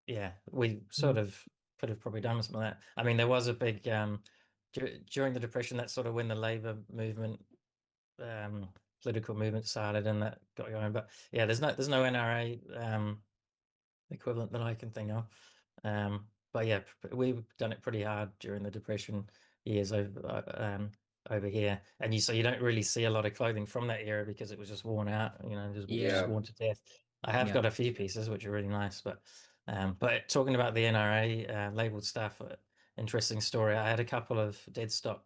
yeah, we sort of could have probably done something like that. I mean, there was a big during the depression. That's sort of when the labor movement, political movement started, and that got going. But yeah, there's no NRA equivalent that I can think of. But yeah, we've done it pretty hard during the depression years over here, and so you don't really see a lot of clothing from that era because it was just worn out, just yeah, Yeah. worn to death. I have yeah. got a few pieces which are really nice, but talking about the NRA labeled stuff, interesting story. I had a couple of dead stock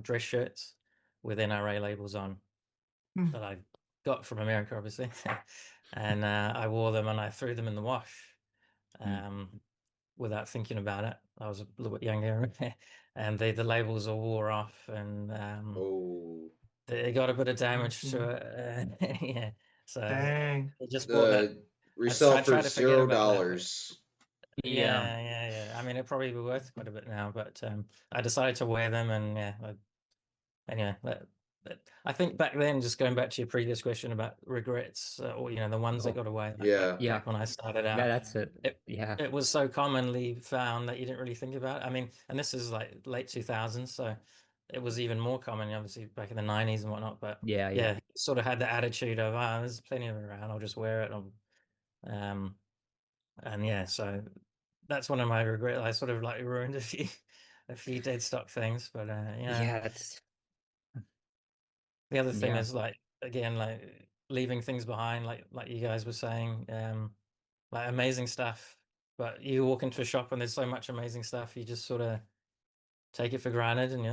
dress shirts with NRA labels on Hmm. that I got from America, obviously, and I wore them and I threw them in the wash without thinking about it. I was a little bit younger, and the labels all wore off, and Oh, they got a bit of I damage see. to it. Yeah, so Dang. I just bought that. the resell I for try to forget zero about that, but dollars. Yeah. yeah. I mean, it probably be worth quite a bit now, but I decided to wear them, and yeah, anyway, I think back then, just going back to your previous question about regrets, or the ones that Oh, got away, like Yeah. yeah. back when I started Yeah, out, that's it. it Yeah. it was so commonly found that you didn't really think about it. I mean, and this is like late 2000s, so it was even more common, obviously back in the 90s and whatnot. But Yeah, yeah. yeah, sort of had the attitude of, there's plenty of it around, I'll just wear it. Um, and yeah, so that's one of my regrets. I sort of like ruined a few dead stock things, but yeah. Yeah, that's The other thing yeah. is like again like leaving things behind, like you guys were saying, like amazing stuff. But you walk into a shop and there's so much amazing stuff, you just sort of take it for granted, and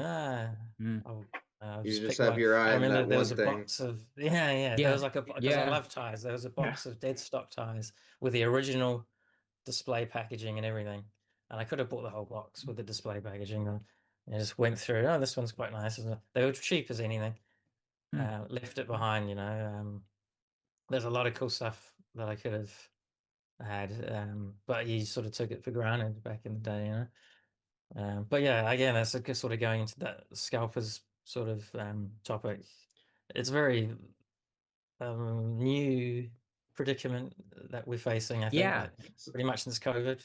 Mm. I'll You just just pick have one. your I eye on remember that there one was a thing. box of yeah. There Yeah. was like because I Yeah. love ties. There was a Yeah. box of dead stock ties with the original display packaging and everything, and I could have bought the whole box with the display packaging. And I just went through. Oh, this one's quite nice, isn't it? They were cheap as anything. Mm. Left it behind. There's a lot of cool stuff that I could have had, but you sort of took it for granted back in the day. But yeah, again, that's sort of going into that scalpers sort of topic. It's very new predicament that we're facing. I think, Yeah. like pretty much since COVID.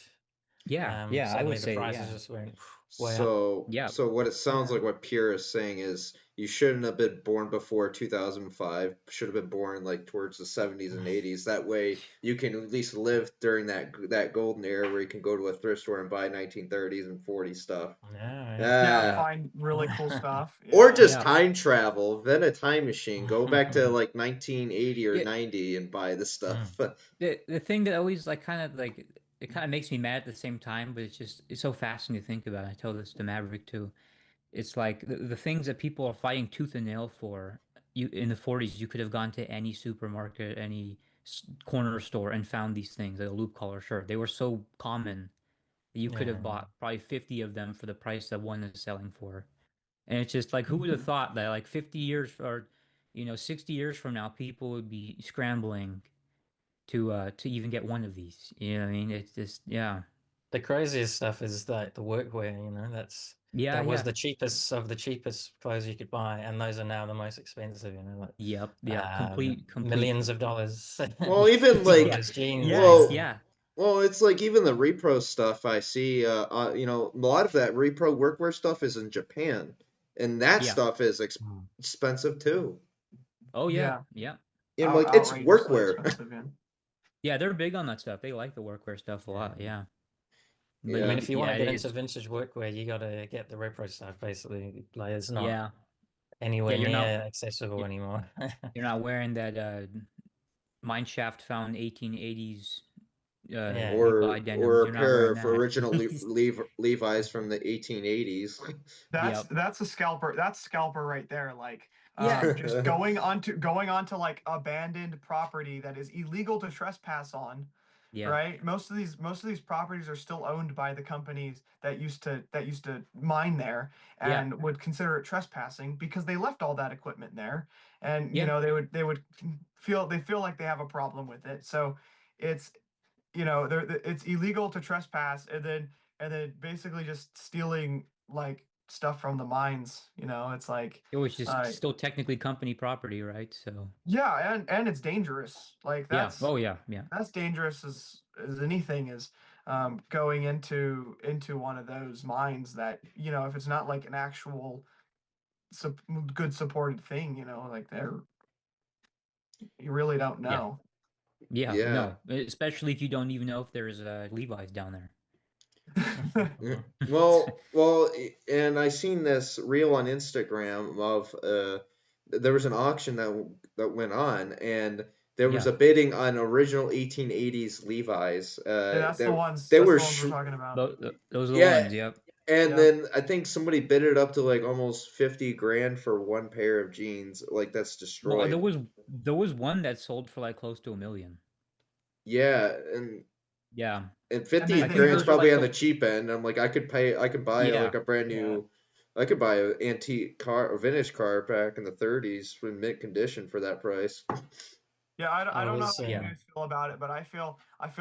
Yeah. Yeah, I would Suddenly the say prices yeah. just went way up. Yeah. So what it sounds Yeah. like what Pierre is saying is you shouldn't have been born before 2005. Should have been born like towards the 70s and 80s. That way you can at least live during that golden era where you can go to a thrift store and buy 1930s and 40s stuff. Yeah, Yeah, Yeah. find really cool stuff. Or Yeah. just Yeah. time travel, then a time machine, go back to yeah. like 1980 or Yeah. 90 and buy this stuff. The thing that always like kind of like it kind of makes me mad at the same time, but it's so fascinating to think about. I tell this to Maverick too. It's like the things that people are fighting tooth and nail for. You in the 40s, you could have gone to any supermarket, any corner store, and found these things, like a loop collar shirt. They were so common that you could have Yeah. bought probably 50 of them for the price that one is selling for. And it's just like, who would have thought that like 50 years or 60 years from now, people would be scrambling to even get one of these. You know what I mean? It's just yeah. The craziest stuff is like the workwear, Yeah, that was yeah. the cheapest of the cheapest clothes you could buy, and those are now the most expensive, like Yep, yeah. Complete. millions of dollars. Well, even Yeah. Those jeans, Yes, well, yeah. well, it's like even the repro stuff I see. A lot of that repro workwear stuff is in Japan, and that Yeah. stuff is Mm. expensive too. Oh yeah, Yeah, yeah, And like it's outrageously workwear. expensive. Yeah. yeah. They're big on that stuff. They like the workwear stuff a lot. Yeah, but I mean, Yeah. if you want yeah, to it get into is. vintage workwear, you got to get the repro stuff. Basically, like it's not Yeah, yeah. anywhere near accessible anymore. You're not wearing that mineshaft found 1880s Yeah, Levi Or denim. a You're not pair wearing of that. original Levi's from the 1880s. Yep. That's a scalper. That's scalper right there. Like Yeah. just going onto like abandoned property that is illegal to trespass on, Yeah. right? Most of these properties are still owned by the companies that used to mine there Yeah. and would consider it trespassing because they left all that equipment there, and Yeah. they would feel like they have a problem with it. So it's it's illegal to trespass, and then basically just stealing like stuff from the mines. It's like It was just uh still technically company property, right? So yeah, and it's dangerous. Like yeah. Oh yeah. Yeah. that's dangerous as anything is, going into one of those mines that, if it's not like an actual sup- good supported thing, like you really don't Yeah. know. Yeah. Yeah. No, especially if you don't even know if there's Levi's down there. Yeah. Well, and I seen this reel on Instagram of there was an auction that went on, and there was Yeah. a bidding on original 1880s Levi's. Yeah, They that's were the ones we're talking about. Those are the yeah, ones. Yep. and Yeah. then I think somebody bid it up to like almost 50 grand for one pair of jeans. Like that's Well, destroyed. there was one that sold for like close to 1 million. Yeah, Yeah. and And 50 I think grand's those are probably like on the the cheap end. I'm like, I could buy yeah. like a brand yeah. new, I could buy an antique car or vintage car back in the 30s for mint condition for that price. Yeah, I I don't know was how you Yeah. guys feel about it, but I feel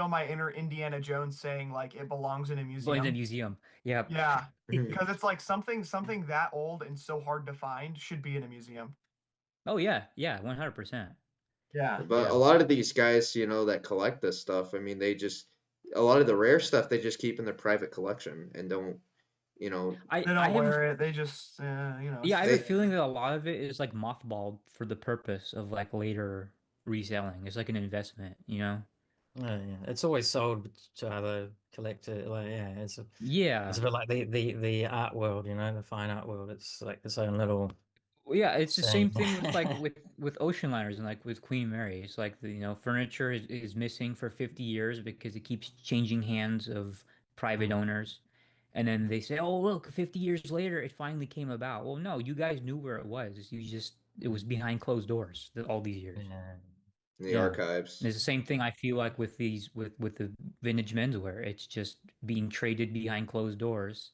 my inner Indiana Jones saying like it belongs in a But in the museum. museum. Yep. Yeah, because it's like something that old and so hard to find should be in a museum. Oh yeah. Yeah. 100%. Yeah. But a Yeah. lot of these guys, that collect this stuff, I mean, a lot of the rare stuff they just keep in their private collection and don't, you know, They I don't have wear it. They just it's yeah, I have just a they, feeling that a lot of it is like mothballed for the purpose of like later reselling. It's like an investment. yeah, it's always sold to other collector. Like, yeah, it's Yeah. a bit like the art world, the fine art world. It's like its own little Well, yeah, it's the same thing. thing with like with ocean liners and like with Queen Mary. It's like furniture is missing for 50 years because it keeps changing hands of private Mm, owners. And then they say, "Oh, look, 50 years later it finally came about." Well, no, you guys knew where it was. It was behind closed doors all these years. yeah. the Yeah. archives. It's the same thing I feel like with these with the vintage menswear. It's just being traded behind closed doors,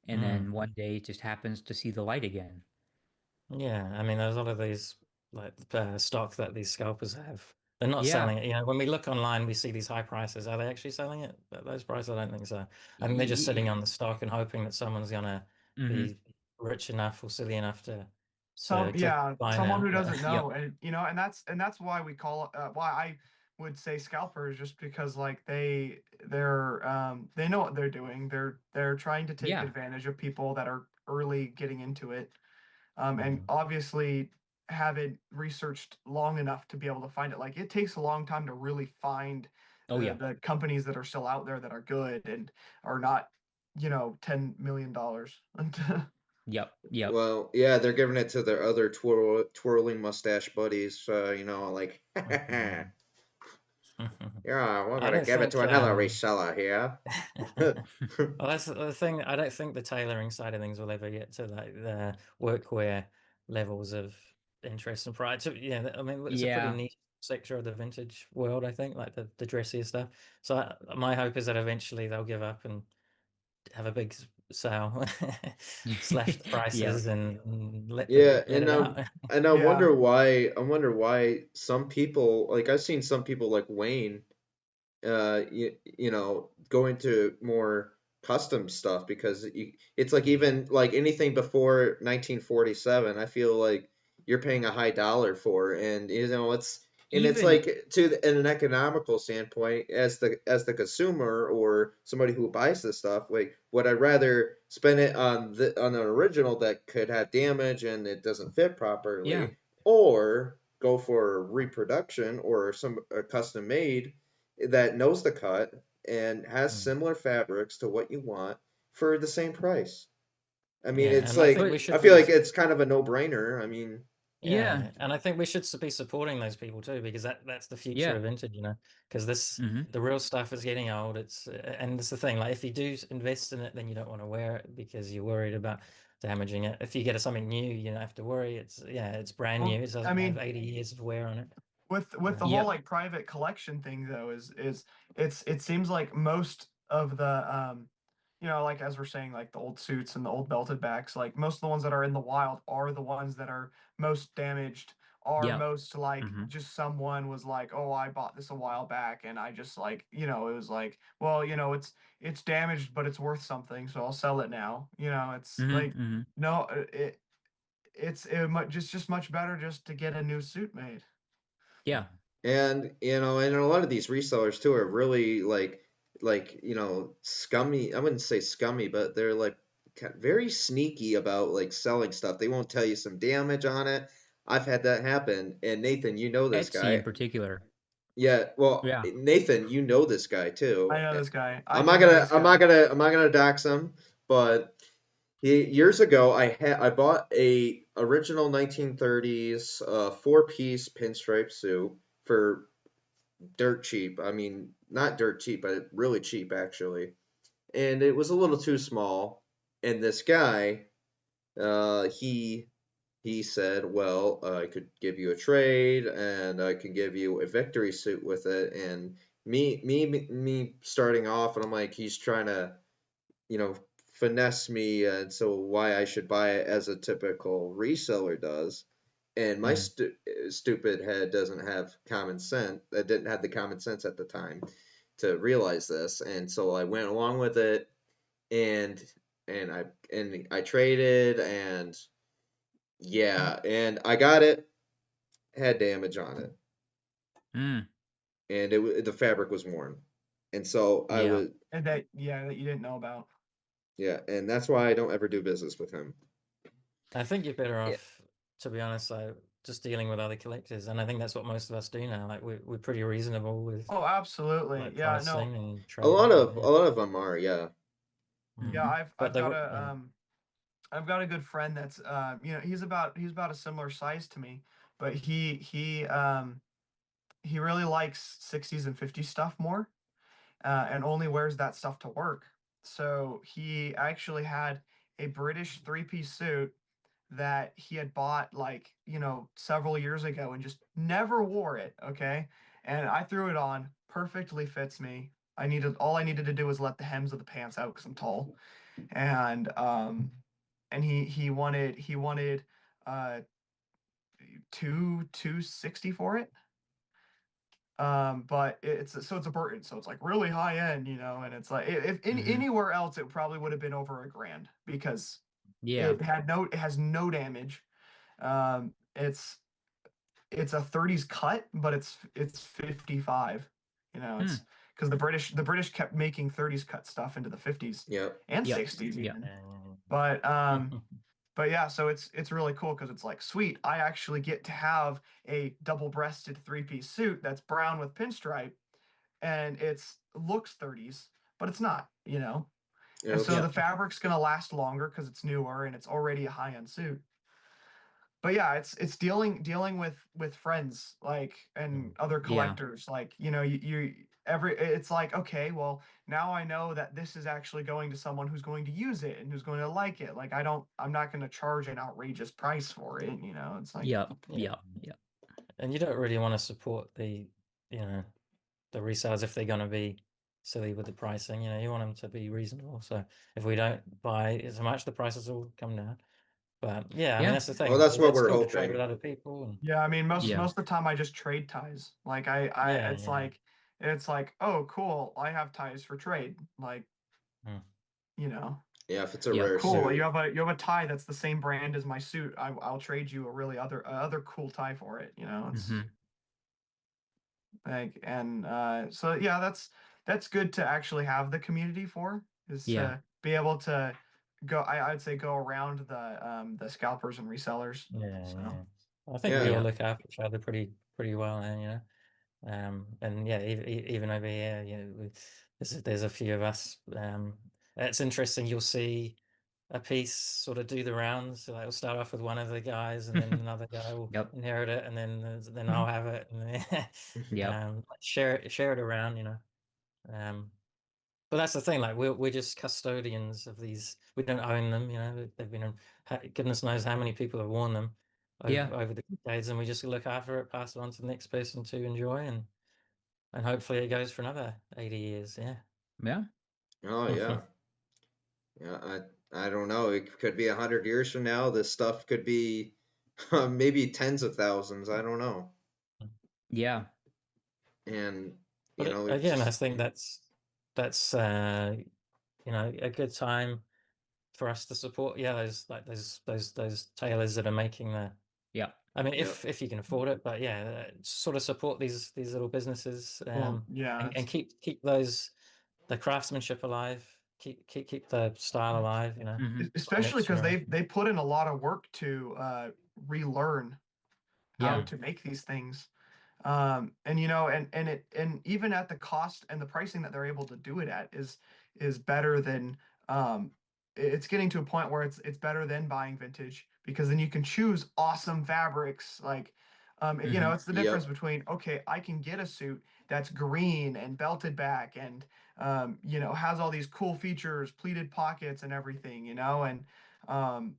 and Mm. then one day it just happens to see the light again. Yeah, I mean, there's a lot of these like stock that these scalpers have. They're not Yeah. selling it. When we look online, we see these high prices. Are they actually selling it at those prices? I don't think so. I think they're just sitting on the stock and hoping that someone's gonna Mm-hmm. be rich enough or silly enough to some click yeah buy someone now. who But doesn't Yep. know, and that's why we call why I would say scalpers, just because like they know what they're doing. They're trying to take Yeah. advantage of people that are early getting into it, and mm, obviously haven't researched long enough to be able to find it. Like it takes a long time to really find Oh yeah. the companies that are still out there that are good and are not, $10 million. Yep. Yep. Well, yeah, they're giving it to their other twirling mustache buddies. Like, yeah, mm. we're I gonna don't give it to think another reseller here. well, that's the thing. I don't think the tailoring side of things will ever get to like the workwear levels of interest and pride. So yeah, I mean, it's a pretty Yeah. niche sector of the vintage world, I think, like the dressier stuff. So my hope is that eventually they'll give up and have a big sale, slash the Yeah. prices, and Yeah, let it out. and I Yeah. wonder why. I wonder why some people, like I've seen some people like Wayne, go into more custom stuff because it's like even like anything before 1947, I feel like you're paying a high dollar for, and And it's Even like in an economical standpoint, as the consumer or somebody who buys this stuff, like would I rather spend it on an original that could have damage and it doesn't fit yeah. properly, or go for reproduction or some a custom made that knows the cut and has Mm. similar fabrics to what you want for the same price. I mean, Yeah, it's and I think like we But I should feel be like it's kind of a no-brainer. I mean, yeah. Yeah, and I think we should be supporting those people too, because that's the future Yeah. of vintage, because Mm-hmm. the real stuff is getting old. And it's the thing, like if you do invest in it, then you don't want to wear it because you're worried about damaging it. If you get something new, you don't have to worry. It's brand Well, new. It I doesn't have mean, 80 years of wear on it. with the Um, whole Yep. like private collection thing though is it seems like most of the like as we're saying, like the old suits and the old belted backs, like most of the ones that are in the wild are the ones that are most damaged, are Yep. most like Mm-hmm. just someone was like, oh, I bought this a while back and I just like, it was like, well, it's damaged but it's worth something, so I'll sell it now. It's like, Mm-hmm. Mm-hmm. no, just much better just to get a new suit made. Yeah. and and a lot of these resellers too are really like scummy. I wouldn't say scummy, but they're like very sneaky about like selling stuff. They won't tell you some damage on it. I've had that happen. And Nathan, you know this Etsy in guy. particular. Yeah, well, Yeah. Nathan, you know this guy I too. know this guy. I I'm do not know gonna this I'm not guy. gonna I'm not gonna dox him, but years ago I bought a original 1930s 4-piece pinstripe suit for dirt cheap. I mean, not dirt cheap, but really cheap actually. And it was a little too small. And this guy, he said, "Well, I could give you a trade, and I can give you a victory suit with it." And me starting off, and I'm like, he's trying to, you know, finesse me, and so why I should buy it as a typical reseller does. And my Mm-hmm. stupid head doesn't have common sense. I didn't have the common sense at the time to realize this, and so I went along with it, and and I traded, and yeah, and I got it, had damage on it, Mm. and the fabric was worn, and so I Yeah. was And that, yeah, that you didn't know about. yeah, and that's why I don't ever do business with him. I think you're better Yeah. off, to be honest, like just dealing with other collectors, and I think that's what most of us do now. Like we're pretty reasonable with Oh, absolutely. like Yeah, no. pricing and A lot trading. of a lot of them are, yeah. Mm. Yeah, Mm-hmm. But I've they got were, a I've got a good friend that's he's about a similar size to me, but he really likes 60s and 50s stuff more, and only wears that stuff to work. So he actually had a British three-piece suit that he had bought like, several years ago and just never wore it, okay? And I threw it on, perfectly fits me. All I needed to do was let the hems of the pants out because I'm tall. And he wanted uh 260 for it. But it's a Burton, so it's like really high end, and it's like if Mm-hmm. anywhere else it probably would have been over a grand because Yeah. it has no damage. It's a 30s cut, but it's 55. Hmm. It's because the British kept making 30s cut stuff into the 50s Yep. and Yep. 60s Yep. even. But yeah, so it's really cool because it's like, sweet, I actually get to have a double-breasted three-piece suit that's brown with pinstripe, and it's looks 30s, but it's not. It And so looks the Yep. fabric's gonna last longer because it's newer and it's already a high-end suit. But yeah, it's dealing with friends like and other Yeah. collectors, like, it's like, okay, well, now I know that this is actually going to someone who's going to use it and who's going to like it. Like, I'm not going to charge an outrageous price for it. It's like, Yep. yeah, Yep. Yep. and you don't really want to support you know, the resellers if they're going to be silly with the pricing. You want them to be reasonable. So if we don't buy as much, the prices will come down. But yeah, I mean Yeah. that's the well, thing. that's what It's we're cool to trade with hoping. other people, and yeah, I mean, most Yeah. most of the time I just trade ties. Like, I yeah, it's yeah. like it's like, oh, cool, I have ties for trade. Like, Mm. you know, Yeah, if it's a Yep. rare cool. suit. You have a tie that's the same brand as my suit. I'll trade you a really other cool tie for it. It's Mm-hmm. Like, and so yeah, that's good to actually have the community for, is Yeah. to be able to go. I'd say go around the scalpers and resellers. Yeah, So yeah. I think we Yeah. all Yeah. look after each other pretty well, and you know. And yeah, even over here, you know, there's a few of us. It's interesting. You'll see a piece sort of do the rounds. So it'll start off with one of the guys, and then another guy will Yep. inherit it, and then I'll have it, and Yep. share it around, you know. But that's the thing. Like we're just custodians of these. We don't own them, you know. They've been, goodness knows how many people have worn them Yeah. over the decades, and we just look after it, pass it on to the next person to enjoy, and hopefully it goes for another 80 years. Yeah. Yeah. Oh yeah. Yeah, I don't know. It could be 100 years from now. This stuff could be maybe tens of thousands. I don't know. Yeah. And But it's again, I just think that's you know, a good time for us to support. Yeah, those tailors that are making the. Yeah. I mean, yeah. if you can afford it, but yeah, sort of support these little businesses, well, yeah, and keep those the craftsmanship alive, keep the style alive, you know, Hmm. for the especially next because generation. they put in a lot of work to relearn how Yeah. Mm. to make these things. And and even at the cost and the pricing that they're able to do it at is better than it's getting to a point where it's better than buying vintage, because then you can choose awesome fabrics. Like Hmm. it's the difference Yep. between, okay, I can get a suit that's green and belted back and has all these cool features, pleated pockets and everything, um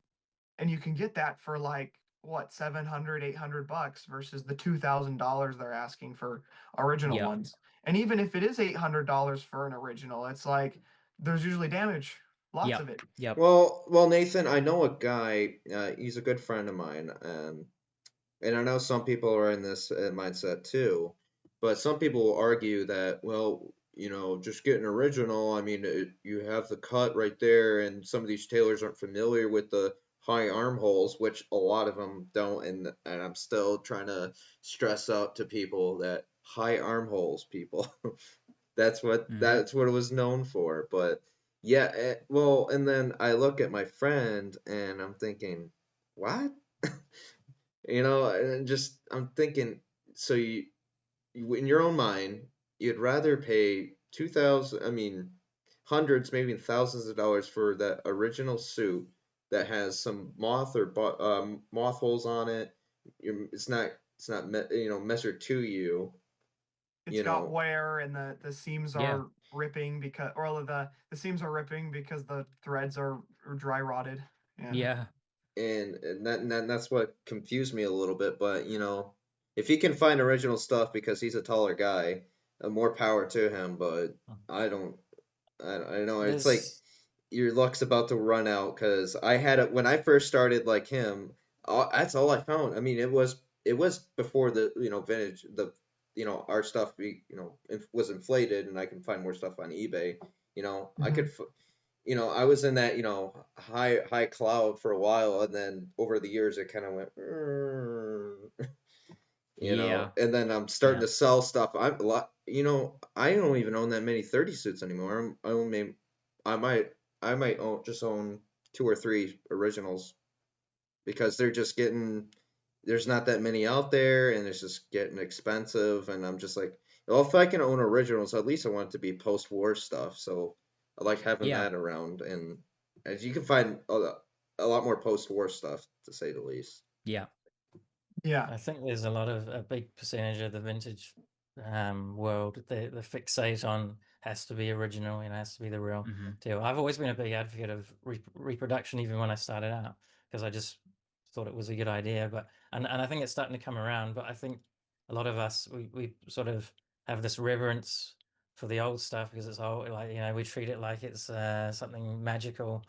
and you can get that for like what, 700, 800 bucks versus the $2,000 they're asking for original Yep. ones. And even if it is $800 for an original, it's like there's usually damage, lots of Yep. it. Yep. Well, Nathan, I know a guy. He's a good friend of mine. And I know some people are in this mindset too, but some people will argue that, well, just get an original. I mean, you have the cut right there, and some of these tailors aren't familiar with the high armholes, which a lot of them don't. And I'm still trying to stress out to people that high armholes, people. Hmm. That's what it was known for. But yeah, well, and then I look at my friend, and I'm thinking, what? And just I'm thinking, so in your own mind, you'd rather pay 2,000, I mean, hundreds, maybe thousands of dollars for that original suit that has some moth holes on it. It's not measured to you, It's you got know, wear, and the seams Yeah. are ripping because, or the seams are ripping because the threads are dry rotted. Yeah. Yeah. that's what confused me a little bit. But if he can find original stuff because he's a taller guy, more power to him. But I don't, I know it's like There's your luck's about to run out because I had it when I first started like him. That's all I found. I mean, it was before the vintage our stuff was inflated and I can find more stuff on eBay. I Hmm. could I was in that, high cloud for a while, and then over the years it kind of went, Yeah. and then I'm starting Yeah. to sell stuff. I'm a lot, I don't even own that many 30 suits anymore. I own maybe, I might just own two or three originals because there's not that many out there, and it's just getting expensive, and I'm just like, well, if I can own originals, at least I want it to be post-war stuff. So I like having Yeah. that around, and as you can find a lot more post-war stuff, to say the least. Yeah. Yeah. I think there's a big percentage of the vintage world the fixate on has to be original, you know, has to be the real Hmm. deal. I've always been a big advocate of reproduction, even when I started out, because I just thought it was a good idea. But and I think it's starting to come around. But I think a lot of us we sort of have this reverence for the old stuff because it's all like, you know, we treat it like it's something magical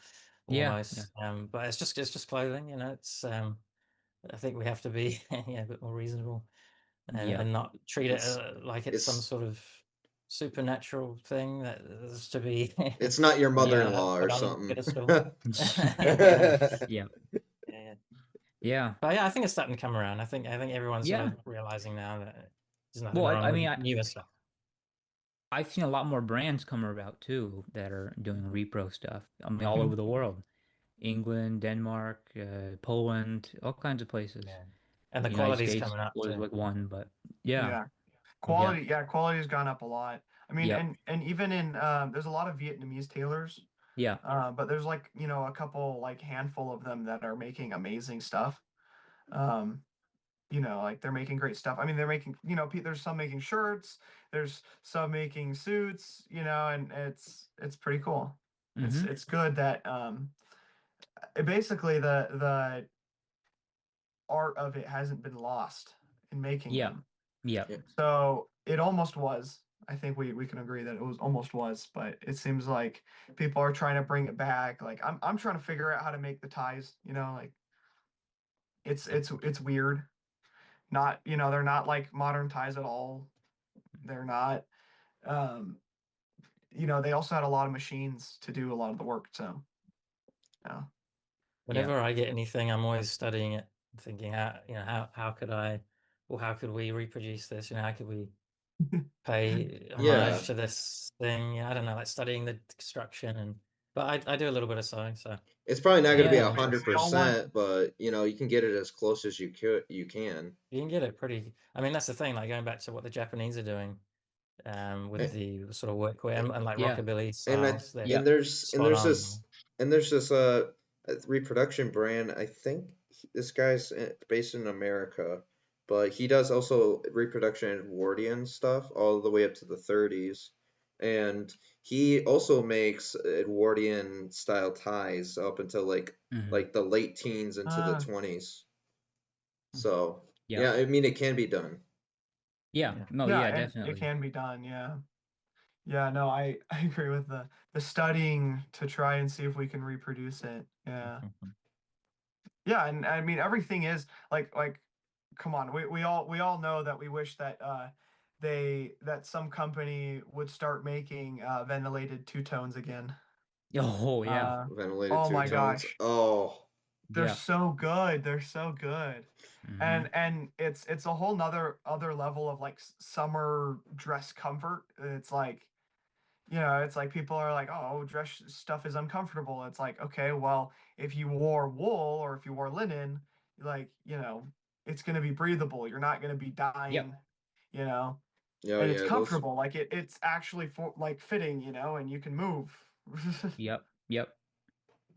Yeah. Yeah. almost. But it's just clothing, you know. It's I think we have to be yeah, a bit more reasonable, Yeah. and not treat it It's like it's some it's sort of supernatural thing that is to be it's not your Yeah. mother-in-law or put on a something. pedestal. Yeah. Yeah. Yeah. But yeah, I think it's starting to come around. I think everyone's sort Yeah. of realizing now that There's nothing Well, wrong I with mean, newer stuff. I've seen a lot more brands come about too that are doing repro stuff. I mean, all Mhm. over the world. England, Denmark, Poland, all kinds of places. Yeah. And the United quality's States coming up was too. like one, but yeah, Yeah. yeah, Quality's gone up a lot. I mean, yep, and even in there's a lot of Vietnamese tailors, yeah. but there's like, a couple like handful of them that are making amazing stuff. Um, like they're making great stuff. I mean, they're making, there's some making shirts, there's some making suits, and it's pretty cool. It's Mm-hmm. it's good that basically the art of it hasn't been lost in making Yeah, them. yeah, Yeah. So it almost was. I think we can agree that it was almost was, but it seems like people are trying to bring it back. Like I'm trying to figure out how to make the ties, like it's weird. Not, they're not like modern ties at all. They're not um they also had a lot of machines to do a lot of the work, so yeah. yeah, Whenever I get anything, I'm always studying it, thinking how could I, or how could we reproduce this? How could we pay Yeah. homage to this thing? Yeah, I don't know, like studying the construction but I do a little bit of sewing, so It's probably not going to be yeah. We all want 100%, but you can get it as close as you can. you can get it pretty. I mean, that's the thing. Like going back to what the Japanese are doing, with And, the sort of workwear and like Yeah, rockabilly and I styles, they're yeah. and there's and spot there's on. this and there's this reproduction brand. I think this guy's based in America, but he does also reproduction Edwardian stuff all the way up to the 30s, and he also makes Edwardian style ties up until Mm-hmm. like the late teens into the uh 20s. So Yeah, yeah, I mean it can be done. yeah. Yeah. No, yeah, yeah, and it definitely. can be done, yeah. Yeah, no, I agree with the studying to try and see if we can reproduce it. Yeah. Yeah, and I mean everything is like come on, we all know that we wish that that some company would start making ventilated two tones again. Oh, yeah, Uh Ventilated oh two my tones. gosh. Oh, They're yeah. so good. They're so good. Mm-hmm. And it's a whole nother other level of like summer dress comfort. It's like, it's like people are like, oh, dress stuff is uncomfortable. It's like, okay, well, if you wore wool or if you wore linen, like, it's going to be breathable. You're not going to be Yep, dying, you know, yeah, and it's yeah. Those. comfortable. Like it's actually for like fitting, and you can move. yep, yep.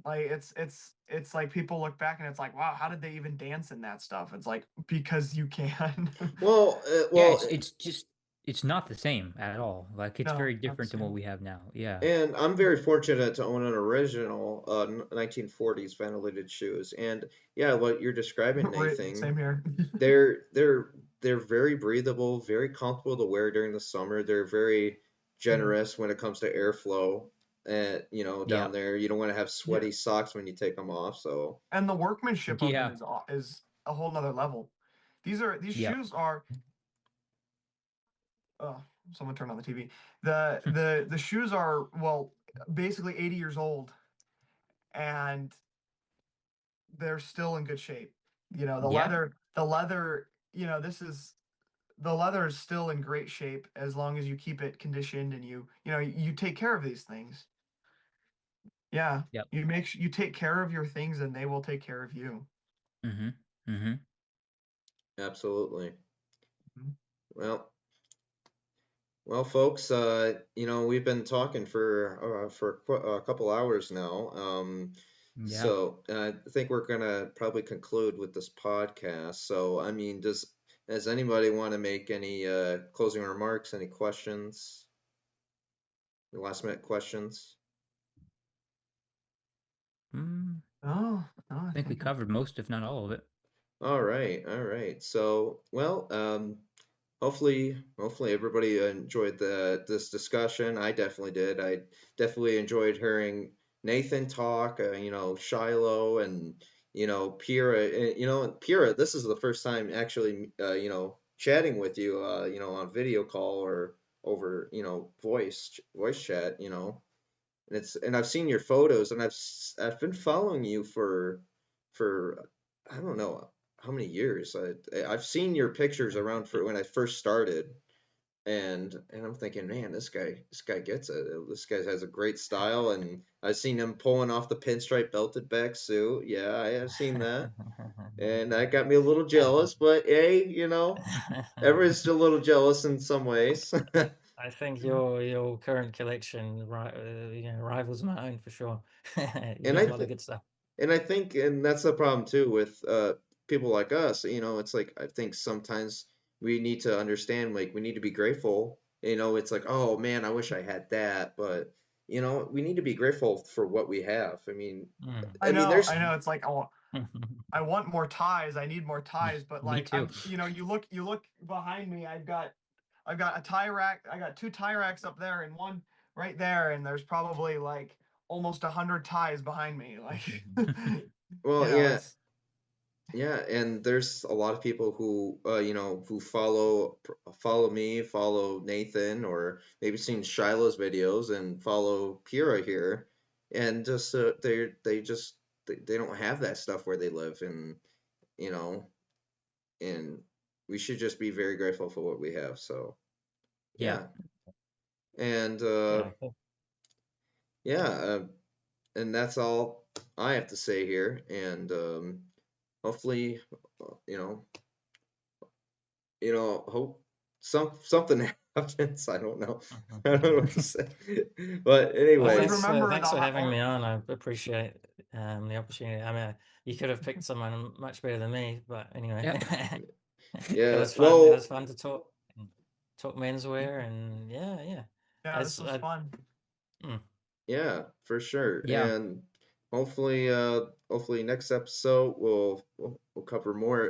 Like it's like people look back and it's like, wow, how did they even dance in that stuff? It's like because you can. Well, Yeah, well, it's just it's not the same at all. Like it's No, very not the different than what same. we have now. Yeah. and I'm very fortunate to own an original 1940s ventilated shoes. And yeah, what you're describing, Nathan, Same here. they're they're they're very breathable, very comfortable to wear during the summer. They're very Mhm. generous when it comes to airflow. And down Yep. there, you don't want to have Yeah, sweaty socks when you take them off. So and the workmanship of them Yeah. is a whole nother level. These Yep. shoes are. Oh, someone turned on the TV. The shoes are, well, basically 80 years old, and they're still in good shape. The Yeah. leather. This is the leather is still in great shape as long as you keep it conditioned and you take care of these things. Yeah, Yep. you take care of your things and they will take care of you. Mm-hmm. Mm-hmm. absolutely. Mhm. Well, folks, we've been talking for a couple hours now. Yeah. So I think we're gonna probably conclude with this podcast. So, I mean, does anybody want to make any closing remarks? Any questions? Last minute questions? Mm, Oh, no, I I think we think covered most, if not all of it. All right, all right. So, well, hopefully everybody enjoyed this discussion. I definitely did. I definitely enjoyed hearing Nathan talk. Shilo and Pira. Pira. This is the first time actually chatting with you. On video call or over voice chat. And I've seen your photos and I've been following you for I don't know how many years. I've seen your pictures around for when I first started, and I'm thinking, man, this guy gets it. This guy has a great style, and I've seen him pulling off the pinstripe belted back suit. Yeah, I have seen that, and that got me a little jealous. But hey, everyone's still a little jealous in some ways. I think your current collection rivals my own for sure. You And got I a lot of think good stuff. And I think, and that's the problem too with people like us. It's like I think sometimes we need to understand, like we need to be grateful. It's like, oh man, I wish I had that, but we need to be grateful for what we have. I mean, Mm. I there's know. It's like, oh, I want more ties. I need more ties, but Me like too. you look behind me. I've got a tie rack. I got 2 tie racks up there and one right there, and there's probably like almost 100 ties behind me. Like, well, yeah, it's yeah, and there's a lot of people who who follow me, follow Nathan, or maybe seen Shiloh's videos and follow Pura here, and just they don't have that stuff where they live, and you know, and we should just be very grateful for what we have. So Yeah. yeah, and Yeah, cool. yeah, and that's all I have to say here, and hopefully, you know, hope something happens. I don't know. I don't know what to say. But Well, always anyways, remember thanks the for hot having me on. I appreciate the opportunity. I mean, you could have picked someone much better than me, but anyway, Yeah. it yeah. was fun. It was Well, fun to talk menswear, and yeah. Yeah, this As was fun. mm, yeah, for sure. Yeah. And hopefully next episode we'll cover more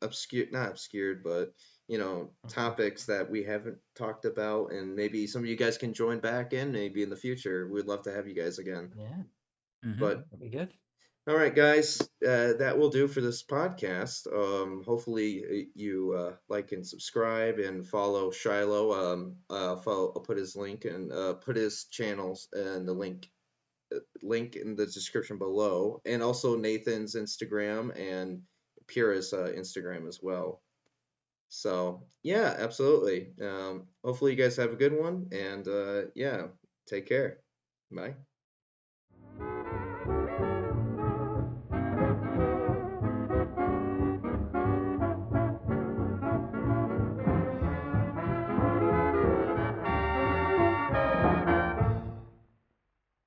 obscure, not obscured, but topics that we haven't talked about, and maybe some of you guys can join back in maybe in the future. We'd love to have you guys again. yeah, Hmm. But that'd be good. all right, guys, that will do for this podcast. Hopefully, you like and subscribe and follow Shiloh. I'll put his link and put his channels and the link in the description below, and also Nathan's Instagram and Pura's Instagram as well. So yeah, absolutely. Hopefully, you guys have a good one, and yeah, take care. Bye.